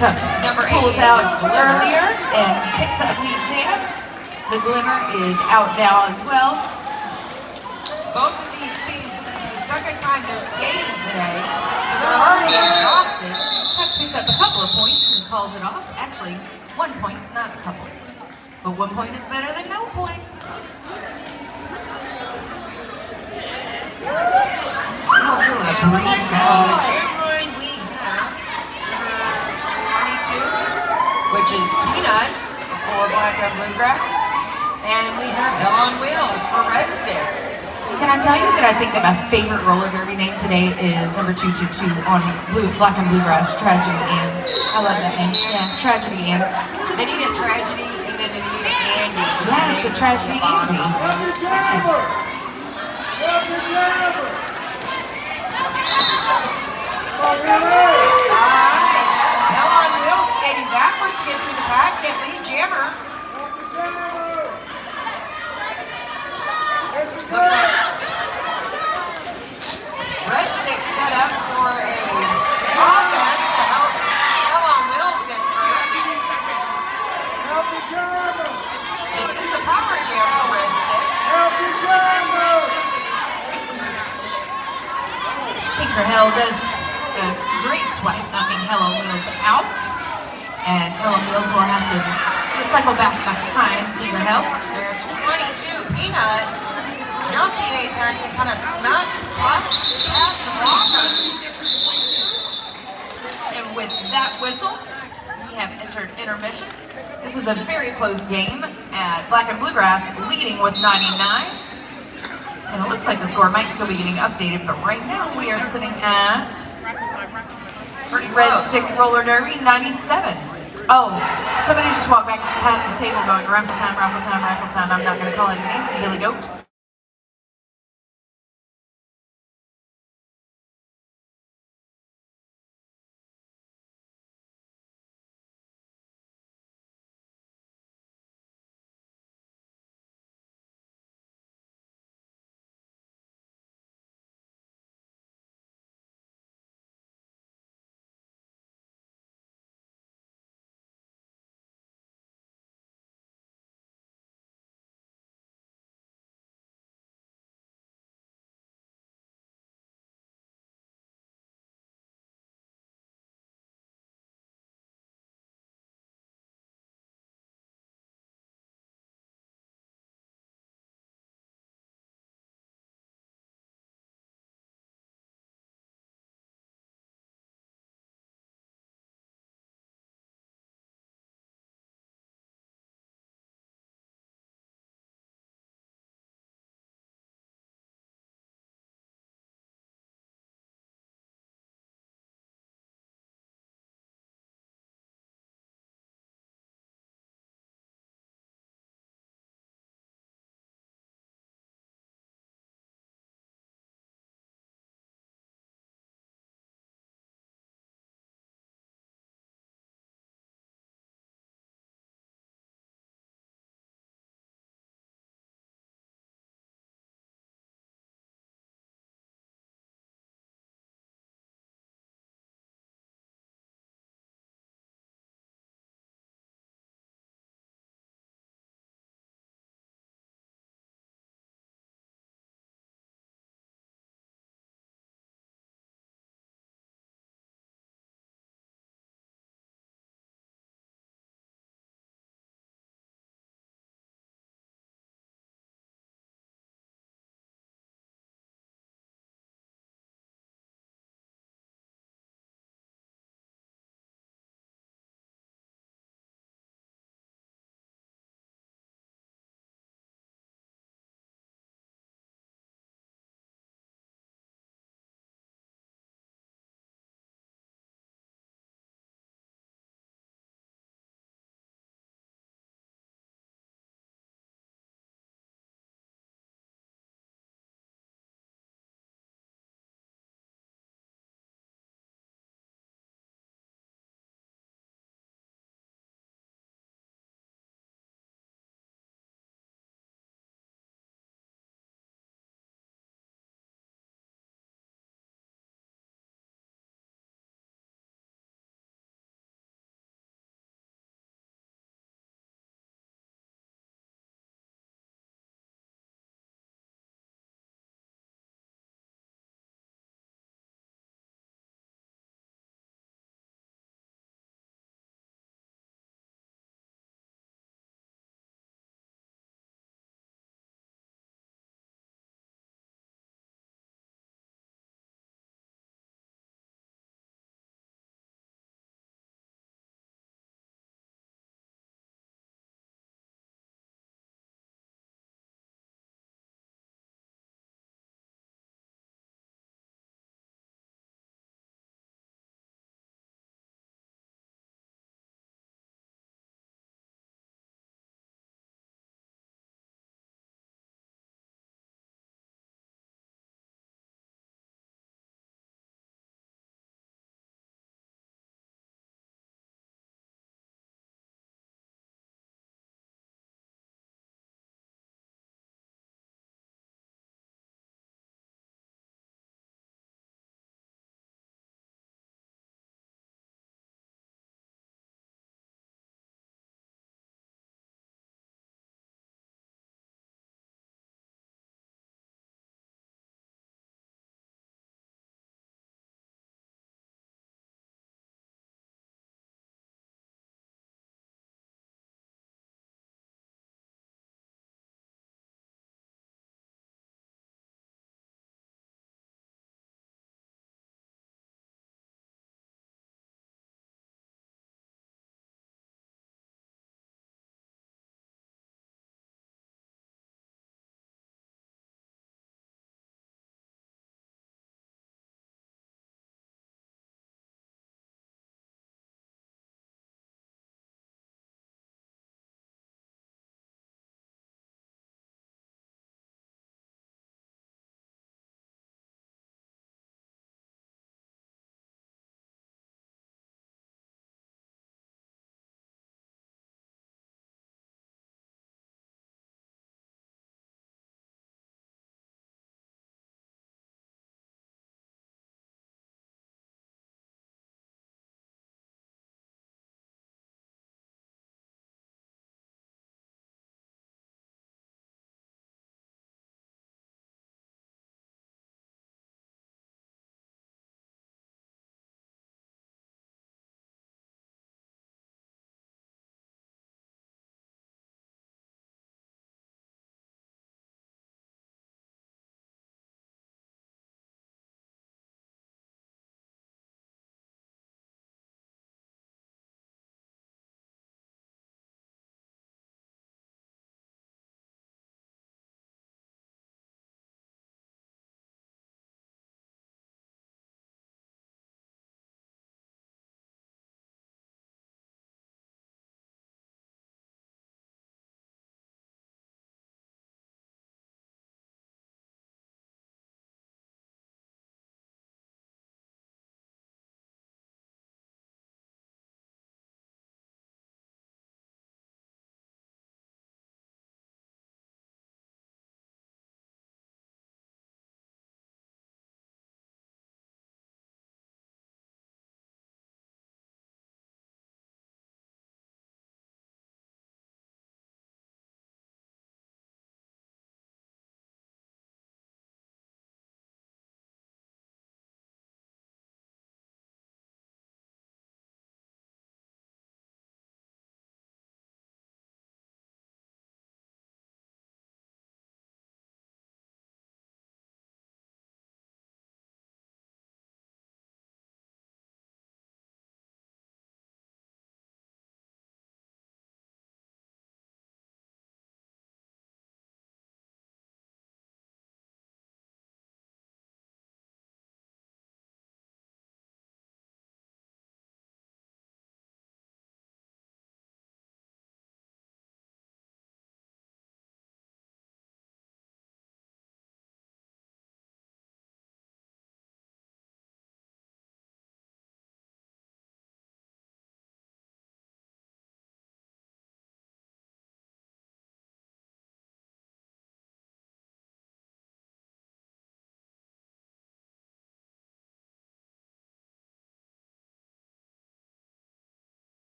Tubbs Number pulls 88, out the Glimmer. earlier and picks up lead jam. The Glimmer is out now as well. Both of these teams, this is the second time they're skating today, so they're already exhausted. Tubbs picks up a couple of points and calls it off. Actually, 1 point, not a couple. But 1 point is better than no points. And on the jam line we have number 22, which is Peanut for Black and Bluegrass. And we have Hell on Wheels for Red Stick. Can I tell you that I think that my favorite roller derby name today is number 222 on Black and Bluegrass, Tragedy Ann. I love that name. Yeah, Tragedy Ann. They need a tragedy and then they need an Andy. Yeah, it's a Tragedy Andy. Yes. Hell on Wheels skating backwards to get through the pack. Hit lead jammer. Looks like Red Stick set up for a offense to help Hell on Wheels get through. This is a power jam for Red Stick. Tinker Hell does a great swipe, knocking Hell on Wheels out. And Hell on Wheels will have to cycle back behind Tinker Hell. There's 22. Peanut jumped the apex and kind of snuck past the blockers. And with that whistle, we have entered intermission. This is a very close game at Black and Bluegrass leading with 99. And it looks like the score might still be getting updated, but right now we are sitting at Pretty Red close. Stick Roller Derby 97. Oh, somebody just walked back past the table going, raffle time, raffle time, raffle time. I'm not going to call any names, Billy Goat.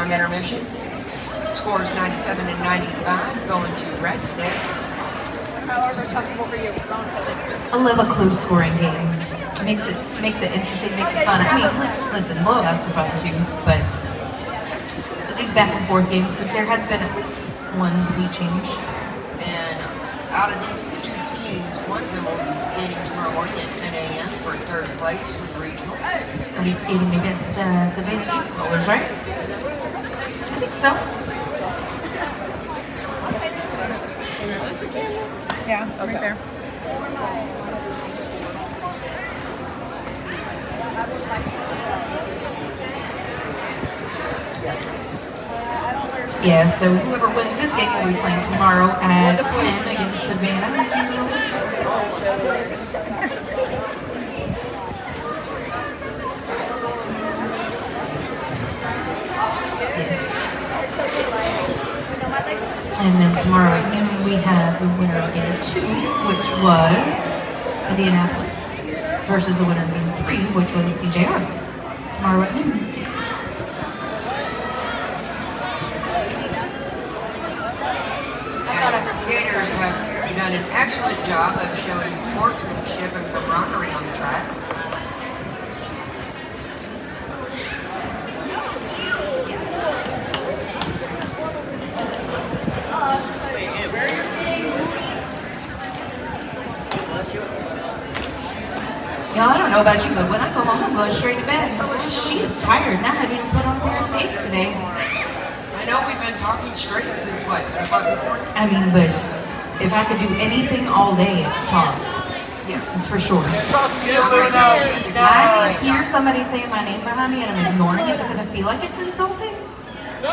from intermission. Scores 97 and 95, going to Red Stick. However's comfortable for you. I love a close scoring game. Makes it interesting, makes it fun. I mean, listen, blowouts are fun too, but these back and forth games, because there has been at least one we change. And out of these two teams, one of them will be skating tomorrow morning at 10 a.m. for third place with regionals. Are we skating against Savannah Youth Rollers, right? I think so. Yeah, right there. Yeah, so whoever wins this game will be playing tomorrow at 10 against Savannah. And then tomorrow at noon we have the winner of game 2, which was Indianapolis, versus the winner of game 3, which was CJR. Tomorrow at noon. Skaters have done an excellent job of showing sportsmanship and camaraderie on the track. Y'all, I don't know about you, but when I go home, I'm going straight to bed. She is tired, and I haven't even put on a pair of skates today. I know we've been talking straight since what, 10 o'clock this morning? I mean, but if I could do anything all day, it's talk. Yes. That's for sure. Yes or no? I hear somebody saying my name behind me, and I'm ignoring it because I feel like it's insulting.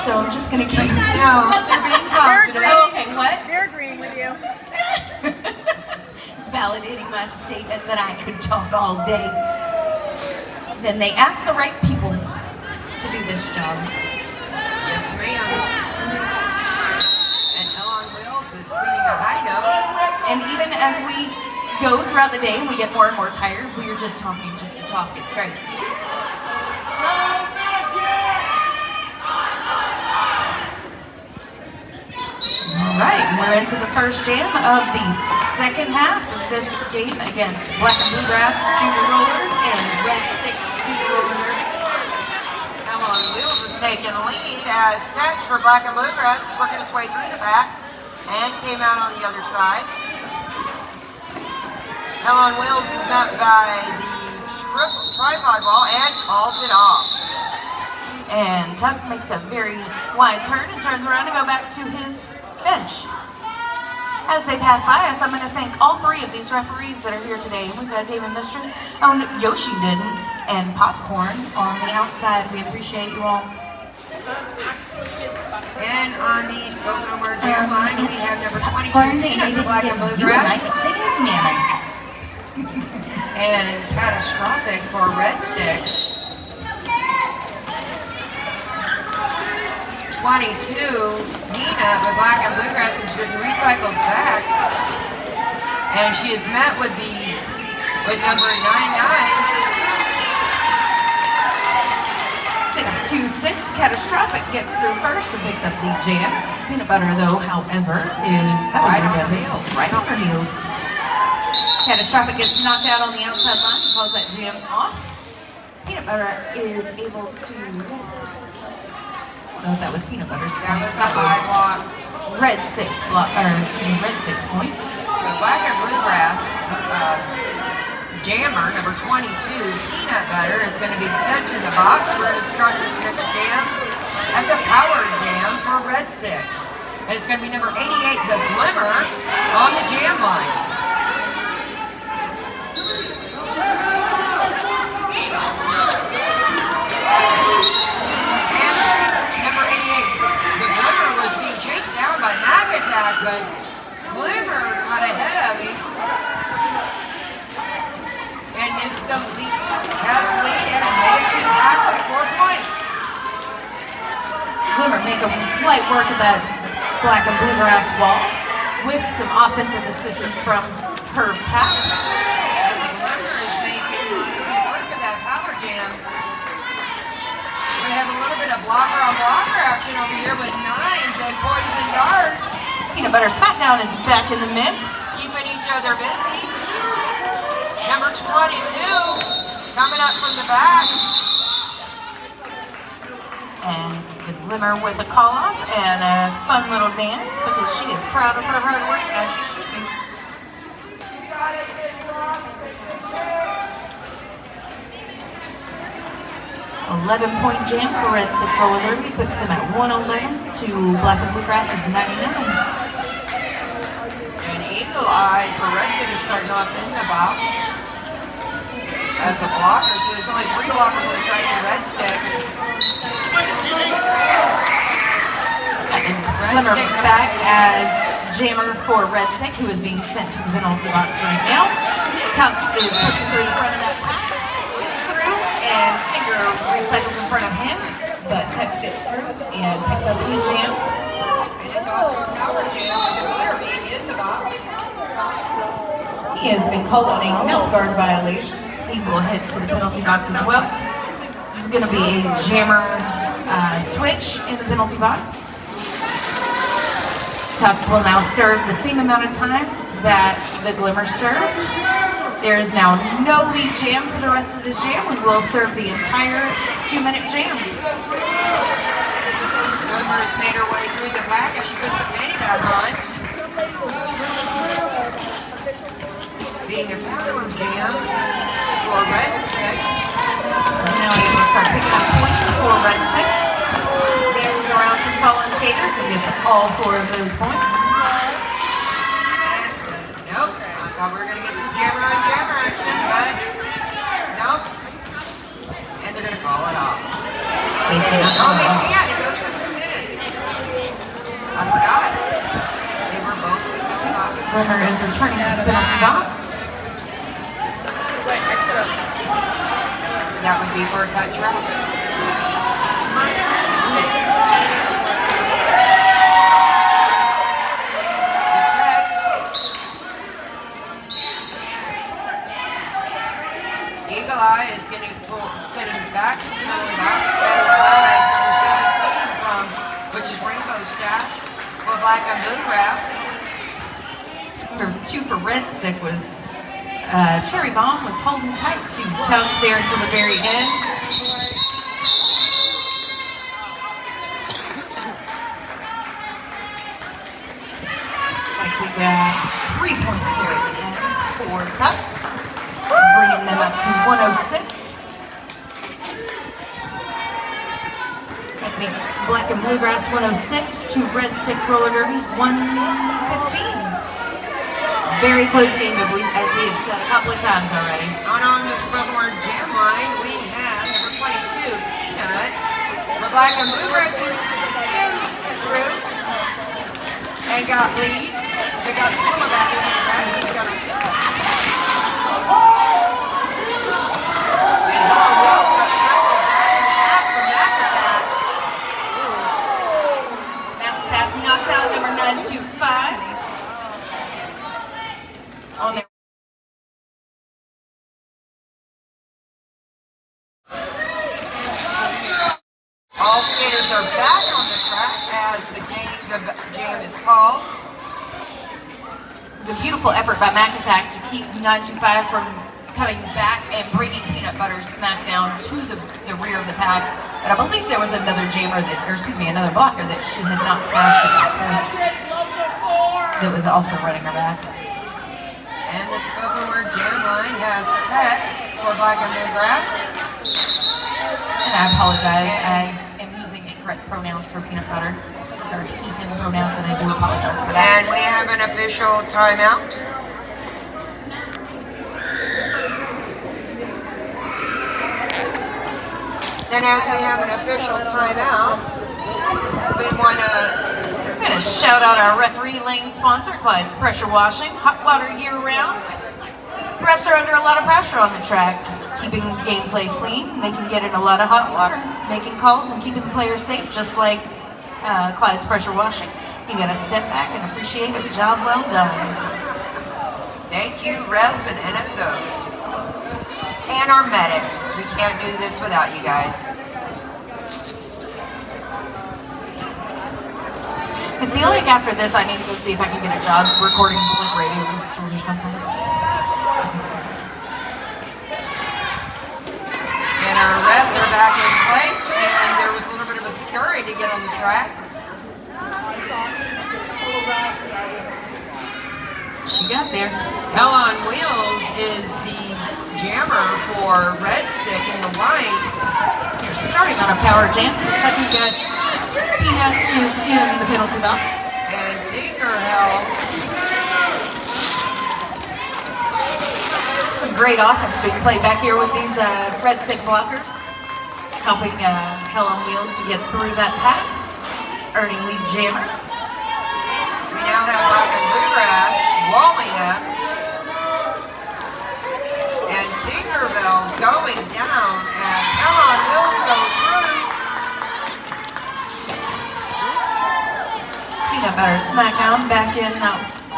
So I'm just gonna keep. No, they're being positive. Oh, okay, what? They're agreeing with you. Validating my statement that I could talk all day. Then they asked the right people to do this job. Yes, ma'am. And Ellen Wills is singing a high note. And even as we go throughout the day and we get more and more tired, we're just talking just to talk. It's great. All right, we're into the first jam of the second half of this game against Black and Bluegrass Junior Rollers and Red Stick Junior Roller Derby. Ellen Wills is taking the lead as Tex for Black and Bluegrass is working his way through the pack and came out on the other side. Ellen Wills is met by the tripod ball and calls it off. And Tux makes a very wide turn and turns around to go back to his bench. As they pass by us, I'm going to thank all three of these referees that are here today. We've got David Mistress, oh, Yoshi didn't, and Popcorn on the outside. We appreciate you all. And on the spoken word jam line, we have number 22, Peanut for Black and Bluegrass. They gave me a mic. And Catastrophic for Red Stick. 22, Nina with Black and Bluegrass has been recycled back. And she is met with number 99. 626, Catastrophic gets through first and picks up the jam. Peanut Butter, though, however, is Right on her heels. Right on her heels. Catastrophic gets knocked out on the outside line, calls that jam off. Peanut Butter is able to. I don't know if that was Peanut Butter's point. That was a high block. Red Stick's block, or excuse me, Red Stick's point. So Black and Bluegrass jammer, number 22, Peanut Butter, is going to be sent to the box. We're going to start this next jam as a power jam for Red Stick. And it's going to be number 88, The Glimmer, on the jam line. But Glimmer got ahead of him and is the lead, has lead and made it back with 4 points. Glimmer make a light work of that Black and Bluegrass wall with some offensive assistance from her pack. And Glimmer is making easy work of that power jam. We have a little bit of blocker on blocker Poison Nines and Poison Dart. Peanut Butter Smackdown is back in the mix. Keeping each other busy. Number 22 coming up from the back. And the Glimmer with a call off and a fun little dance because she is proud of her hard work as she should be. $11-point jam for Red Stick Roller Derby puts them at 111 to Black and Bluegrass is 99. And Eagle Eye for Red Stick is starting off in the box as a blocker. So there's only 3 blockers on the track for Red Stick. And Glimmer back as jammer for Red Stick, who is being sent to the penalty box right now. Tux is pushing through the front of that pack. Gets through, and Finger recycles in front of him, but Tux gets through and picks up his jam. And it's also a power jam with the glitter being in the box. He has been called on a mouth guard violation. He will head to the penalty box as well. This is going to be a jammer switch in the penalty box. Tux will now serve the same amount of time that the Glimmer served. There is now no lead jam for the rest of this jam. We will serve the entire 2-minute jam. Glimmer has made her way through the pack as she puts the panty back on. Being a power jam for Red Stick. Now able to start picking up points for Red Stick. Dances around some fallen skaters and gets all 4 of those points. Nope, I thought we were going to get some jammer on jammer action, but nope. And they're going to call it off. They cannot Oh, call they it off. can't. It goes for 2 minutes. I forgot. They were both in the penalty box. Glimmer is returning to the penalty box. That would be for a cut track. The text. Eagle Eye is sitting back to the penalty box, as well as number 17 from, which is Rainbow Stash, for Black and Bluegrass. Number 2 for Red Stick was Cherry Bomb was holding tight to Tux there until the very end. Like we got 3 points here at the end for Tux, bringing them up to 106. That makes Black and Bluegrass 106 to Red Stick Roller Derby's 115. Very close game, as we have said a couple of times already. On the spoken word jam line, we have number 22, Peanut, for Black and Bluegrass, who skims through and got lead. They got Swilla back in the back. And Hello Wells got circled back and back from that to that. Mountain Tap knocks out number 925. On there. All skaters are back on the track as the jam is called. It was a beautiful effort by McAttack to keep 925 from coming back and bringing Peanut Butter Smackdown to the rear of the pack. But I believe there was another jammer another blocker that she had not passed at that point that was also running her back. And the spoken word jam line has text for Black and Bluegrass. And I apologize, I am using incorrect pronouns for Peanut Butter. These are he, him pronouns, and I do apologize for that. And we have an official timeout. And as we have an official timeout, we want to I'm going to shout out our referee lane sponsor, Clyde's Pressure Washing. Hot water year-round. Refs are under a lot of pressure on the track, keeping gameplay clean. They can get in a lot of hot water, making calls and keeping the players safe, just like Clyde's Pressure Washing. You got to step back and appreciate a job well done. thank you, refs and NSOs. And our medics. We can't do this without you guys. I feel like after this, I need to go see if I can get a job recording like radio commercials or something. And our refs are back in place, and there was a little bit of a scurry to get on the track. She got there. Hell on Wheels is the jammer for Red Stick in the white. You're starting on a power jam. Looks like we've got Peanut is in the penalty box. And Tinker Hell. Some great offense being played back here with these Red Stick blockers, helping Hell on Wheels to get through that pack, earning lead jammer. We now have Black and Bluegrass walling up. And Tinkerbell going down as Hell on Wheels go through. Peanut Butter Smackdown back in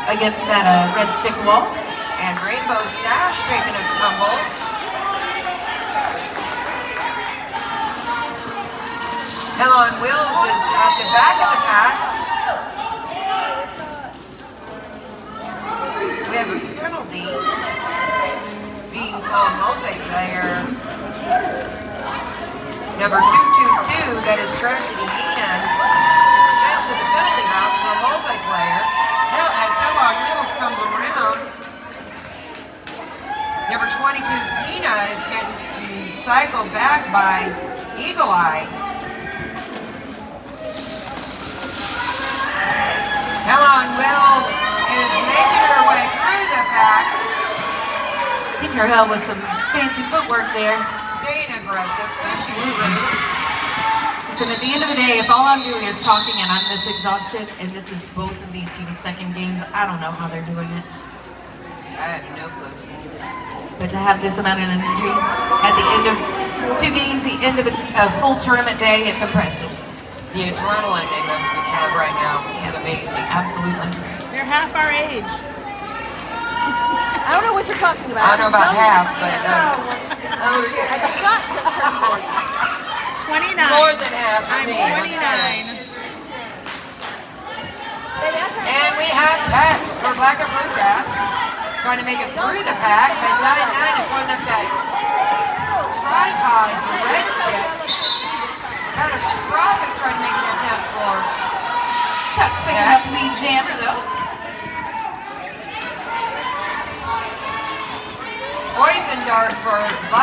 against that Red Stick wall. And Rainbow Stash taking a tumble. Hell on Wheels is at the back of the pack. We have a penalty being called multiplayer. Number 222, that is Tragedy Ian, sent to the penalty box for a multiplayer. As Hell on Wheels comes around, number 22, Peanut, is getting cycled back by Eagle Eye. Hell on Wheels is making her way through the pack. Tinker Hell with some fancy footwork there. Staying aggressive, pushing through. Listen, at the end of the day, if all I'm doing is talking and I'm this exhausted, and this is both of these teams' second games, I don't know how they're doing it. I have no clue. But to have this amount of energy at the end of 2 games, the end of a full tournament day, it's impressive. The adrenaline they must have right now is amazing. Absolutely. They're half our age. I don't know what you're talking about. I don't know about half, but I forgot to turn 40. 29. more than half for I'm me. 29. And we have Tex for Black and Bluegrass, trying to make it through the pack, but 9-9 is holding up that tripod for Red Stick. Catastrophic trying to make an attempt for Tuck's picking up lead jammer though. Poison Dart for Black.